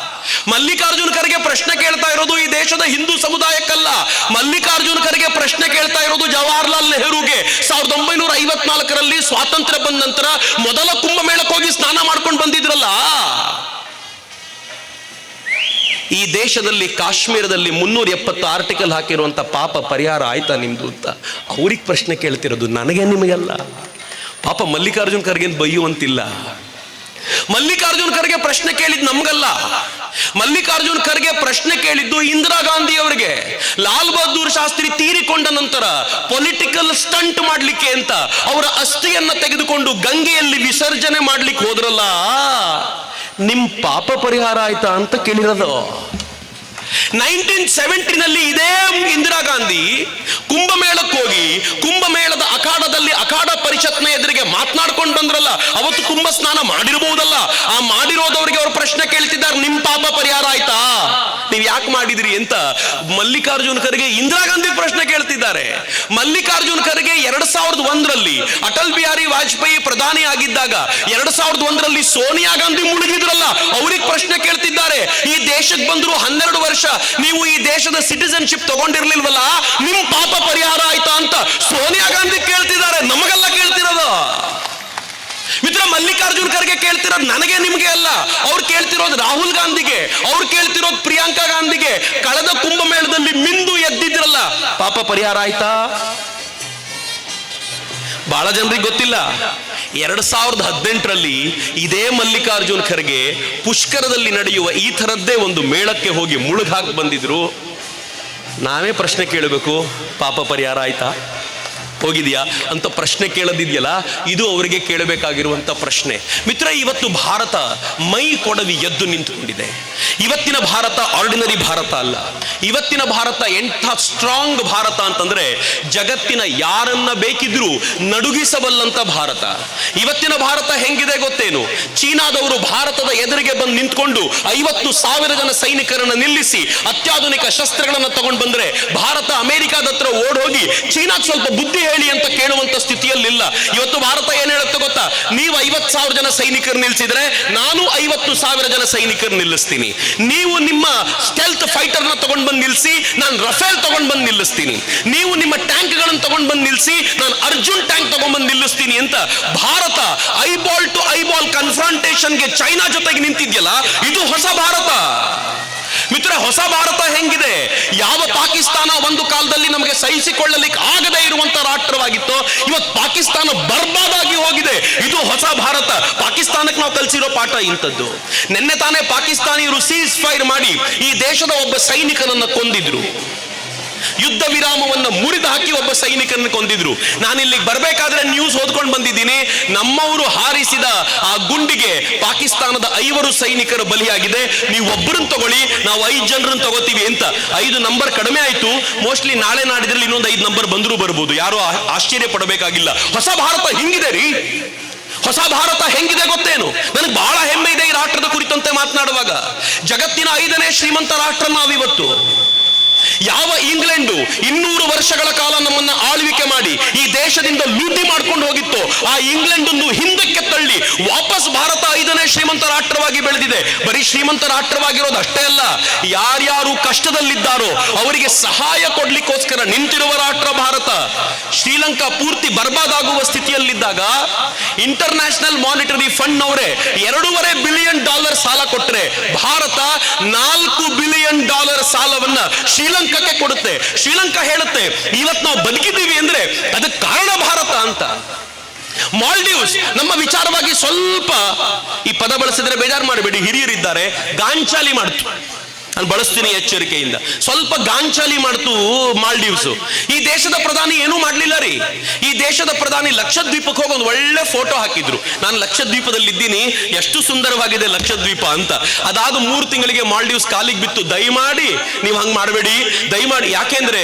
ಮಲ್ಲಿಕಾರ್ಜುನ್ ಖರ್ಗೆ ಪ್ರಶ್ನೆ ಕೇಳ್ತಾ ಇರೋದು ಈ ದೇಶದ ಹಿಂದೂ ಸಮುದಾಯಕ್ಕಲ್ಲ. ಮಲ್ಲಿಕಾರ್ಜುನ್ ಖರ್ಗೆ ಪ್ರಶ್ನೆ ಕೇಳ್ತಾ ಇರೋದು ಜವಾಹರ್ಲಾಲ್ ನೆಹರೂಗೆ. 1954ರಲ್ಲಿ ಸ್ವಾತಂತ್ರ್ಯ ಬಂದ ನಂತರ ಮೊದಲ ಕುಂಭಮೇಳಕ್ಕೆ ಹೋಗಿ ಸ್ನಾನ ಮಾಡ್ಕೊಂಡು ಬಂದಿದ್ರಲ್ಲ. ಈ ದೇಶದಲ್ಲಿ ಕಾಶ್ಮೀರದಲ್ಲಿ 370 ಆರ್ಟಿಕಲ್ ಹಾಕಿರುವಂತ ಪಾಪ ಪರಿಹಾರ ಆಯ್ತಾ ನಿಮ್ದು ಅಂತ ಅವ್ರಿಗೆ ಪ್ರಶ್ನೆ ಕೇಳ್ತಿರೋದು, ನನಗೆ ನಿಮಗೆಲ್ಲ. ಪಾಪ ಮಲ್ಲಿಕಾರ್ಜುನ್ ಖರ್ಗೆ ಬೈಯುವಂತಿಲ್ಲ. ಮಲ್ಲಿಕಾರ್ಜುನ್ ಖರ್ಗೆ ಪ್ರಶ್ನೆ ಕೇಳಿದ್ದು ನಮ್ಗಲ್ಲ. ಮಲ್ಲಿಕಾರ್ಜುನ್ ಖರ್ಗೆ ಪ್ರಶ್ನೆ ಕೇಳಿದ್ದು ಇಂದಿರಾ ಗಾಂಧಿ ಅವರಿಗೆ. ಲಾಲ್ ಬಹದ್ದೂರ್ ಶಾಸ್ತ್ರಿ ತೀರಿಕೊಂಡ ನಂತರ ಪೊಲಿಟಿಕಲ್ ಸ್ಟಂಟ್ ಮಾಡ್ಲಿಕ್ಕೆ ಅಂತ ಅವರ ಅಸ್ಥಿಯನ್ನ ತೆಗೆದುಕೊಂಡು ಗಂಗೆಯಲ್ಲಿ ವಿಸರ್ಜನೆ ಮಾಡ್ಲಿಕ್ಕೆ ಹೋದ್ರಲ್ಲ, ನಿಮ್ ಪಾಪ ಪರಿಹಾರ ಆಯ್ತಾ ಅಂತ ಕೇಳಿರೋದು. 1970ನಲ್ಲಿ ಇದೇ ಇಂದಿರಾ ಗಾಂಧಿ ಕುಂಭಮೇಳಕ್ಕೆ ಹೋಗಿ ಕುಂಭಮೇಳದ ಅಖಾಡದಲ್ಲಿ ಅಖಾಡ ಪರಿಷತ್ನ ಎದುರಿಗೆ ಮಾತನಾಡ್ಕೊಂಡು ಬಂದ್ರಲ್ಲ, ಅವತ್ತು ಕುಂಭ ಸ್ನಾನ ಮಾಡಿರಬಹುದಲ್ಲ. ಆ ಮಾಡಿರೋದವರಿಗೆ ಅವ್ರ ಪ್ರಶ್ನೆ ಕೇಳ್ತಿದ್ದಾರೆ, ನಿಮ್ ಪಾಪ ಪರಿಹಾರ ಆಯ್ತಾ, ನೀವ್ ಯಾಕೆ ಮಾಡಿದ್ರಿ ಅಂತ ಮಲ್ಲಿಕಾರ್ಜುನ್ ಖರ್ಗೆ ಇಂದಿರಾ ಗಾಂಧಿ ಪ್ರಶ್ನೆ ಕೇಳ್ತಿದ್ದಾರೆ. ಮಲ್ಲಿಕಾರ್ಜುನ್ ಖರ್ಗೆ 2001ರಲ್ಲಿ ಅಟಲ್ ಬಿಹಾರಿ ವಾಜಪೇಯಿ ಪ್ರಧಾನಿ ಆಗಿದ್ದಾಗ 2001ರಲ್ಲಿ ಸೋನಿಯಾ ಗಾಂಧಿ ಮುಳುಗಿದ್ರಲ್ಲ, ಅವ್ರಿಗೆ ಪ್ರಶ್ನೆ ಕೇಳ್ತಿದ್ದಾರೆ. ಈ ದೇಶಕ್ಕೆ ಬಂದ್ರು 12 ವರ್ಷ ನೀವು ಈ ದೇಶದ ಸಿಟಿಸನ್ಶಿಪ್ ತಗೊಂಡಿರ್ಲಿಲ್ವಲ್ಲ, ನಿಮ್ ಪಾಪ ಪರಿಹಾರ ಆಯ್ತಾ ಅಂತ ಸೋನಿಯಾ ಗಾಂಧಿ ಕೇಳ್ತಿದ್ದಾರೆ. ನಮಗೆಲ್ಲ ಕೇಳ್ತಿರೋದು. ಮಿತ್ರ, ಮಲ್ಲಿಕಾರ್ಜುನ್ ಖರ್ಗೆ ಕೇಳ್ತಿರೋದು ನನಗೆ ನಿಮಗೆ ಅಲ್ಲ. ಅವ್ರು ಕೇಳ್ತಿರೋದು ರಾಹುಲ್ ಗಾಂಧಿಗೆ, ಅವ್ರು ಕೇಳ್ತಿರೋದು ಪ್ರಿಯಾಂಕಾ ಗಾಂಧಿಗೆ. ಕಳೆದ ಕುಂಭಮೇಳದಲ್ಲಿ ಮಿಂದು ಎದ್ದಿದ್ರಲ್ಲ, ಪಾಪ ಪರಿಹಾರ ಆಯ್ತಾ? ಬಹಳ ಜನರಿಗೆ ಗೊತ್ತಿಲ್ಲ. 2018ರಲ್ಲಿ ಇದೇ ಮಲ್ಲಿಕಾರ್ಜುನ್ ಖರ್ಗೆ ಪುಷ್ಕರದಲ್ಲಿ ನಡೆಯುವ ಈ ಥರದ್ದೇ ಒಂದು ಮೇಳಕ್ಕೆ ಹೋಗಿ ಮುಳುಗಾಕಿ ಬಂದಿದ್ರು. ನಾವೇ ಪ್ರಶ್ನೆ ಕೇಳಬೇಕು, ಪಾಪ ಪರಿಹಾರ ಆಯ್ತಾ, ಹೋಗಿದೆಯಾ ಅಂತ ಪ್ರಶ್ನೆ ಕೇಳೋದಿದೆಯಲ್ಲ, ಇದು ಅವರಿಗೆ ಕೇಳಬೇಕಾಗಿರುವಂಥ ಪ್ರಶ್ನೆ. ಮಿತ್ರ, ಇವತ್ತು ಭಾರತ ಮೈ ಕೊಡವಿ ಎದ್ದು ನಿಂತುಕೊಂಡಿದೆ. ಇವತ್ತಿನ ಭಾರತ ಆರ್ಡಿನರಿ ಭಾರತ ಅಲ್ಲ. ಇವತ್ತಿನ ಭಾರತ ಎಂಥ ಸ್ಟ್ರಾಂಗ್ ಭಾರತ ಅಂತಂದ್ರೆ ಜಗತ್ತಿನ ಯಾರನ್ನ ಬೇಕಿದ್ರೂ ನಡುಗಿಸಬಲ್ಲಂತ ಭಾರತ. ಇವತ್ತಿನ ಭಾರತ ಹೆಂಗಿದೆ ಗೊತ್ತೇನು? ಚೀನಾದವರು ಭಾರತದ ಎದುರಿಗೆ ಬಂದು ನಿಂತ್ಕೊಂಡು 50,000 ಜನ ಸೈನಿಕರನ್ನ ನಿಲ್ಲಿಸಿ ಅತ್ಯಾಧುನಿಕ ಶಸ್ತ್ರಗಳನ್ನು ತಗೊಂಡು ಬಂದ್ರೆ ಭಾರತ ಅಮೆರಿಕಾದ ಹತ್ರ ಓಡೋಗಿ ಚೀನಾಕ್ ಸ್ವಲ್ಪ ಬುದ್ಧಿ ಹೇಳಿ ಅಂತ ಕೇಳುವಂತ ಸ್ಥಿತಿಯಲ್ಲಿಲ್ಲ. ಇವತ್ತು ಭಾರತ ಏನ್ ಹೇಳುತ್ತೆ ಗೊತ್ತಾ? ನೀವು 50,000 ಜನ ಸೈನಿಕರು ನಿಲ್ಲಿಸಿದ್ರೆ ನಾನು 50,000 ಜನ ಸೈನಿಕರು ನಿಲ್ಲಿಸ್ತೀನಿ. ನೀವು ನಿಮ್ಮ ಸ್ಟೆಲ್ತ್ ಫೈಟರ್ ನ ತಗೊಂಡ್ ಬಂದು ನಿಲ್ಲಿಸಿ, ನಾನು ರಫೇಲ್ ತಗೊಂಡ್ ಬಂದು ನಿಲ್ಲಿಸ್ತೀನಿ. ನೀವು ನಿಮ್ಮ ಟ್ಯಾಂಕ್ ಗಳನ್ನು ತಗೊಂಡ್ ಬಂದು ನಿಲ್ಲಿಸಿ, ನಾನು ಅರ್ಜುನ್ ಟ್ಯಾಂಕ್ ತಗೊಂಡ್ ಬಂದು ನಿಲ್ಲಿಸ್ತೀನಿ ಅಂತ ಭಾರತ ಐಬಾಲ್ ಟು ಐಬಾಲ್ ಕನ್ಫ್ರಂಟೇಷನ್ಗೆ ಚೈನಾ ಜೊತೆಗೆ ನಿಂತಿದ್ಯಲ್ಲ, ಇದು ಹೊಸ ಭಾರತ. ಮಿತ್ರ, ಹೊಸ ಭಾರತ ಹೆಂಗಿದೆ? ಯಾವ ಪಾಕಿಸ್ತಾನ ಒಂದು ಕಾಲದಲ್ಲಿ ನಮಗೆ ಸಹಿಸಿಕೊಳ್ಳಲಿಕ್ಕೆ ಆಗದೇ ಇರುವಂತ ರಾಷ್ಟ್ರವಾಗಿತ್ತು, ಇವತ್ತು ಪಾಕಿಸ್ತಾನ ಬರ್ಬಾದಾಗಿ ಹೋಗಿದೆ. ಇದು ಹೊಸ ಭಾರತ. ಪಾಕಿಸ್ತಾನಕ್ಕೆ ನಾವು ಕಲಿಸಿರೋ ಪಾಠ ಇಂಥದ್ದು. ನಿನ್ನೆ ತಾನೇ ಪಾಕಿಸ್ತಾನಿಯರು ಸೀಸ್ ಫೈರ್ ಮಾಡಿ ಈ ದೇಶದ ಒಬ್ಬ ಸೈನಿಕನನ್ನ ಕೊಂದಿದ್ರು. ಯುದ್ಧ ವಿರಾಮವನ್ನು ಮುರಿದು ಹಾಕಿ ಒಬ್ಬ ಸೈನಿಕರನ್ನು ಕೊಂದಿದ್ರು. ನಾನು ಇಲ್ಲಿಗೆ ಬರಬೇಕಾದ್ರೆ ನ್ಯೂಸ್ ಓದ್ಕೊಂಡು ಬಂದಿದ್ದೀನಿ, ನಮ್ಮವರು ಹಾರಿಸಿದ ಆ ಗುಂಡಿಗೆ ಪಾಕಿಸ್ತಾನದ 5 ಸೈನಿಕರು ಬಲಿಯಾಗಿದೆ, ನೀವು ಒಬ್ಬರನ್ನು ತಗೊಳ್ಳಿ, ನಾವು 5 ಜನರನ್ನು ತಗೋತೀವಿ ಅಂತ. 5 ನಂಬರ್ ಕಡಿಮೆ ಆಯ್ತು. ಮೋಸ್ಟ್ಲಿ ನಾಳೆ ನಾಡಿದ್ರಲ್ಲಿ ಇನ್ನೊಂದು 5 ನಂಬರ್ ಬಂದರೂ ಬರ್ಬೋದು, ಯಾರು ಆಶ್ಚರ್ಯ ಪಡಬೇಕಾಗಿಲ್ಲ. ಹೊಸ ಭಾರತ ಹಿಂಗಿದೆ ರೀ, ಹೊಸ ಭಾರತ ಹೆಂಗಿದೆ ಗೊತ್ತೇನು? ನನಗೆ ಬಹಳ ಹೆಮ್ಮೆ ಇದೆ ಈ ರಾಷ್ಟ್ರದ ಕುರಿತಂತೆ ಮಾತನಾಡುವಾಗ. ಜಗತ್ತಿನ 5ನೇ ಶ್ರೀಮಂತ ರಾಷ್ಟ್ರ ನಾವಿವತ್ತು. ಯಾವ ಇಂಗ್ಲೆಂಡು 200 ವರ್ಷಗಳ ಕಾಲ ನಮ್ಮನ್ನ ಆಳ್ವಿಕೆ ಮಾಡಿ ಈ ದೇಶದಿಂದ ಲೂಟಿ ಮಾಡ್ಕೊಂಡು ಹೋಗಿತ್ತು, ಆ ಇಂಗ್ಲೆಂಡನ್ನು ಹಿಂದಕ್ಕೆ ತಳ್ಳಿ ವಾಪಸ್ ಭಾರತ 5ನೇ ಶ್ರೀಮಂತ ರಾಷ್ಟ್ರವಾಗಿ ಬೆಳೆದಿದೆ. ಬರೀ ಶ್ರೀಮಂತ ರಾಷ್ಟ್ರವಾಗಿರೋದು ಅಷ್ಟೇ ಅಲ್ಲ, ಯಾರ್ಯಾರು ಕಷ್ಟದಲ್ಲಿದ್ದಾರೋ ಅವರಿಗೆ ಸಹಾಯ ಕೊಡ್ಲಿಕ್ಕೋಸ್ಕರ ನಿಂತಿರುವ ರಾಷ್ಟ್ರ ಭಾರತ. ಶ್ರೀಲಂಕಾ ಪೂರ್ತಿ ಬರ್ಬಾದಾಗುವ ಸ್ಥಿತಿಯಲ್ಲಿದ್ದಾಗ ಇಂಟರ್ನ್ಯಾಷನಲ್ ಮಾನಿಟರಿ ಫಂಡ್ ಅವರೇ $2.5 ಬಿಲಿಯನ್ ಸಾಲ ಕೊಟ್ಟರೆ, ಭಾರತ $4 ಬಿಲಿಯನ್ ಸಾಲವನ್ನ ಶ್ರೀಲಂಕಾಕ್ಕೆ ಕೊಡುತ್ತೆ. ಶ್ರೀಲಂಕಾ ಹೇಳುತ್ತೆ, ಇವತ್ತು ನಾವು ಬದುಕಿದ್ದೀವಿ ಅಂದ್ರೆ ಅದಕ್ಕೆ ಕಾರಣ ಭಾರತ ಅಂತ. ಮಾಲ್ಡೀವ್ಸ್ ನಮ್ಮ ವಿಚಾರವಾಗಿ ಸ್ವಲ್ಪ, ಈ ಪದ ಬಳಸಿದ್ರೆ ಬೇಜಾರು ಮಾಡಬೇಡಿ, ಹಿರಿಯರಿದ್ದಾರೆ, ಗಾಂಚಾಲಿ ಮಾಡ್ತು. ನಾನು ಬಳಸ್ತೀನಿ ಎಚ್ಚರಿಕೆಯಿಂದ. ಸ್ವಲ್ಪ ಗಾಂಚಾಲಿ ಮಾಡ್ತು ಮಾಲ್ಡೀವ್ಸ್. ಈ ದೇಶದ ಪ್ರಧಾನಿ ಏನೂ ಮಾಡ್ಲಿಲ್ಲ ರೀ. ಈ ದೇಶದ ಪ್ರಧಾನಿ ಲಕ್ಷದ್ವೀಪಕ್ಕೆ ಹೋಗಿ ಒಂದು ಒಳ್ಳೆ ಫೋಟೋ ಹಾಕಿದ್ರು. ನಾನು ಲಕ್ಷದ್ವೀಪದಲ್ಲಿ ಇದ್ದೀನಿ, ಎಷ್ಟು ಸುಂದರವಾಗಿದೆ ಲಕ್ಷದ್ವೀಪ ಅಂತ. ಅದಾದ 3 ತಿಂಗಳಿಗೆ ಮಾಲ್ಡೀವ್ಸ್ ಕಾಲಿಗೆ ಬಿತ್ತು, ದಯಮಾಡಿ ನೀವು ಹಂಗೆ ಮಾಡಬೇಡಿ, ದಯಮಾಡಿ. ಯಾಕೆಂದ್ರೆ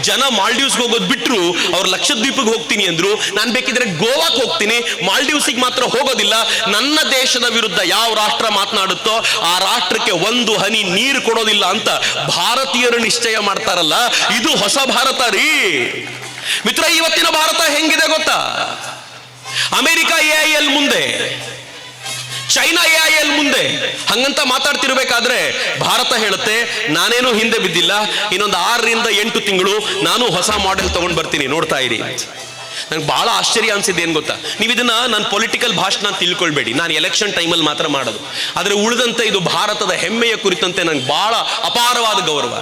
ಜನ ಮಾಲ್ಡೀವ್ಸ್ಗೆ ಹೋಗೋದು ಬಿಟ್ರು, ಅವ್ರು ಲಕ್ಷದ್ವೀಪಕ್ಕೆ ಹೋಗ್ತೀನಿ ಅಂದ್ರು. ನಾನು ಬೇಕಿದ್ರೆ ಗೋವಾಕ್ಕೆ ಹೋಗ್ತೀನಿ, ಮಾಲ್ಡೀವ್ಸಿಗೆ ಮಾತ್ರ ಹೋಗೋದಿಲ್ಲ. ನನ್ನ ದೇಶದ ವಿರುದ್ಧ ಯಾವ ರಾಷ್ಟ್ರ ಮಾತನಾಡುತ್ತೋ ಆ ರಾಷ್ಟ್ರಕ್ಕೆ 1 ಹನಿ ನೀರು ಕೊಡೋದಿಲ್ಲ ಅಂತ ಭಾರತೀಯರು ನಿಶ್ಚಯ ಮಾಡ್ತಾರಲ್ಲ, ಇದು ಹೊಸ ಭಾರತ ರೀ ಮಿತ್ರ. ಇವತ್ತಿನ ಭಾರತ ಹೆಂಗಿದೆ ಗೊತ್ತಾ? ಅಮೆರಿಕ AIL ಮುಂದೆ, ಚೈನಾ AIL ಮುಂದೆ ಹಂಗಂತ ಮಾತಾಡ್ತಿರ್ಬೇಕಾದ್ರೆ ಭಾರತ ಹೇಳುತ್ತೆ, ನಾನೇನು ಹಿಂದೆ ಬಿದ್ದಿಲ್ಲ, ಇನ್ನೊಂದು 6 ರಿಂದ 8 ತಿಂಗಳು ನಾನು ಹೊಸ ಮಾಡೆಲ್ ತಗೊಂಡು ಬರ್ತೀನಿ, ನೋಡ್ತಾ ಇರಿ. ನಂಗೆ ಬಹಳ ಆಶ್ಚರ್ಯ ಅನ್ಸಿದ್ದು ಏನು ಗೊತ್ತಾ? ನೀವು ಇದನ್ನ ನಾನು ಪೊಲಿಟಿಕಲ್ ಭಾಷಣ ತಿಳ್ಕೊಳ್ಬೇಡಿ, ನಾನು ಎಲೆಕ್ಷನ್ ಟೈಮಲ್ಲಿ ಮಾತ್ರ ಮಾಡೋದು. ಆದರೆ ಉಳಿದಂತೆ ಇದು ಭಾರತದ ಹೆಮ್ಮೆಯ ಕುರಿತಂತೆ ನಂಗೆ ಬಹಳ ಅಪಾರವಾದ ಗೌರವ.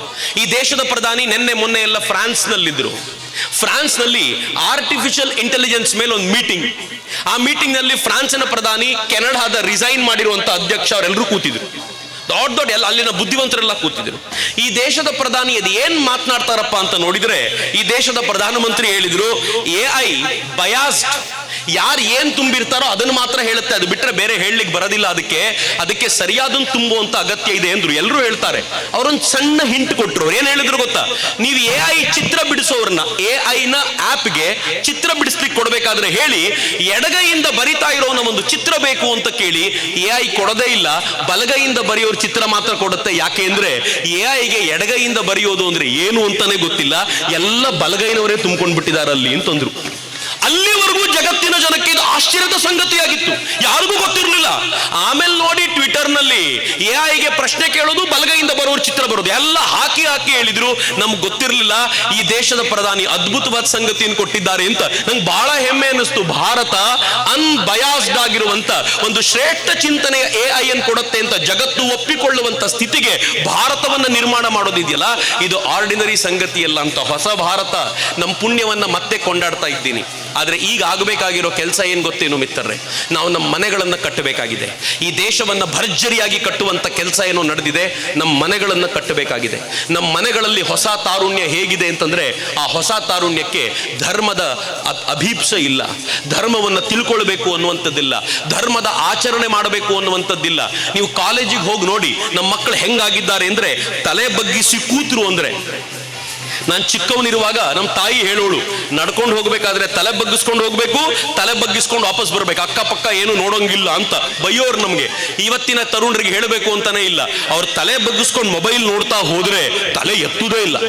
ಈ ದೇಶದ ಪ್ರಧಾನಿ ಮೊನ್ನೆ ಎಲ್ಲ ಫ್ರಾನ್ಸ್ನಲ್ಲಿದ್ದರು. ಫ್ರಾನ್ಸ್ನಲ್ಲಿ ಆರ್ಟಿಫಿಷಿಯಲ್ ಇಂಟೆಲಿಜೆನ್ಸ್ ಮೇಲೆ ಒಂದು ಮೀಟಿಂಗ್. ಆ ಮೀಟಿಂಗ್ ನಲ್ಲಿ ಫ್ರಾನ್ಸಿನ ಪ್ರಧಾನಿ, ಕೆನಡಾದ ರಿಸೈನ್ ಮಾಡಿರುವಂತ ಅಧ್ಯಕ್ಷ ಅವರೆಲ್ಲರೂ ಕೂತಿದ್ರು. ದೊಡ್ಡ ಅಲ್ಲಿನ ಬುದ್ಧಿವಂತರೆಲ್ಲ ಕೂತಿದ್ರು. ಈ ದೇಶದ ಪ್ರಧಾನಿ ಅದು ಏನ್ ಮಾತನಾಡ್ತಾರಪ್ಪ ಅಂತ ನೋಡಿದ್ರೆ, ಈ ದೇಶದ ಪ್ರಧಾನಮಂತ್ರಿ ಹೇಳಿದ್ರು, AI ಬಯಾಸ್ಡ್, ಯಾರು ಏನ್ ತುಂಬಿರ್ತಾರೋ ಅದನ್ನು ಮಾತ್ರ ಹೇಳುತ್ತೆ, ಅದು ಬಿಟ್ಟರೆ ಬೇರೆ ಹೇಳಲಿಕ್ಕೆ ಬರೋದಿಲ್ಲ. ಅದಕ್ಕೆ ಸರಿಯಾದನ್ನು ತುಂಬುವಂತ ಅಗತ್ಯ ಇದೆ ಅಂದ್ರು. ಎಲ್ಲರೂ ಹೇಳ್ತಾರೆ. ಅವರೊಂದು ಸಣ್ಣ ಹಿಂಟ್ ಕೊಟ್ಟರು. ಅವ್ರು ಏನ್ ಹೇಳಿದ್ರು ಗೊತ್ತಾ? ನೀವು AI ಚಿತ್ರ ಬಿಡಿಸೋರನ್ನ, AI ನ ಆಪ್ಗೆ ಚಿತ್ರ ಬಿಡಿಸ್ಲಿಕ್ಕೆ ಕೊಡ್ಬೇಕಾದ್ರೆ ಹೇಳಿ, ಎಡಗೈಯಿಂದ ಬರಿತಾ ಇರೋನ ಒಂದು ಚಿತ್ರ ಬೇಕು ಅಂತ ಕೇಳಿ, AI ಕೊಡೋದೇ ಇಲ್ಲ, ಬಲಗೈಯಿಂದ ಬರೆಯೋರು ಚಿತ್ರ ಮಾತ್ರ ಕೊಡುತ್ತೆ. ಯಾಕೆ ಅಂದ್ರೆ AIಗೆ ಎಡಗೈಯಿಂದ ಬರೆಯೋದು ಅಂದ್ರೆ ಏನು ಅಂತಾನೆ ಗೊತ್ತಿಲ್ಲ, ಎಲ್ಲ ಬಲಗೈನವರೇ ತುಂಬಿಕೊಂಡ್ಬಿಟ್ಟಿದ್ದಾರೆ ಅಲ್ಲಿ ಅಂತಂದ್ರು. ಅಲ್ಲಿವರೆಗೂ ಜಗತ್ತಿನ ಜನಕ್ಕೆ ಇದು ಆಶ್ಚರ್ಯದ ಸಂಗತಿಯಾಗಿತ್ತು, ಯಾರಿಗೂ ಗೊತ್ತಿರಲಿಲ್ಲ. ಆಮೇಲೆ ನೋಡಿ ಟ್ವಿಟರ್ ನಲ್ಲಿ AIಗೆ ಪ್ರಶ್ನೆ ಕೇಳೋದು, ಬಲಗೈಯಿಂದ ಬರೋರು ಚಿತ್ರ ಬರೋದು, ಎಲ್ಲ ಹಾಕಿ ಹೇಳಿದ್ರು. ನಮ್ಗೆ ಗೊತ್ತಿರಲಿಲ್ಲ ಈ ದೇಶದ ಪ್ರಧಾನಿ ಅದ್ಭುತವಾದ ಸಂಗತಿಯನ್ನು ಕೊಟ್ಟಿದ್ದಾರೆ ಅಂತ. ನಂಗೆ ಬಹಳ ಹೆಮ್ಮೆ ಅನ್ನಿಸ್ತು. ಭಾರತ ಅನ್ಬಯಾಸ್ಡ್ ಆಗಿರುವಂತ ಒಂದು ಶ್ರೇಷ್ಠ ಚಿಂತನೆಯ AI ಅನ್ನು ಕೊಡುತ್ತೆ ಅಂತ ಜಗತ್ತು ಒಪ್ಪಿಕೊಳ್ಳುವಂತ ಸ್ಥಿತಿಗೆ ಭಾರತವನ್ನ ನಿರ್ಮಾಣ ಮಾಡೋದಿದೆಯಲ್ಲ, ಇದು ಆರ್ಡಿನರಿ ಸಂಗತಿಯಲ್ಲ ಅಂತ. ಹೊಸ ಭಾರತ ನಮ್ಮ ಪುಣ್ಯವನ್ನ ಮತ್ತೆ ಕೊಂಡಾಡ್ತಾ ಇದ್ದೀನಿ. ಆದರೆ ಈಗ ಆಗಬೇಕಾಗಿರೋ ಕೆಲಸ ಏನು ಗೊತ್ತೇನು ಮಿತ್ರರೇ? ನಾವು ನಮ್ಮ ಮನೆಗಳನ್ನು ಕಟ್ಟಬೇಕಾಗಿದೆ. ಈ ದೇಶವನ್ನು ಭರ್ಜರಿಯಾಗಿ ಕಟ್ಟುವಂಥ ಕೆಲಸ ಏನೋ ನಡೆದಿದೆ. ನಮ್ಮ ಮನೆಗಳನ್ನು ಕಟ್ಟಬೇಕಾಗಿದೆ. ನಮ್ಮ ಮನೆಗಳಲ್ಲಿ ಹೊಸ ತಾರುಣ್ಯ ಹೇಗಿದೆ ಅಂತಂದ್ರೆ, ಆ ಹೊಸ ತಾರುಣ್ಯಕ್ಕೆ ಧರ್ಮದ ಅಭೀಪ್ಸೆ ಇಲ್ಲ, ಧರ್ಮವನ್ನು ತಿಳ್ಕೊಳ್ಬೇಕು ಅನ್ನುವಂಥದ್ದಿಲ್ಲ, ಧರ್ಮದ ಆಚರಣೆ ಮಾಡಬೇಕು ಅನ್ನುವಂಥದ್ದಿಲ್ಲ. ನೀವು ಕಾಲೇಜಿಗೆ ಹೋಗಿ ನೋಡಿ ನಮ್ಮ ಮಕ್ಕಳು ಹೆಂಗಾಗಿದ್ದಾರೆ ಅಂದ್ರೆ, ತಲೆ ಬಗ್ಗಿಸಿ ಕೂತ್ರು ಅಂದ್ರೆ. ನಾನು ಚಿಕ್ಕವನಿರುವಾಗ ನಮ್ಮ ತಾಯಿ ಹೇಳೋಳು, ನಡ್ಕೊಂಡು ಹೋಗ್ಬೇಕಾದ್ರೆ ತಲೆ ಬಗ್ಗಿಸ್ಕೊಂಡು ಹೋಗ್ಬೇಕು, ತಲೆ ಬಗ್ಗಿಸ್ಕೊಂಡು ವಾಪಸ್ ಬರ್ಬೇಕು, ಅಕ್ಕಪಕ್ಕ ಏನು ನೋಡೋಂಗಿಲ್ಲ ಅಂತ ಬೈಯೋರು ನಮ್ಗೆ. ಇವತ್ತಿನ ತರುಣರಿಗೆ ಹೇಳಬೇಕು ಅಂತಾನೆ ಇಲ್ಲ, ಅವ್ರ ತಲೆ ಬಗ್ಗಿಸ್ಕೊಂಡು ಮೊಬೈಲ್ ನೋಡ್ತಾ ಹೋದ್ರೆ ತಲೆ ಎತ್ತುದೇ ಇಲ್ಲ.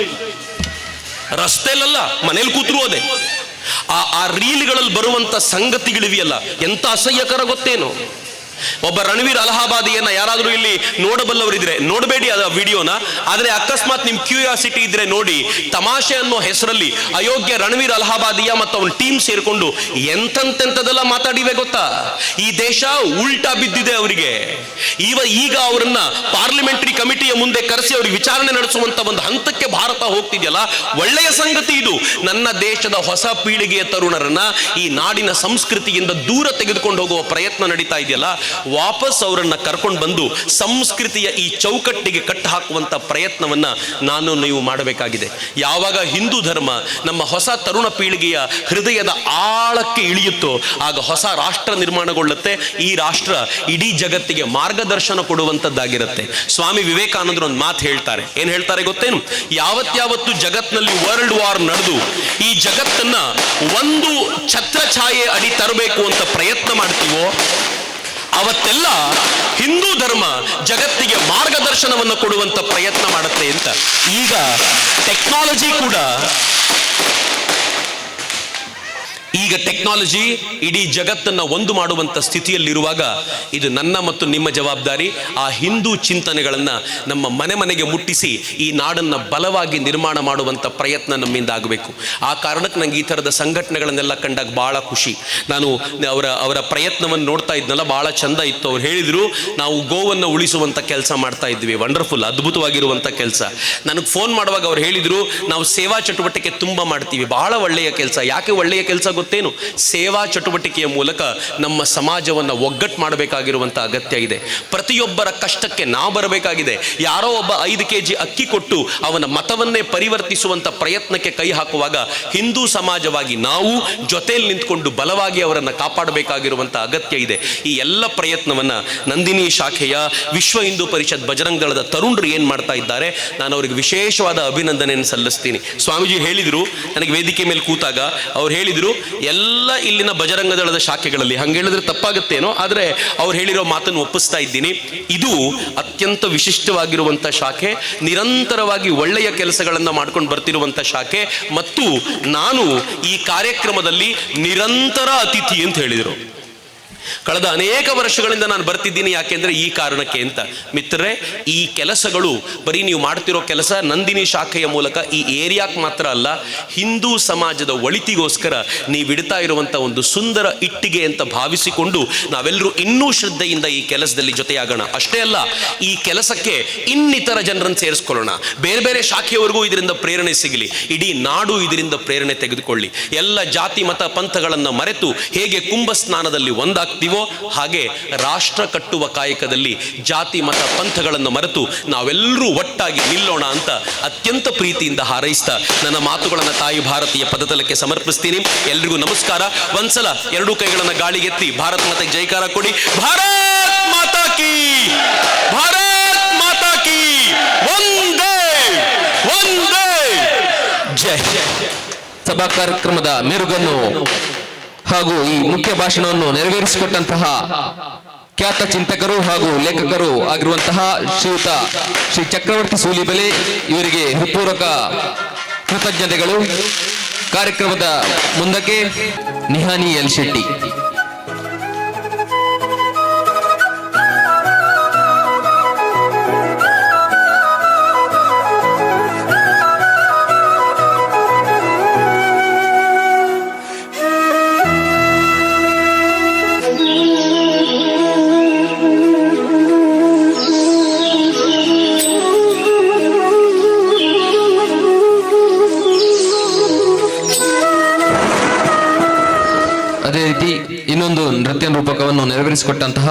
ರಸ್ತೆಯಲ್ಲ, ಮನೇಲಿ ಕೂತ್ರು ಅದೇ. ಆ ರೀಲ್ಗಳಲ್ಲಿ ಬರುವಂತ ಸಂಗತಿಗಳಿವೆಯಲ್ಲ, ಎಂತ ಅಸಹ್ಯಕರ ಗೊತ್ತೇನು? ಒಬ್ಬ ರಣವೀರ್ ಅಲಹಾಬಾದಿಯನ್ನ ಯಾರಾದ್ರೂ ಇಲ್ಲಿ ನೋಡಬಲ್ಲವರಿದ್ರೆ ನೋಡಬೇಡಿ ಅದ ವಿಡಿಯೋನ, ಆದ್ರೆ ಅಕಸ್ಮಾತ್ ನಿಮ್ ಕ್ಯೂರಿಯಾಸಿಟಿ ಇದ್ರೆ ನೋಡಿ. ತಮಾಷೆ ಅನ್ನೋ ಹೆಸರಲ್ಲಿ ಅಯೋಗ್ಯ ರಣವೀರ್ ಅಲಹಾಬಾದಿಯ ಮತ್ತು ಅವನ ಟೀಮ್ ಸೇರ್ಕೊಂಡು ಎಂತೆಂತೆಲ್ಲ ಮಾತಾಡಿವೆ ಗೊತ್ತಾ? ಈ ದೇಶ ಉಲ್ಟಾ ಬಿದ್ದಿದೆ ಅವರಿಗೆ. ಈಗ ಅವರನ್ನ ಪಾರ್ಲಿಮೆಂಟರಿ ಕಮಿಟಿಯ ಮುಂದೆ ಕರೆಸಿ ಅವ್ರಿಗೆ ವಿಚಾರಣೆ ನಡೆಸುವಂತ ಒಂದು ಹಂತಕ್ಕೆ ಭಾರತ ಹೋಗ್ತಿದೆಯಲ್ಲ, ಒಳ್ಳೆಯ ಸಂಗತಿ ಇದು. ನನ್ನ ದೇಶದ ಹೊಸ ಪೀಳಿಗೆಯ ತರುಣರನ್ನ ಈ ನಾಡಿನ ಸಂಸ್ಕೃತಿಯಿಂದ ದೂರ ತೆಗೆದುಕೊಂಡು ಹೋಗುವ ಪ್ರಯತ್ನ ನಡೀತಾ ಇದೆಯಲ್ಲ, ವಾಪಸ್ ಅವರನ್ನ ಕರ್ಕೊಂಡು ಬಂದು ಸಂಸ್ಕೃತಿಯ ಈ ಚೌಕಟ್ಟಿಗೆ ಕಟ್ಟು ಹಾಕುವಂತ ಪ್ರಯತ್ನವನ್ನ ನಾನು ನೀವು ಮಾಡಬೇಕಾಗಿದೆ. ಯಾವಾಗ ಹಿಂದೂ ಧರ್ಮ ನಮ್ಮ ಹೊಸ ತರುಣ ಪೀಳಿಗೆಯ ಹೃದಯದ ಆಳಕ್ಕೆ ಇಳಿಯುತ್ತೋ ಆಗ ಹೊಸ ರಾಷ್ಟ್ರ ನಿರ್ಮಾಣಗೊಳ್ಳುತ್ತೆ. ಈ ರಾಷ್ಟ್ರ ಇಡೀ ಜಗತ್ತಿಗೆ ಮಾರ್ಗದರ್ಶನ ಕೊಡುವಂತದ್ದಾಗಿರುತ್ತೆ. ಸ್ವಾಮಿ ವಿವೇಕಾನಂದರು ಒಂದು ಮಾತು ಹೇಳ್ತಾರೆ. ಏನ್ ಹೇಳ್ತಾರೆ ಗೊತ್ತೇನು? ಯಾವತ್ಯಾವತ್ತು ಜಗತ್ನಲ್ಲಿ ವರ್ಲ್ಡ್ ವಾರ್ ನಡೆದು ಈ ಜಗತ್ತನ್ನ ಒಂದು ಛತ್ರಛಾಯೆ ಅಡಿ ತರಬೇಕು ಅಂತ ಪ್ರಯತ್ನ ಮಾಡ್ತೀವೋ ಅವತ್ತೆಲ್ಲ ಹಿಂದೂ ಧರ್ಮ ಜಗತ್ತಿಗೆ ಮಾರ್ಗದರ್ಶನವನ್ನು ಕೊಡುವಂತ ಪ್ರಯತ್ನ ಮಾಡುತ್ತೆ ಅಂತ. ಈಗ ಟೆಕ್ನಾಲಜಿ ಇಡೀ ಜಗತ್ತನ್ನ ಒಂದು ಮಾಡುವಂತ ಸ್ಥಿತಿಯಲ್ಲಿರುವಾಗ ಇದು ನನ್ನ ಮತ್ತು ನಿಮ್ಮ ಜವಾಬ್ದಾರಿ. ಆ ಹಿಂದೂ ಚಿಂತನೆಗಳನ್ನ ನಮ್ಮ ಮನೆ ಮನೆಗೆ ಮುಟ್ಟಿಸಿ ಈ ನಾಡನ್ನ ಬಲವಾಗಿ ನಿರ್ಮಾಣ ಮಾಡುವಂತ ಪ್ರಯತ್ನ ನಮ್ಮಿಂದ ಆಗಬೇಕು. ಆ ಕಾರಣಕ್ಕೆ ನಂಗೆ ಈ ತರದ ಸಂಘಟನೆಗಳನ್ನೆಲ್ಲ ಕಂಡಾಗ ಬಹಳ ಖುಷಿ. ನಾನು ಅವರ ಪ್ರಯತ್ನವನ್ನು ನೋಡ್ತಾ ಇದ್ನಲ್ಲ, ಬಹಳ ಚಂದ ಇತ್ತು. ಅವ್ರು ಹೇಳಿದ್ರು, ನಾವು ಗೋವನ್ನು ಉಳಿಸುವಂತ ಕೆಲಸ ಮಾಡ್ತಾ ಇದ್ವಿ. ವಂಡರ್ಫುಲ್, ಅದ್ಭುತವಾಗಿರುವಂತ ಕೆಲಸ. ನನಗೆ ಫೋನ್ ಮಾಡುವಾಗ ಅವ್ರು ಹೇಳಿದ್ರು, ನಾವು ಸೇವಾ ಚಟುವಟಿಕೆ ತುಂಬಾ ಮಾಡ್ತೀವಿ. ಬಹಳ ಒಳ್ಳೆಯ ಕೆಲಸ. ಯಾಕೆ ಒಳ್ಳೆಯ ಕೆಲಸ ಗೊತ್ತೇನು? ಸೇವಾ ಚಟುವಟಿಕೆಯ ಮೂಲಕ ನಮ್ಮ ಸಮಾಜವನ್ನು ಒಗ್ಗಟ್ಟು ಮಾಡಬೇಕಾಗಿರುವಂತ ಅಗತ್ಯ ಇದೆ. ಪ್ರತಿಯೊಬ್ಬರ ಕಷ್ಟಕ್ಕೆ ನಾವು ಬರಬೇಕಾಗಿದೆ. ಯಾರೋ ಒಬ್ಬ 5 kg ಅಕ್ಕಿ ಕೊಟ್ಟು ಅವನ ಮತವನ್ನೇ ಪರಿವರ್ತಿಸುವಂತ ಪ್ರಯತ್ನಕ್ಕೆ ಕೈ ಹಾಕುವಾಗ ಹಿಂದೂ ಸಮಾಜವಾಗಿ ನಾವು ಜೊತೆಯಲ್ಲಿ ನಿಂತ್ಕೊಂಡು ಬಲವಾಗಿ ಅವರನ್ನು ಕಾಪಾಡಬೇಕಾಗಿರುವಂತ ಅಗತ್ಯ ಇದೆ. ಈ ಎಲ್ಲ ಪ್ರಯತ್ನವನ್ನ ನಂದಿನಿ ಶಾಖೆಯ ವಿಶ್ವ ಹಿಂದೂ ಪರಿಷತ್ ಬಜರಂಗ ದಳದ ತರುಣರು ಏನ್ ಮಾಡ್ತಾ ಇದ್ದಾರೆ, ನಾನು ಅವರಿಗೆ ವಿಶೇಷವಾದ ಅಭಿನಂದನೆಯನ್ನು ಸಲ್ಲಿಸ್ತೀನಿ. ಸ್ವಾಮೀಜಿ ಹೇಳಿದ್ರು, ನನಗೆ ವೇದಿಕೆ ಮೇಲೆ ಕೂತಾಗ ಅವ್ರು ಹೇಳಿದ್ರು, ಎಲ್ಲ ಇಲ್ಲಿನ ಬಜರಂಗ ದಳದ ಶಾಖೆಗಳಲ್ಲಿ, ಹಂಗೆ ಹೇಳಿದ್ರೆ ತಪ್ಪಾಗುತ್ತೇನೋ, ಆದರೆ ಅವ್ರು ಹೇಳಿರೋ ಮಾತನ್ನು ಒಪ್ಪಿಸ್ತಾ ಇದ್ದೀನಿ. ಇದು ಅತ್ಯಂತ ವಿಶಿಷ್ಟವಾಗಿರುವಂತ ಶಾಖೆ, ನಿರಂತರವಾಗಿ ಒಳ್ಳೆಯ ಕೆಲಸಗಳನ್ನು ಮಾಡ್ಕೊಂಡು ಬರ್ತಿರುವಂತ ಶಾಖೆ, ಮತ್ತು ನಾನು ಈ ಕಾರ್ಯಕ್ರಮದಲ್ಲಿ ನಿರಂತರ ಅತಿಥಿ ಅಂತ ಹೇಳಿದರು. ಕಳೆದ ಅನೇಕ ವರ್ಷಗಳಿಂದ ನಾನು ಬರ್ತಿದ್ದೀನಿ. ಯಾಕೆಂದ್ರೆ ಈ ಕಾರಣಕ್ಕೆ ಅಂತ. ಮಿತ್ರರೇ, ಈ ಕೆಲಸಗಳು ಬರೀ ನೀವು ಮಾಡ್ತಿರೋ ಕೆಲಸ ನಂದಿನಿ ಶಾಖೆಯ ಮೂಲಕ ಈ ಏರಿಯಾಕ್ಕೆ ಮಾತ್ರ ಅಲ್ಲ, ಹಿಂದೂ ಸಮಾಜದ ಒಳಿತಿಗೋಸ್ಕರ ನೀವು ಇಡ್ತಾ ಇರುವಂತ ಒಂದು ಸುಂದರ ಇಟ್ಟಿಗೆ ಅಂತ ಭಾವಿಸಿಕೊಂಡು ನಾವೆಲ್ಲರೂ ಇನ್ನೂ ಶ್ರದ್ಧೆಯಿಂದ ಈ ಕೆಲಸದಲ್ಲಿ ಜೊತೆಯಾಗೋಣ. ಅಷ್ಟೇ ಅಲ್ಲ, ಈ ಕೆಲಸಕ್ಕೆ ಇನ್ನಿತರ ಜನರನ್ನು ಸೇರಿಸ್ಕೊಳ್ಳೋಣ. ಬೇರೆ ಬೇರೆ ಶಾಖೆಯವರೆಗೂ ಇದರಿಂದ ಪ್ರೇರಣೆ ಸಿಗಲಿ. ಇಡೀ ನಾಡು ಇದರಿಂದ ಪ್ರೇರಣೆ ತೆಗೆದುಕೊಳ್ಳಿ. ಎಲ್ಲ ಜಾತಿ ಮತ ಪಂಥಗಳನ್ನು ಮರೆತು ಹೇಗೆ ಕುಂಭ ಸ್ನಾನದಲ್ಲಿ ಒಂದಾಗ್ತೀವೋ ಹಾಗೆ ರಾಷ್ಟ್ರ ಕಟ್ಟುವ ಕಾಯಕದಲ್ಲಿ ಜಾತಿ ಮತ ಪಂಥಗಳನ್ನು ಮರೆತು ನಾವೆಲ್ಲರೂ ಒಟ್ಟಾಗಿ ನಿಲ್ಲೋಣ ಅಂತ ಅತ್ಯಂತ ಪ್ರೀತಿಯಿಂದ ಹಾರೈಸ್ತಾ ನನ್ನ ಮಾತುಗಳನ್ನು ತಾಯಿ ಭಾರತೀಯ ಪದತಲಕ್ಕೆ ಸಮರ್ಪಿಸ್ತೀನಿ. ಎಲ್ರಿಗೂ ನಮಸ್ಕಾರ. ಒಂದ್ಸಲ 2 ಕೈಗಳನ್ನು ಗಾಳಿಗೆತ್ತಿ ಭಾರತ ಮಾತೆಗೆ ಜೈಕಾರ ಕೊಡಿ. ಭಾರತ್ ಮಾತಾ ಕೀ, ಭಾರತ್ ಮಾತಾ ಕೀ, ವಂದೇ ವಂದೇ ಜೈ. ಸಭಾ ಕಾರ್ಯಕ್ರಮದ ಮೆರುಗನ್ನು ಹಾಗೂ ಈ ಮುಖ್ಯ ಭಾಷಣವನ್ನು ನೆರವೇರಿಸಿಕೊಟ್ಟಂತಹ ಖ್ಯಾತ ಚಿಂತಕರು ಹಾಗೂ ಲೇಖಕರು ಆಗಿರುವಂತಹ ಶ್ರೀಯುತ ಶ್ರೀ ಚಕ್ರವರ್ತಿ ಸೂಲಿಬೆಲೆ ಇವರಿಗೆ ಹೃತ್ಪೂರ್ವಕ ಕೃತಜ್ಞತೆಗಳು. ಕಾರ್ಯಕ್ರಮದ ಮುಂದಕ್ಕೆ ನಿಹಾನಿ ಎಲ್ ಶೆಟ್ಟಿ. ಅದೇ ರೀತಿ ಇನ್ನೊಂದು ನೃತ್ಯ ರೂಪಕವನ್ನು ನೆರವೇರಿಸಿಕೊಟ್ಟಂತಹ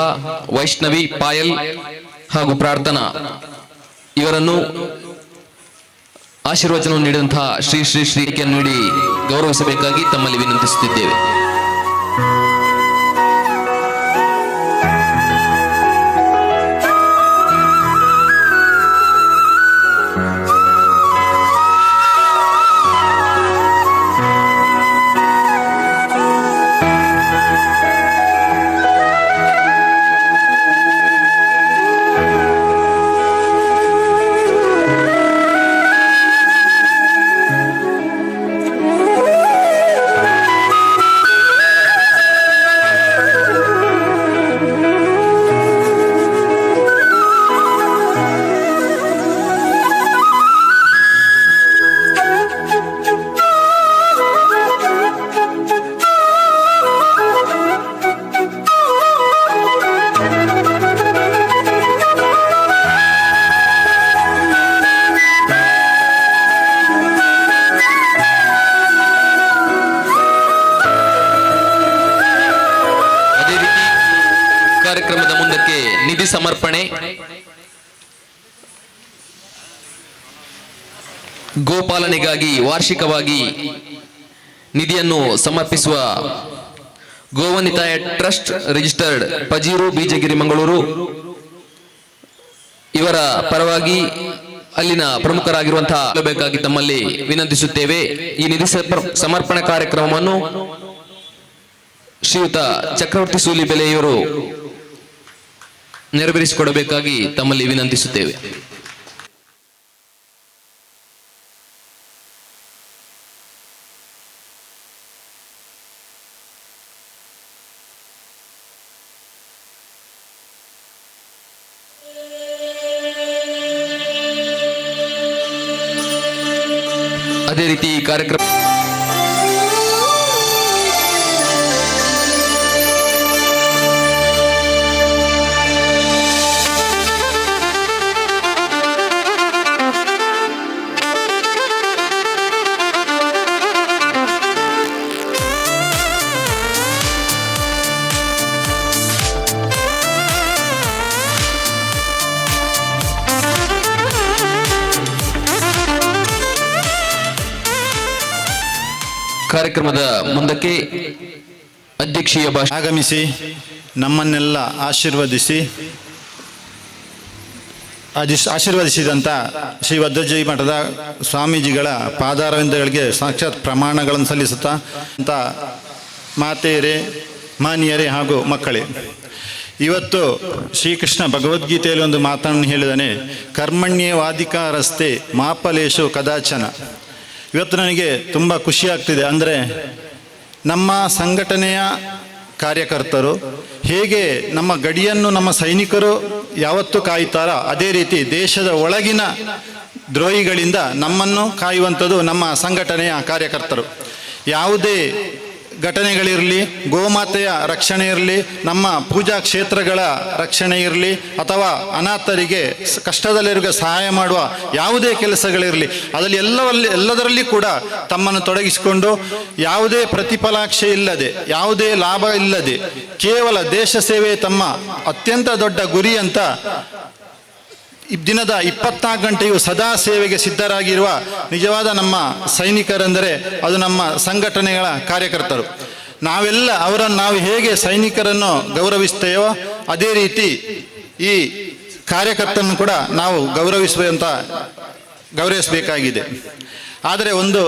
ವೈಷ್ಣವಿ, ಪಾಯಲ್ ಹಾಗೂ ಪ್ರಾರ್ಥನಾ ಇವರನ್ನು ಆಶೀರ್ವಚನವನ್ನು ನೀಡಿದಂತಹ ಶ್ರೀ ಶ್ರೀ ಶ್ರೀಯನ್ನು ನೀಡಿ ಗೌರವಿಸಬೇಕಾಗಿ ತಮ್ಮಲ್ಲಿ ವಿನಂತಿಸುತ್ತಿದ್ದೇವೆ. ಕಾರ್ಯಕ್ರಮದ ಮುಂದಕ್ಕೆ ನಿಧಿ ಸಮರ್ಪಣೆ, ಗೋಪಾಲನೆಗಾಗಿ ವಾರ್ಷಿಕವಾಗಿ ನಿಧಿಯನ್ನು ಸಮರ್ಪಿಸುವ ಗೋವನಿತಾಯ ಟ್ರಸ್ಟ್ ರಿಜಿಸ್ಟರ್ಡ್ ಪಜೀರು ಬೀಜಗಿರಿ ಮಂಗಳೂರು ಇವರ ಪರವಾಗಿ ಅಲ್ಲಿನ ಪ್ರಮುಖರಾಗಿರುವಂತಹ ಬೇಕಾಗಿ ತಮ್ಮಲ್ಲಿ ವಿನಂತಿಸುತ್ತೇವೆ. ಈ ನಿಧಿ ಸಮರ್ಪಣಾ ಕಾರ್ಯಕ್ರಮವನ್ನು ಶ್ರೀಯುತ ಚಕ್ರವರ್ತಿ ಸೂಲಿಬೆಲೆಯವರು ನೆರವೇರಿಸಿಕೊಡಬೇಕಾಗಿ ತಮ್ಮಲ್ಲಿ ವಿನಂತಿಸುತ್ತೇವೆ. ಅದೇ ರೀತಿ ಈ ಕಾರ್ಯಕ್ರಮ ಕಾರ್ಯಕ್ರಮದ ಮುಂದಕ್ಕೆ ಅಧ್ಯಕ್ಷೀಯ ಭಾಷಣ ಆಗಮಿಸಿ ನಮ್ಮನ್ನೆಲ್ಲ ಆಶೀರ್ವದಿಸಿದಂಥ ಶ್ರೀ ವಜ್ರಜೀವಿ ಮಠದ ಸ್ವಾಮೀಜಿಗಳ ಪಾದಾರವಿಂದಗಳಿಗೆ ಸಾಕ್ಷಾತ್ ಪ್ರಮಾಣಗಳನ್ನು ಸಲ್ಲಿಸುತ್ತಾ ಅಂತ ಮಾತೆಯರೇ, ಮಾನ್ಯರೇ ಹಾಗೂ ಮಕ್ಕಳೇ, ಇವತ್ತು ಶ್ರೀಕೃಷ್ಣ ಭಗವದ್ಗೀತೆಯಲ್ಲಿ ಒಂದು ಮಾತನ್ನು ಹೇಳಿದಾನೆ, ಕರ್ಮಣ್ಯೇವಾಧಿಕಾರಸ್ತೆ ಮಾಫಲೇಶು ಕದಾಚನ. ಇವತ್ತು ನನಗೆ ತುಂಬ ಖುಷಿಯಾಗ್ತಿದೆ. ಅಂದರೆ ನಮ್ಮ ಸಂಘಟನೆಯ ಕಾರ್ಯಕರ್ತರು ಹೇಗೆ ನಮ್ಮ ಗಡಿಯನ್ನು ನಮ್ಮ ಸೈನಿಕರು ಯಾವತ್ತೂ ಕಾಯುತ್ತಾರೋ ಅದೇ ರೀತಿ ದೇಶದ ಒಳಗಿನ ದ್ರೋಹಿಗಳಿಂದ ನಮ್ಮನ್ನು ಕಾಯುವಂಥದ್ದು ನಮ್ಮ ಸಂಘಟನೆಯ ಕಾರ್ಯಕರ್ತರು. ಯಾವುದೇ ಘಟನೆಗಳಿರಲಿ, ಗೋಮಾತೆಯ ರಕ್ಷಣೆ ಇರಲಿ, ನಮ್ಮ ಪೂಜಾ ಕ್ಷೇತ್ರಗಳ ರಕ್ಷಣೆ ಇರಲಿ, ಅಥವಾ ಅನಾಥರಿಗೆ ಕಷ್ಟದಲ್ಲಿರುವ ಸಹಾಯ ಮಾಡುವ ಯಾವುದೇ ಕೆಲಸಗಳಿರಲಿ, ಅದರಲ್ಲಿ ಎಲ್ಲದರಲ್ಲಿ ಕೂಡ ತಮ್ಮನ್ನು ತೊಡಗಿಸಿಕೊಂಡು ಯಾವುದೇ ಪ್ರತಿಫಲಾಪೇಕ್ಷೆ ಇಲ್ಲದೆ, ಯಾವುದೇ ಲಾಭ ಇಲ್ಲದೆ, ಕೇವಲ ದೇಶ ಸೇವೆ ತಮ್ಮ ಅತ್ಯಂತ ದೊಡ್ಡ ಗುರಿ ಅಂತ ದಿನದ 24 ಗಂಟೆಯೂ ಸದಾ ಸೇವೆಗೆ ಸಿದ್ಧರಾಗಿರುವ ನಿಜವಾದ ನಮ್ಮ ಸೈನಿಕರೆಂದರೆ ಅದು ನಮ್ಮ ಸಂಘಟನೆಗಳ ಕಾರ್ಯಕರ್ತರು. ನಾವೆಲ್ಲ ನಾವು ಹೇಗೆ ಸೈನಿಕರನ್ನು ಗೌರವಿಸ್ತೇವೋ ಅದೇ ರೀತಿ ಈ ಕಾರ್ಯಕರ್ತರನ್ನು ಕೂಡ ನಾವು ಗೌರವಿಸಬೇಕಾಗಿದೆ. ಆದರೆ ಒಂದು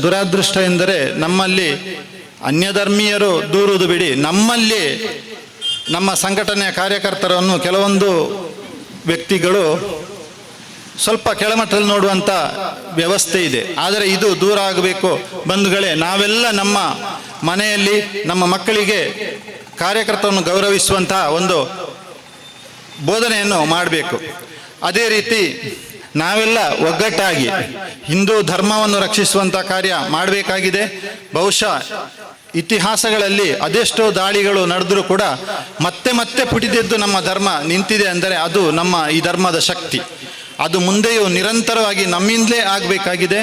ದುರಾದೃಷ್ಟ ಎಂದರೆ ನಮ್ಮಲ್ಲಿ ಅನ್ಯಧರ್ಮೀಯರು ದೂರುವುದು ಬಿಡಿ, ನಮ್ಮಲ್ಲಿ ನಮ್ಮ ಸಂಘಟನೆಯ ಕಾರ್ಯಕರ್ತರನ್ನು ಕೆಲವೊಂದು ವ್ಯಕ್ತಿಗಳು ಸ್ವಲ್ಪ ಕೆಳಮಟ್ಟದಲ್ಲಿ ನೋಡುವಂಥ ವ್ಯವಸ್ಥೆ ಇದೆ. ಆದರೆ ಇದು ದೂರ ಆಗಬೇಕು ಬಂಧುಗಳೇ. ನಾವೆಲ್ಲ ನಮ್ಮ ಮನೆಯಲ್ಲಿ ನಮ್ಮ ಮಕ್ಕಳಿಗೆ ಕಾರ್ಯಕರ್ತರನ್ನು ಗೌರವಿಸುವಂತಹ ಒಂದು ಬೋಧನೆಯನ್ನು ಮಾಡಬೇಕು. ಅದೇ ರೀತಿ ನಾವೆಲ್ಲ ಒಗ್ಗಟ್ಟಾಗಿ ಹಿಂದೂ ಧರ್ಮವನ್ನು ರಕ್ಷಿಸುವಂಥ ಕಾರ್ಯ ಮಾಡಬೇಕಾಗಿದೆ. ಬಹುಶಃ ಇತಿಹಾಸಗಳಲ್ಲಿ ಅದೆಷ್ಟೋ ದಾಳಿಗಳು ನಡೆದರೂ ಕೂಡ ಮತ್ತೆ ಪುಟಿದೆದ್ದು ನಮ್ಮ ಧರ್ಮ ನಿಂತಿದೆ ಅಂದರೆ ಅದು ನಮ್ಮ ಈ ಧರ್ಮದ ಶಕ್ತಿ. ಅದು ಮುಂದೆಯೂ ನಿರಂತರವಾಗಿ ನಮ್ಮಿಂದಲೇ ಆಗಬೇಕಾಗಿದೆ.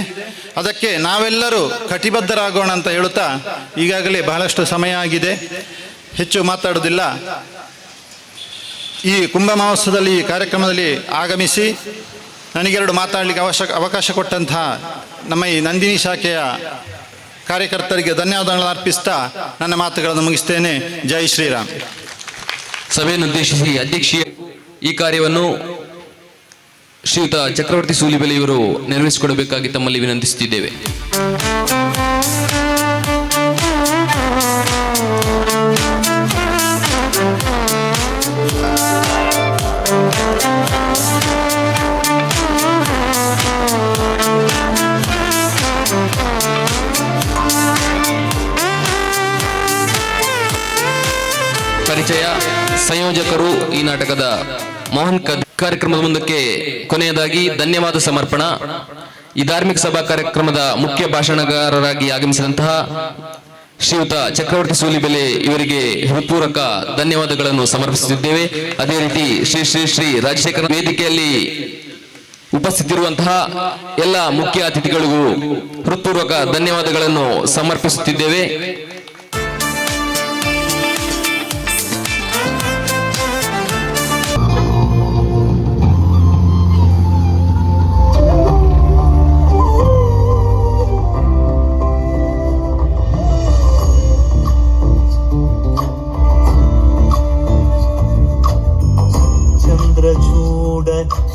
ಅದಕ್ಕೆ ನಾವೆಲ್ಲರೂ ಕಟಿಬದ್ಧರಾಗೋಣ ಅಂತ ಹೇಳುತ್ತಾ ಈಗಾಗಲೇ ಬಹಳಷ್ಟು ಸಮಯ ಆಗಿದೆ, ಹೆಚ್ಚು ಮಾತಾಡೋದಿಲ್ಲ. ಈ ಕುಂಭ ಮಹೋತ್ಸವದಲ್ಲಿ ಈ ಕಾರ್ಯಕ್ರಮದಲ್ಲಿ ಆಗಮಿಸಿ ನನಗೆರಡು ಮಾತಾಡಲಿಕ್ಕೆ ಅವಕಾಶ ಕೊಟ್ಟಂತಹ ನಮ್ಮ ಈ ನಂದಿನಿ ಶಾಖೆಯ ಕಾರ್ಯಕರ್ತರಿಗೆ ಧನ್ಯವಾದಗಳನ್ನು ಅರ್ಪಿಸ್ತಾ ನನ್ನ ಮಾತುಗಳನ್ನು ಮುಗಿಸ್ತೇನೆ. ಜೈ ಶ್ರೀರಾಮ್. ಸಭೆಯನ್ನು ಉದ್ದೇಶಿಸಿ ಅಧ್ಯಕ್ಷೀಯ ಈ ಕಾರ್ಯವನ್ನು ಶ್ರೀಯುತ ಚಕ್ರವರ್ತಿ ಸೂಲಿಬೆಲೆಯವರು ನೆರವೇರಿಸಿಕೊಡಬೇಕಾಗಿ ತಮ್ಮಲ್ಲಿ ವಿನಂತಿಸುತ್ತಿದ್ದೇವೆ. ಪರಿಚಯ, ಸಂಯೋಜಕರು ಈ ನಾಟಕದ ಮೋಹನ್ ಕಾರ್ಯಕ್ರಮದ ಮುಂದಕ್ಕೆ ಕೊನೆಯದಾಗಿ ಧನ್ಯವಾದ ಸಮರ್ಪಣಾ. ಈ ಧಾರ್ಮಿಕ ಸಭಾ ಕಾರ್ಯಕ್ರಮದ ಮುಖ್ಯ ಭಾಷಣಗಾರರಾಗಿ ಆಗಮಿಸಿದಂತಹ ಶ್ರೀಯುತ ಚಕ್ರವರ್ತಿ ಸೂಲಿಬೆಲೆ ಇವರಿಗೆ ಹೃತ್ಪೂರ್ವಕ ಧನ್ಯವಾದಗಳನ್ನು ಸಮರ್ಪಿಸುತ್ತಿದ್ದೇವೆ. ಅದೇ ರೀತಿ ಶ್ರೀ ಶ್ರೀ ಶ್ರೀ ರಾಜಶೇಖರ ವೇದಿಕೆಯಲ್ಲಿ ಉಪಸ್ಥಿತಿರುವಂತಹ ಎಲ್ಲ ಮುಖ್ಯ ಅತಿಥಿಗಳಿಗೂ ಹೃತ್ಪೂರ್ವಕ ಧನ್ಯವಾದಗಳನ್ನು ಸಮರ್ಪಿಸುತ್ತಿದ್ದೇವೆ.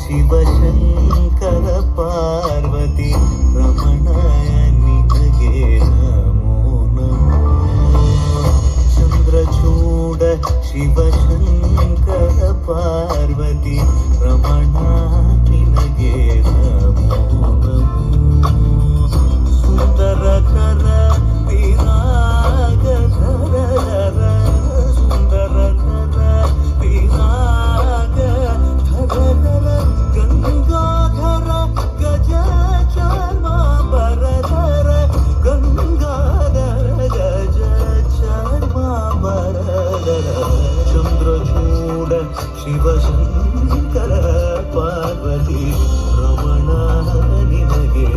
ಶಿವಶಂಕರ ಪಾರ್ವತಿ ರಮಣ ನಿನಗೆ ನಮೋ ನಮೋ. ಚಂದ್ರಚೂಡ ಶಿವಶಂಕರ ಪಾರ್ವತಿ ರಮಣ ನಿನಗೆ ನಮೋ ನಮೋ. ಸುಂದರಕರ ವಿರಾಗಧರ ಸುಂದರಕರ ವಿರಾಗಧರ ಗಂಗಾಧರ ಗಜ ಚಾರ್ಮಾಂಬರಧರ ಗಂಗಾಧರ ಗಜ ಚಾರ್ಮಾಂಬರಧರ. ಚಂದ್ರಚೂಡ ಶಿವಶಂಕರ ಪಾರ್ವತಿ ರಮಣ ನಿನಗೆ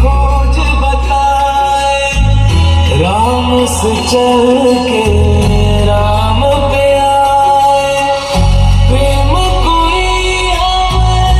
खोज बताए राम से चल के राम पे आए प्रेम कोई हमें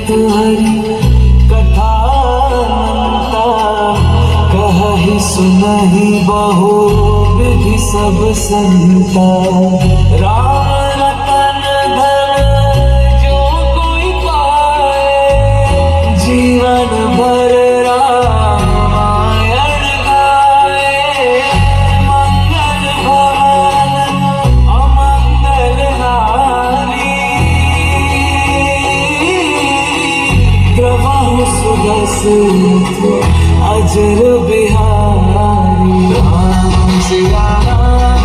हरि कथानंता, कहि सुनहि बहु विधि सब संता। राम रतन धन जो कोई पाए, जीवन भर रामायण गाए। मंगल भवन अमंगल हारी, द्रवहु सुदस अजर बिहारी। राम सिया राम।